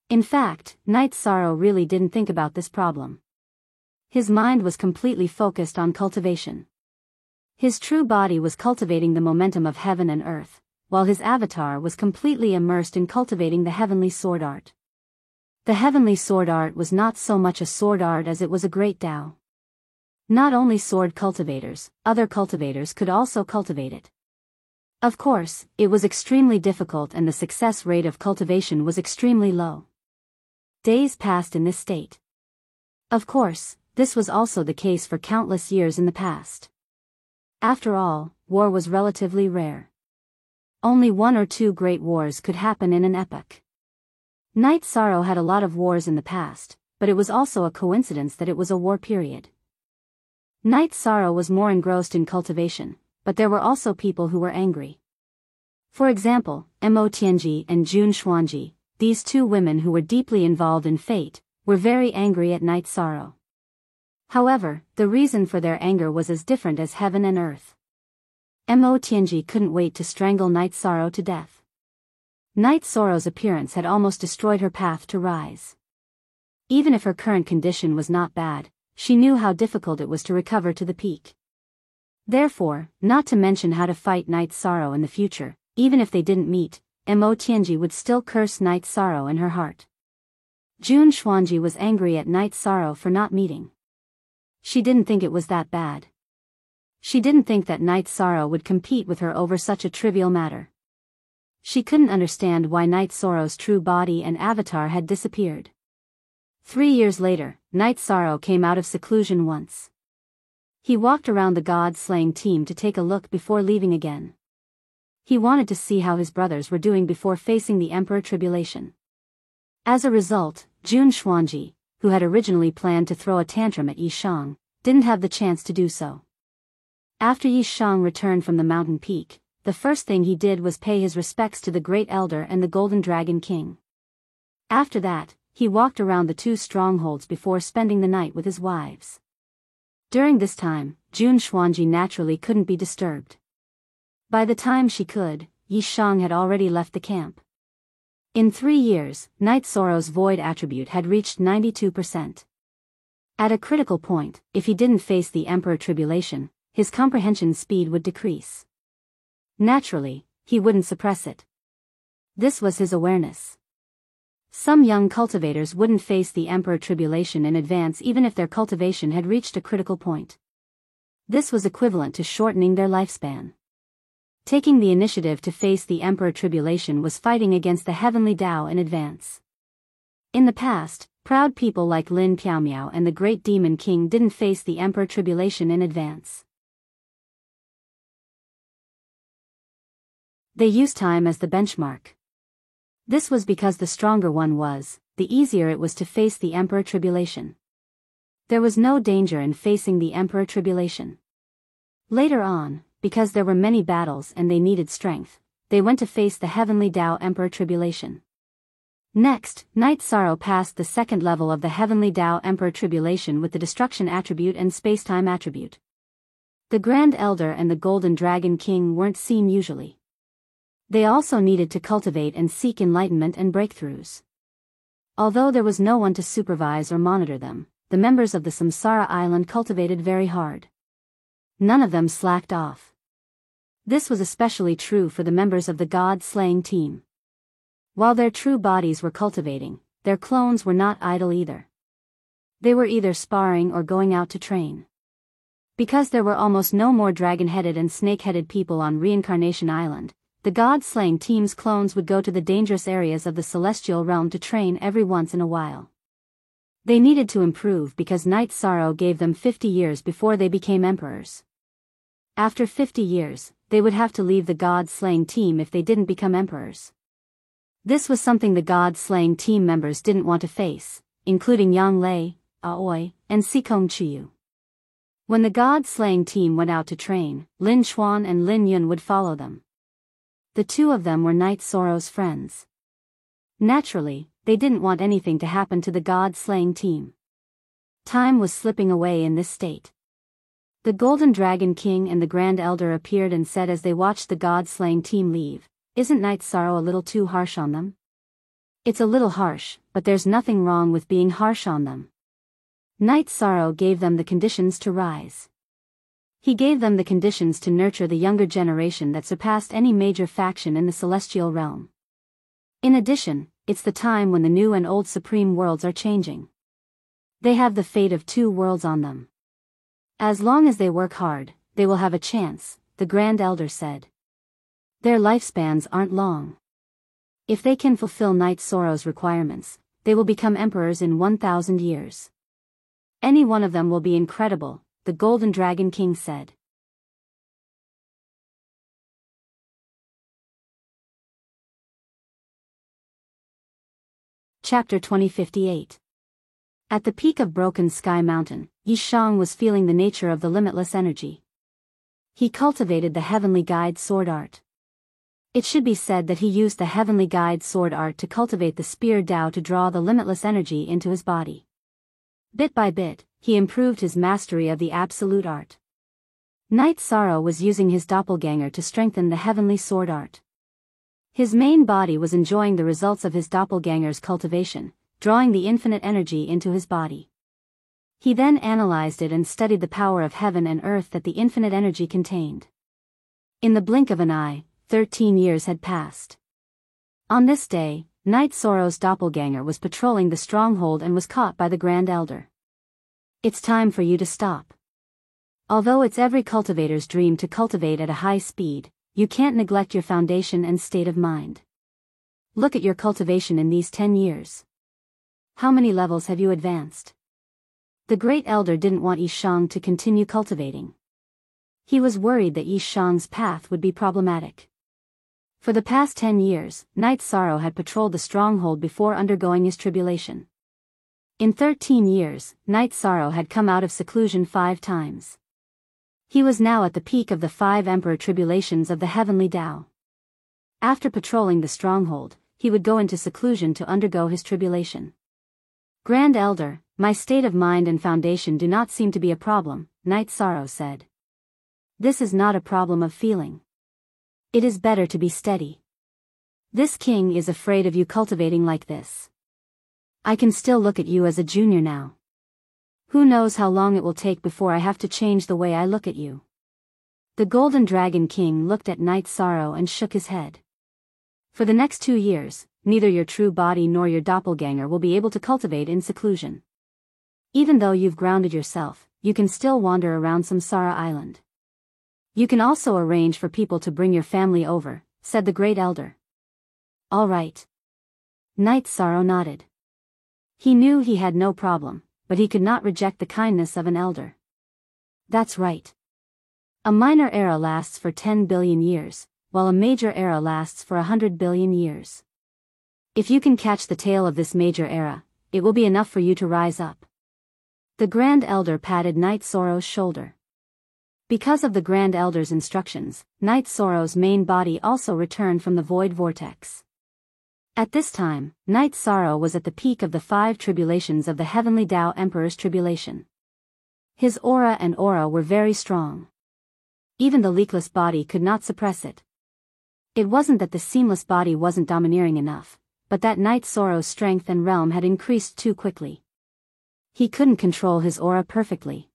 In fact, Night Sorrow really didn't think about this problem. His mind was completely focused on cultivation. His true body was cultivating the momentum of heaven and earth, while his avatar was completely immersed in cultivating the heavenly sword art. The heavenly sword art was not so much a sword art as it was a great Tao. Not only sword cultivators, other cultivators could also cultivate it. Of course, it was extremely difficult and the success rate of cultivation was extremely low. Days passed in this state. Of course, this was also the case for countless years in the past. After all, war was relatively rare. Only 1 or 2 great wars could happen in an epoch. Night Sorrow had a lot of wars in the past, but it was also a coincidence that it was a war period. Night Sorrow was more engrossed in cultivation, but there were also people who were angry. For example, Mo Tianji and Jun Xuanji, these 2 women who were deeply involved in fate, were very angry at Night Sorrow. However, the reason for their anger was as different as heaven and earth. Mo Tianji couldn't wait to strangle Night Sorrow to death. Night Sorrow's appearance had almost destroyed her path to rise. Even if her current condition was not bad, she knew how difficult it was to recover to the peak. Therefore, not to mention how to fight Night Sorrow in the future, even if they didn't meet, Mo Tianji would still curse Night Sorrow in her heart. Jun Xuanji was angry at Night Sorrow for not meeting. She didn't think it was that bad. She didn't think that Night Sorrow would compete with her over such a trivial matter. She couldn't understand why Night Sorrow's true body and avatar had disappeared. 3 years later, Night Sorrow came out of seclusion once. He walked around the god-slaying team to take a look before leaving again. He wanted to see how his brothers were doing before facing the Emperor Tribulation. As a result, Jun Xuanji, who had originally planned to throw a tantrum at Yi Shang, didn't have the chance to do so. After Yi Shang returned from the mountain peak, the first thing he did was pay his respects to the Great Elder and the Golden Dragon King. After that, he walked around the 2 strongholds before spending the night with his wives. During this time, Jun Xuanji naturally couldn't be disturbed. By the time she could, Yi Shang had already left the camp. In 3 years, Night Sorrow's void attribute had reached 92%. At a critical point, if he didn't face the Emperor Tribulation, his comprehension speed would decrease. Naturally, he wouldn't suppress it. This was his awareness. Some young cultivators wouldn't face the Emperor Tribulation in advance even if their cultivation had reached a critical point. This was equivalent to shortening their lifespan. Taking the initiative to face the Emperor Tribulation was fighting against the Heavenly Tao in advance. In the past, proud people like Lin Piaomiao and the Great Demon King didn't face the Emperor Tribulation in advance. They used time as the benchmark. This was because the stronger one was, the easier it was to face the Emperor Tribulation. There was no danger in facing the Emperor Tribulation. Later on, because there were many battles and they needed strength, they went to face the Heavenly Tao Emperor Tribulation. Next, Night Sorrow passed the second level of the Heavenly Tao Emperor Tribulation with the Destruction Attribute and Spacetime Attribute. The Grand Elder and the Golden Dragon King weren't seen usually. They also needed to cultivate and seek enlightenment and breakthroughs. Although there was no one to supervise or monitor them, the members of the Samsara Island cultivated very hard. None of them slacked off. This was especially true for the members of the god-slaying team. While their true bodies were cultivating, their clones were not idle either. They were either sparring or going out to train. Because there were almost no more dragon-headed and snake-headed people on Reincarnation Island, the god-slaying team's clones would go to the dangerous areas of the celestial realm to train every once in a while. They needed to improve because Night Sorrow gave them 50 years before they became emperors. After 50 years, they would have to leave the god-slaying team if they didn't become emperors. This was something the god-slaying team members didn't want to face, including Yang Lei, Aoi, and Sikong Chiyu. When the god-slaying team went out to train, Lin Xuan and Lin Yun would follow them. The 2 of them were Night Sorrow's friends. Naturally, they didn't want anything to happen to the god-slaying team. Time was slipping away in this state. The Golden Dragon King and the Grand Elder appeared and said as they watched the god-slaying team leave, "Isn't Night Sorrow a little too harsh on them?" "It's a little harsh, but there's nothing wrong with being harsh on them." Night Sorrow gave them the conditions to rise. He gave them the conditions to nurture the younger generation that surpassed any major faction in the celestial realm. In addition, it's the time when the new and old supreme worlds are changing. They have the fate of 2 worlds on them. As long as they work hard, they will have a chance, the Grand Elder said. Their lifespans aren't long. If they can fulfill Night Sorrow's requirements, they will become emperors in 1,000 years. Any one of them will be incredible, the Golden Dragon King said. Chapter 2058. At the peak of Broken Sky Mountain, Yi Shang was feeling the nature of the limitless energy. He cultivated the Heavenly Guide Sword Art. It should be said that he used the Heavenly Guide Sword Art to cultivate the Spear Tao to draw the limitless energy into his body. Bit by bit, he improved his mastery of the Absolute Art. Night Sorrow was using his doppelganger to strengthen the Heavenly Sword Art. His main body was enjoying the results of his doppelganger's cultivation, drawing the infinite energy into his body. He then analyzed it and studied the power of heaven and earth that the infinite energy contained. In the blink of an eye, 13 years had passed. On this day, Night Sorrow's doppelganger was patrolling the stronghold and was caught by the Grand Elder. It's time for you to stop. Although it's every cultivator's dream to cultivate at a high speed, you can't neglect your foundation and state of mind. Look at your cultivation in these 10 years. How many levels have you advanced? The Great Elder didn't want Yishang to continue cultivating. He was worried that Yishang's path would be problematic. For the past 10 years, Night Sorrow had patrolled the stronghold before undergoing his tribulation. In 13 years, Night Sorrow had come out of seclusion 5 times. He was now at the peak of the 5 Emperor tribulations of the Heavenly Tao. After patrolling the stronghold, he would go into seclusion to undergo his tribulation. Grand Elder, my state of mind and foundation do not seem to be a problem, Night Sorrow said. This is not a problem of feeling. It is better to be steady. This king is afraid of you cultivating like this. I can still look at you as a junior now. Who knows how long it will take before I have to change the way I look at you. The Golden Dragon King looked at Night Sorrow and shook his head. For the next 2 years, neither your true body nor your doppelganger will be able to cultivate in seclusion. Even though you've grounded yourself, you can still wander around Samsara Island. You can also arrange for people to bring your family over, said the Great Elder. All right. Night Sorrow nodded. He knew he had no problem, but he could not reject the kindness of an elder. That's right. A minor era lasts for 10 billion years, while a major era lasts for 100 billion years. If you can catch the tail of this major era, it will be enough for you to rise up. The Grand Elder patted Night Sorrow's shoulder. Because of the Grand Elder's instructions, Night Sorrow's main body also returned from the void vortex. At this time, Night Sorrow was at the peak of the 5 tribulations of the Heavenly Tao Emperor's tribulation. His aura and aura were very strong. Even the leakless body could not suppress it. It wasn't that the seamless body wasn't domineering enough, but that Night Sorrow's strength and realm had increased too quickly. He couldn't control his aura perfectly.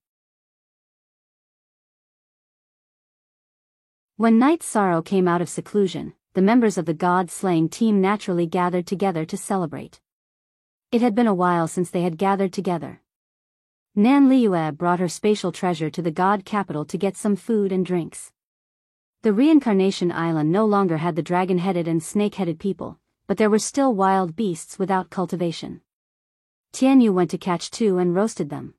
When Night Sorrow came out of seclusion, the members of the God-slaying team naturally gathered together to celebrate. It had been a while since they had gathered together. Nan Liue brought her spatial treasure to the God capital to get some food and drinks. The Reincarnation Island no longer had the dragon-headed and snake-headed people, but there were still wild beasts without cultivation. Tianyu went to catch 2 and roasted them.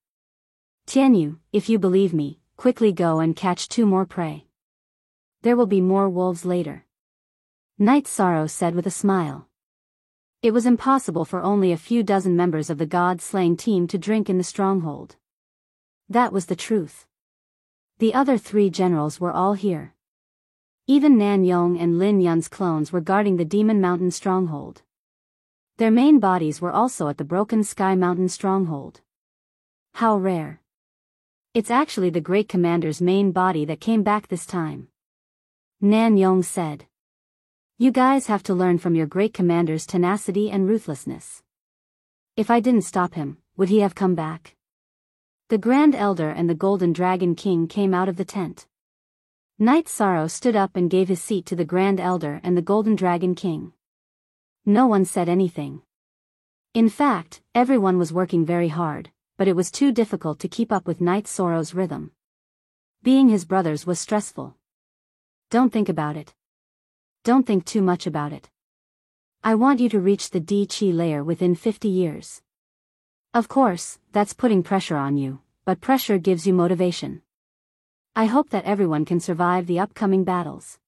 Tianyu, if you believe me, quickly go and catch 2 more prey. There will be more wolves later. Night Sorrow said with a smile. It was impossible for only a few dozen members of the God-slaying team to drink in the stronghold. That was the truth. The other 3 generals were all here. Even Nan Yong and Lin Yun's clones were guarding the Demon Mountain stronghold. Their main bodies were also at the Broken Sky Mountain stronghold. How rare. It's actually the Great Commander's main body that came back this time. Nan Yong said. You guys have to learn from your Great Commander's tenacity and ruthlessness. If I didn't stop him, would he have come back? The Grand Elder and the Golden Dragon King came out of the tent. Night Sorrow stood up and gave his seat to the Grand Elder and the Golden Dragon King. No one said anything. In fact, everyone was working very hard, but it was too difficult to keep up with Night Sorrow's rhythm. Being his brothers was stressful. Don't think about it. Don't think too much about it. I want you to reach the D-Chi layer within 50 years. Of course, that's putting pressure on you, but pressure gives you motivation. I hope that everyone can survive the upcoming battles.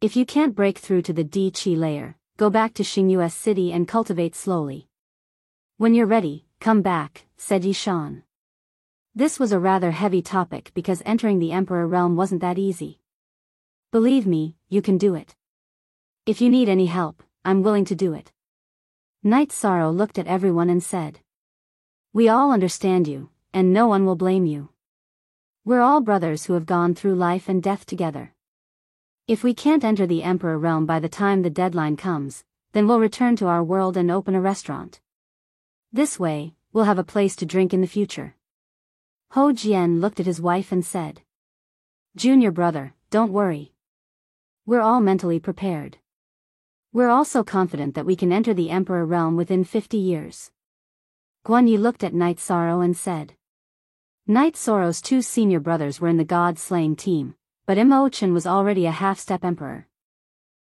If you can't break through to the D-Chi layer, go back to Xingyue City and cultivate slowly. When you're ready, come back, said Yishan. This was a rather heavy topic because entering the Emperor realm wasn't that easy. Believe me, you can do it. If you need any help, I'm willing to do it. Night Sorrow looked at everyone and said. We all understand you, and no one will blame you. We're all brothers who have gone through life and death together. If we can't enter the Emperor realm by the time the deadline comes, then we'll return to our world and open a restaurant. This way, we'll have a place to drink in the future. Ho Jian looked at his wife and said. Junior brother, don't worry. We're all mentally prepared. We're also confident that we can enter the Emperor realm within 50 years. Guan Yu looked at Knight Sorrow and said. Knight Sorrow's two senior brothers were in the god-slaying team, but Imo Chen was already a half-step emperor.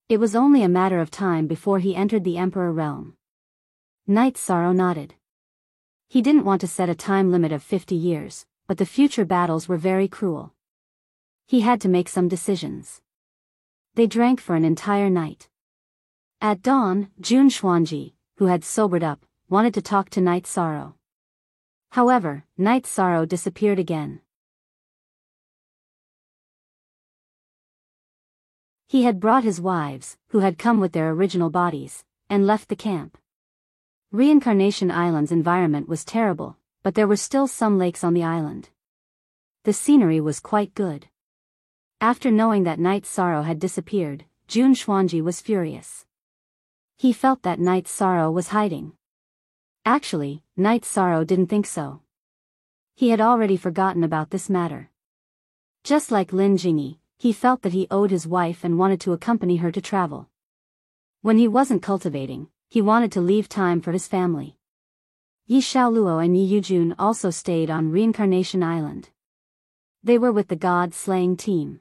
It was only a matter of time before he entered the Emperor realm. Knight Sorrow nodded. He didn't want to set a time limit of 50 years, but the future battles were very cruel. He had to make some decisions. They drank for an entire night. At dawn, Jun Xuanji, who had sobered up, wanted to talk to Knight Sorrow. However, Knight Sorrow disappeared again. He had brought his wives, who had come with their original bodies, and left the camp. Reincarnation Island's environment was terrible, but there were still some lakes on the island. The scenery was quite good. After knowing that Knight Sorrow had disappeared, Jun Xuanji was furious. He felt that Knight Sorrow was hiding. Actually, Knight Sorrow didn't think so. He had already forgotten about this matter. Just like Lin Jingyi, he felt that he owed his wife and wanted to accompany her to travel. When he wasn't cultivating, he wanted to leave time for his family. Yi Xiaoluo and Yi Yujun also stayed on Reincarnation Island. They were with the god-slaying team.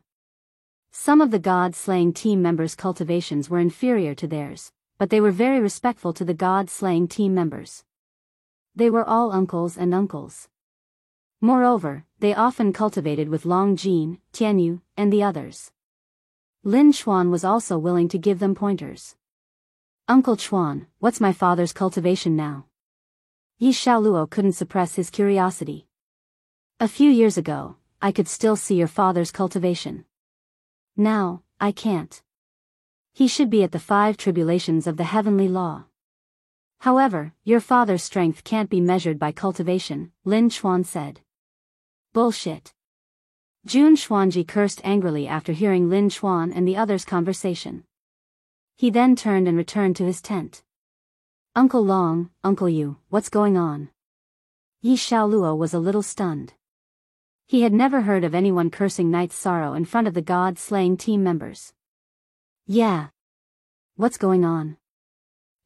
Some of the god-slaying team members' cultivations were inferior to theirs, but they were very respectful to the god-slaying team members. They were all uncles and uncles. Moreover, they often cultivated with Long Jin, Tianyu, and the others. Lin Chuan was also willing to give them pointers. Uncle Chuan, what's my father's cultivation now? Yi Xiaoluo couldn't suppress his curiosity. A few years ago, I could still see your father's cultivation. Now, I can't. He should be at the 5 tribulations of the heavenly law. However, your father's strength can't be measured by cultivation, Lin Chuan said. Bullshit. Jun Xuanji cursed angrily after hearing Lin Chuan and the others' conversation. He then turned and returned to his tent. Uncle Long, Uncle Yu, what's going on? Yi Xiaoluo was a little stunned. He had never heard of anyone cursing Knight Sorrow in front of the god-slaying team members. Yeah. What's going on?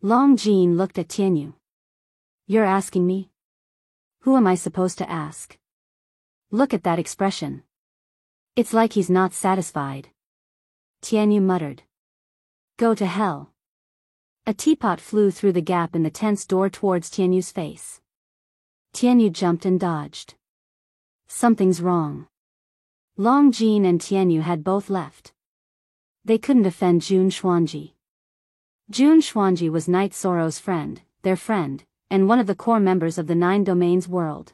Long Jin looked at Tianyu. You're asking me? Who am I supposed to ask? Look at that expression. It's like he's not satisfied. Tianyu muttered. Go to hell. A teapot flew through the gap in the tent's door towards Tianyu's face. Tianyu jumped and dodged. Something's wrong. Long Jin and Tianyu had both left. They couldn't offend Jun Xuanji. Jun Xuanji was Knight Sorrow's friend, their friend, and one of the core members of the 9 Domains world.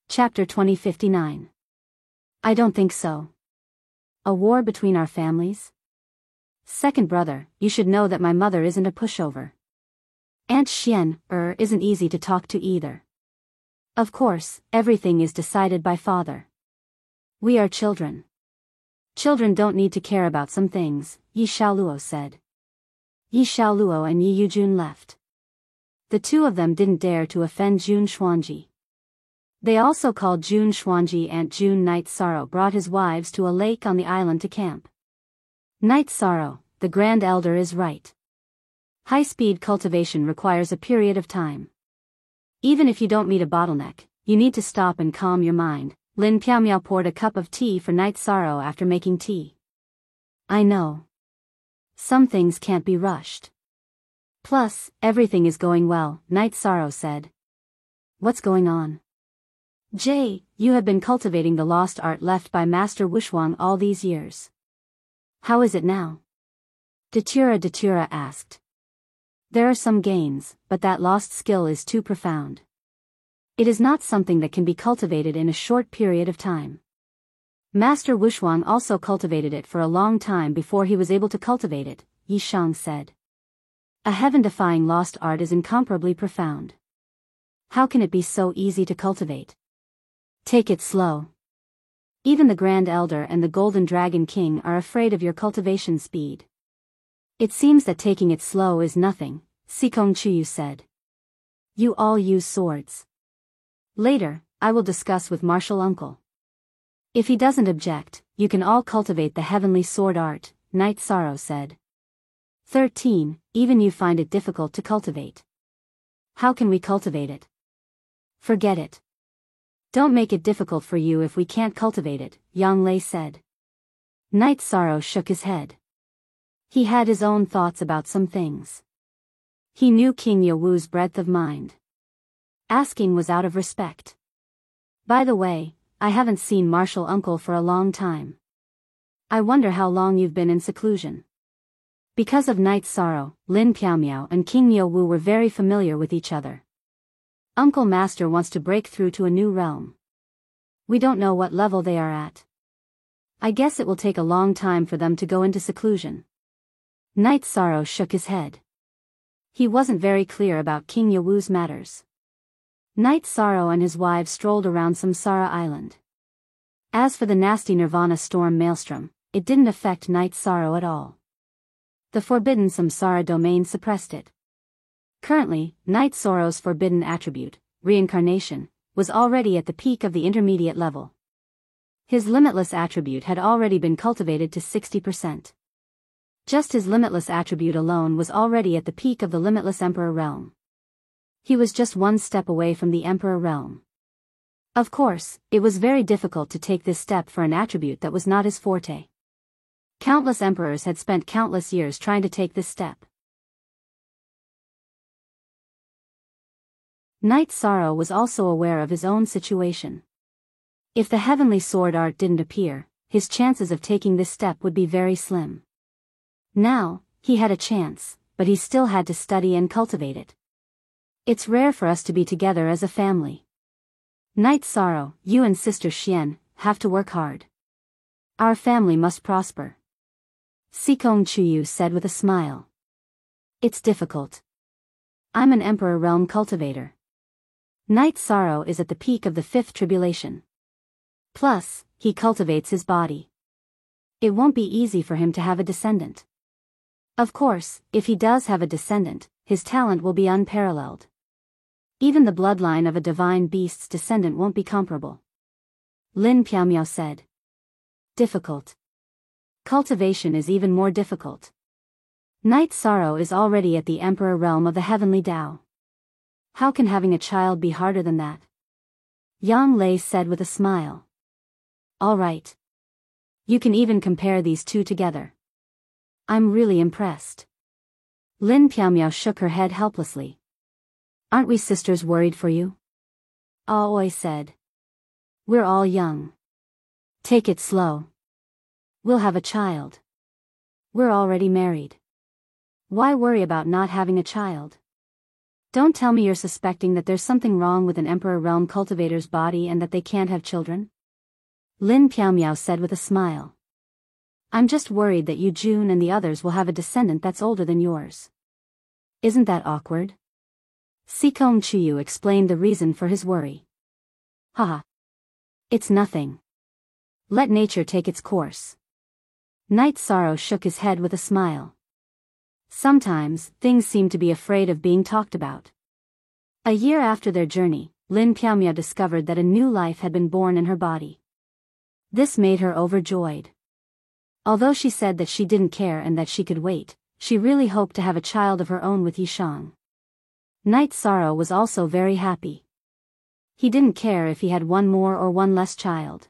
Chapter 2059. I don't think so. A war between our families? Second brother, you should know that my mother isn't a pushover. Aunt Xian, isn't easy to talk to either. Of course, everything is decided by father. We are children. Children don't need to care about some things, Yi Xiaoluo said. Yi Xiaoluo and Yi Yujun left. The two of them didn't dare to offend Jun Xuanji. They also called Jun Xuanji Aunt Jun. Knight Sorrow brought his wives to a lake on the island to camp. Knight Sorrow, the Grand Elder is right. High-speed cultivation requires a period of time. Even if you don't meet a bottleneck, you need to stop and calm your mind. Lin Piaomiao poured a cup of tea for Knight Sorrow after making tea. I know. Some things can't be rushed. Plus, everything is going well, Knight Sorrow said. What's going on? Jay, you have been cultivating the lost art left by Master Wushuang all these years. How is it now? Datura asked. There are some gains, but that lost skill is too profound. It is not something that can be cultivated in a short period of time. Master Wushuang also cultivated it for a long time before he was able to cultivate it, Yi Shang said. A heaven-defying lost art is incomparably profound. How can it be so easy to cultivate? Take it slow. Even the Grand Elder and the Golden Dragon King are afraid of your cultivation speed. It seems that taking it slow is nothing, Sikong Chuyu said. You all use swords. Later, I will discuss with Martial Uncle. If he doesn't object, you can all cultivate the heavenly sword art, Knight Sorrow said. 13. Even you find it difficult to cultivate. How can we cultivate it? Forget it. Don't make it difficult for you if we can't cultivate it, Yang Lei said. Knight Sorrow shook his head. He had his own thoughts about some things. He knew King Yowu's breadth of mind. Asking was out of respect. By the way, I haven't seen Martial Uncle for a long time. I wonder how long you've been in seclusion. Because of Knight Sorrow, Lin Piaomiao and King Yowu were very familiar with each other. Uncle Master wants to break through to a new realm. We don't know what level they are at. I guess it will take a long time for them to go into seclusion. Knight Sorrow shook his head. He wasn't very clear about King Yowu's matters. Knight Sorrow and his wives strolled around Samsara Island. As for the nasty Nirvana storm Maelstrom, it didn't affect Knight Sorrow at all. The forbidden Samsara domain suppressed it. Currently, Knight Sorrow's forbidden attribute, reincarnation, was already at the peak of the intermediate level. His limitless attribute had already been cultivated to 60%. Just his limitless attribute alone was already at the peak of the limitless Emperor realm. He was just one step away from the Emperor realm. Of course, it was very difficult to take this step for an attribute that was not his forte. Countless emperors had spent countless years trying to take this step. Knight Sorrow was also aware of his own situation. If the heavenly sword art didn't appear, his chances of taking this step would be very slim. Now, he had a chance, but he still had to study and cultivate it. It's rare for us to be together as a family. Knight Sorrow, you and Sister Xian, have to work hard. Our family must prosper. Sikong Chuyu said with a smile. It's difficult. I'm an Emperor Realm cultivator. Knight Sorrow is at the peak of the 5th tribulation. Plus, he cultivates his body. It won't be easy for him to have a descendant. Of course, if he does have a descendant, his talent will be unparalleled. Even the bloodline of a divine beast's descendant won't be comparable. Lin Piaomiao said. Difficult. Cultivation is even more difficult. Knight Sorrow is already at the Emperor realm of the heavenly Tao. How can having a child be harder than that? Yang Lei said with a smile. All right. You can even compare these two together. I'm really impressed. Lin Piaomiao shook her head helplessly. Aren't we sisters worried for you? Aoi said. We're all young. Take it slow. We'll have a child. We're already married. Why worry about not having a child? Don't tell me you're suspecting that there's something wrong with an Emperor Realm cultivator's body and that they can't have children? Lin Piaomiao said with a smile. I'm just worried that you Jun and the others will have a descendant that's older than yours. Isn't that awkward? Sikong Chuyu explained the reason for his worry. Haha. It's nothing. Let nature take its course. Knight Sorrow shook his head with a smile. Sometimes, things seem to be afraid of being talked about. A year after their journey, Lin Piaomiao discovered that a new life had been born in her body. This made her overjoyed. Although she said that she didn't care and that she could wait, she really hoped to have a child of her own with Yishang. Knight Sorrow was also very happy. He didn't care if he had one more or one less child.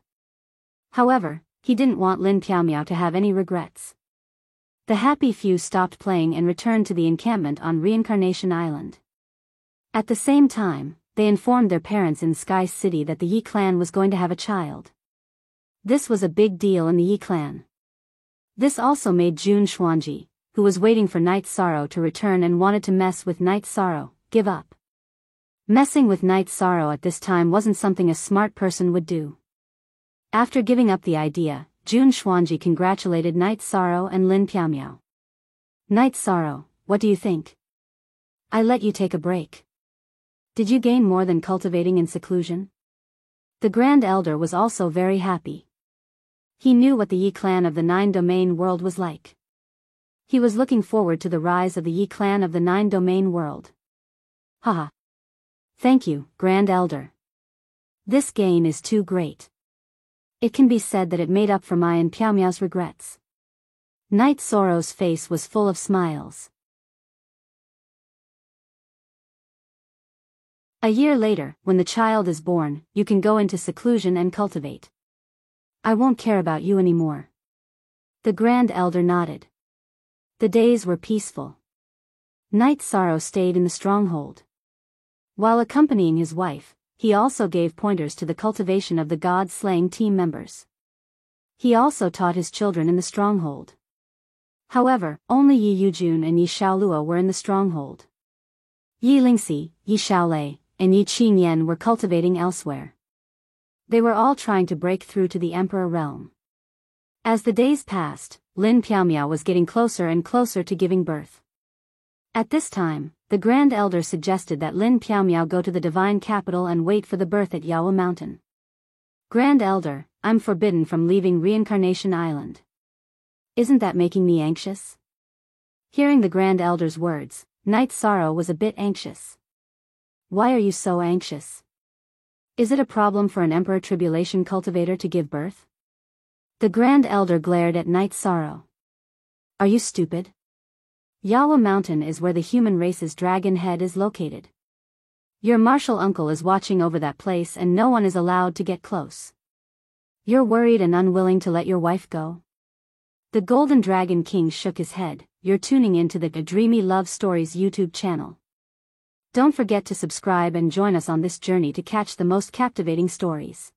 However, he didn't want Lin Piaomiao to have any regrets. The happy few stopped playing and returned to the encampment on Reincarnation Island. At the same time, they informed their parents in Sky City that the Yi clan was going to have a child. This was a big deal in the Yi clan. This also made Jun Xuanji, who was waiting for Knight Sorrow to return and wanted to mess with Knight Sorrow, give up. Messing with Knight Sorrow at this time wasn't something a smart person would do. After giving up the idea, Jun Xuanji congratulated Knight Sorrow and Lin Piaomiao. Knight Sorrow, what do you think? I let you take a break. Did you gain more than cultivating in seclusion? The Grand Elder was also very happy. He knew what the Yi clan of the Nine-Domain world was like. He was looking forward to the rise of the Yi clan of the Nine-Domain world. Haha. Thank you, Grand Elder. This gain is too great. It can be said that it made up for my and Piao Miao's regrets. Knight Soro's face was full of smiles. A year later, when the child is born, you can go into seclusion and cultivate. I won't care about you anymore. The Grand Elder nodded. The days were peaceful. Knight Soro stayed in the stronghold. While accompanying his wife, he also gave pointers to the cultivation of the god-slaying team members. He also taught his children in the stronghold. However, only Yi Yujun and Yi Xiaoluo were in the stronghold. Yi Lingxi, Yi Xiaolei, and Yi Qingyan were cultivating elsewhere. They were all trying to break through to the Emperor realm. As the days passed, Lin Piaomiao was getting closer and closer to giving birth. At this time, the Grand Elder suggested that Lin Piaomiao go to the divine capital and wait for the birth at Yawa Mountain. Grand Elder, I'm forbidden from leaving Reincarnation Island. Isn't that making me anxious? Hearing the Grand Elder's words, Knight Soro was a bit anxious. Why are you so anxious? Is it a problem for an Emperor Tribulation cultivator to give birth? The Grand Elder glared at Knight Soro. Are you stupid? Yawa Mountain is where the human race's dragon head is located. Your martial uncle is watching over that place and no one is allowed to get close. You're worried and unwilling to let your wife go? The Golden Dragon King shook his head. You're tuning into the Dreamy Love Stories YouTube channel. Don't forget to subscribe and join us on this journey to catch the most captivating stories.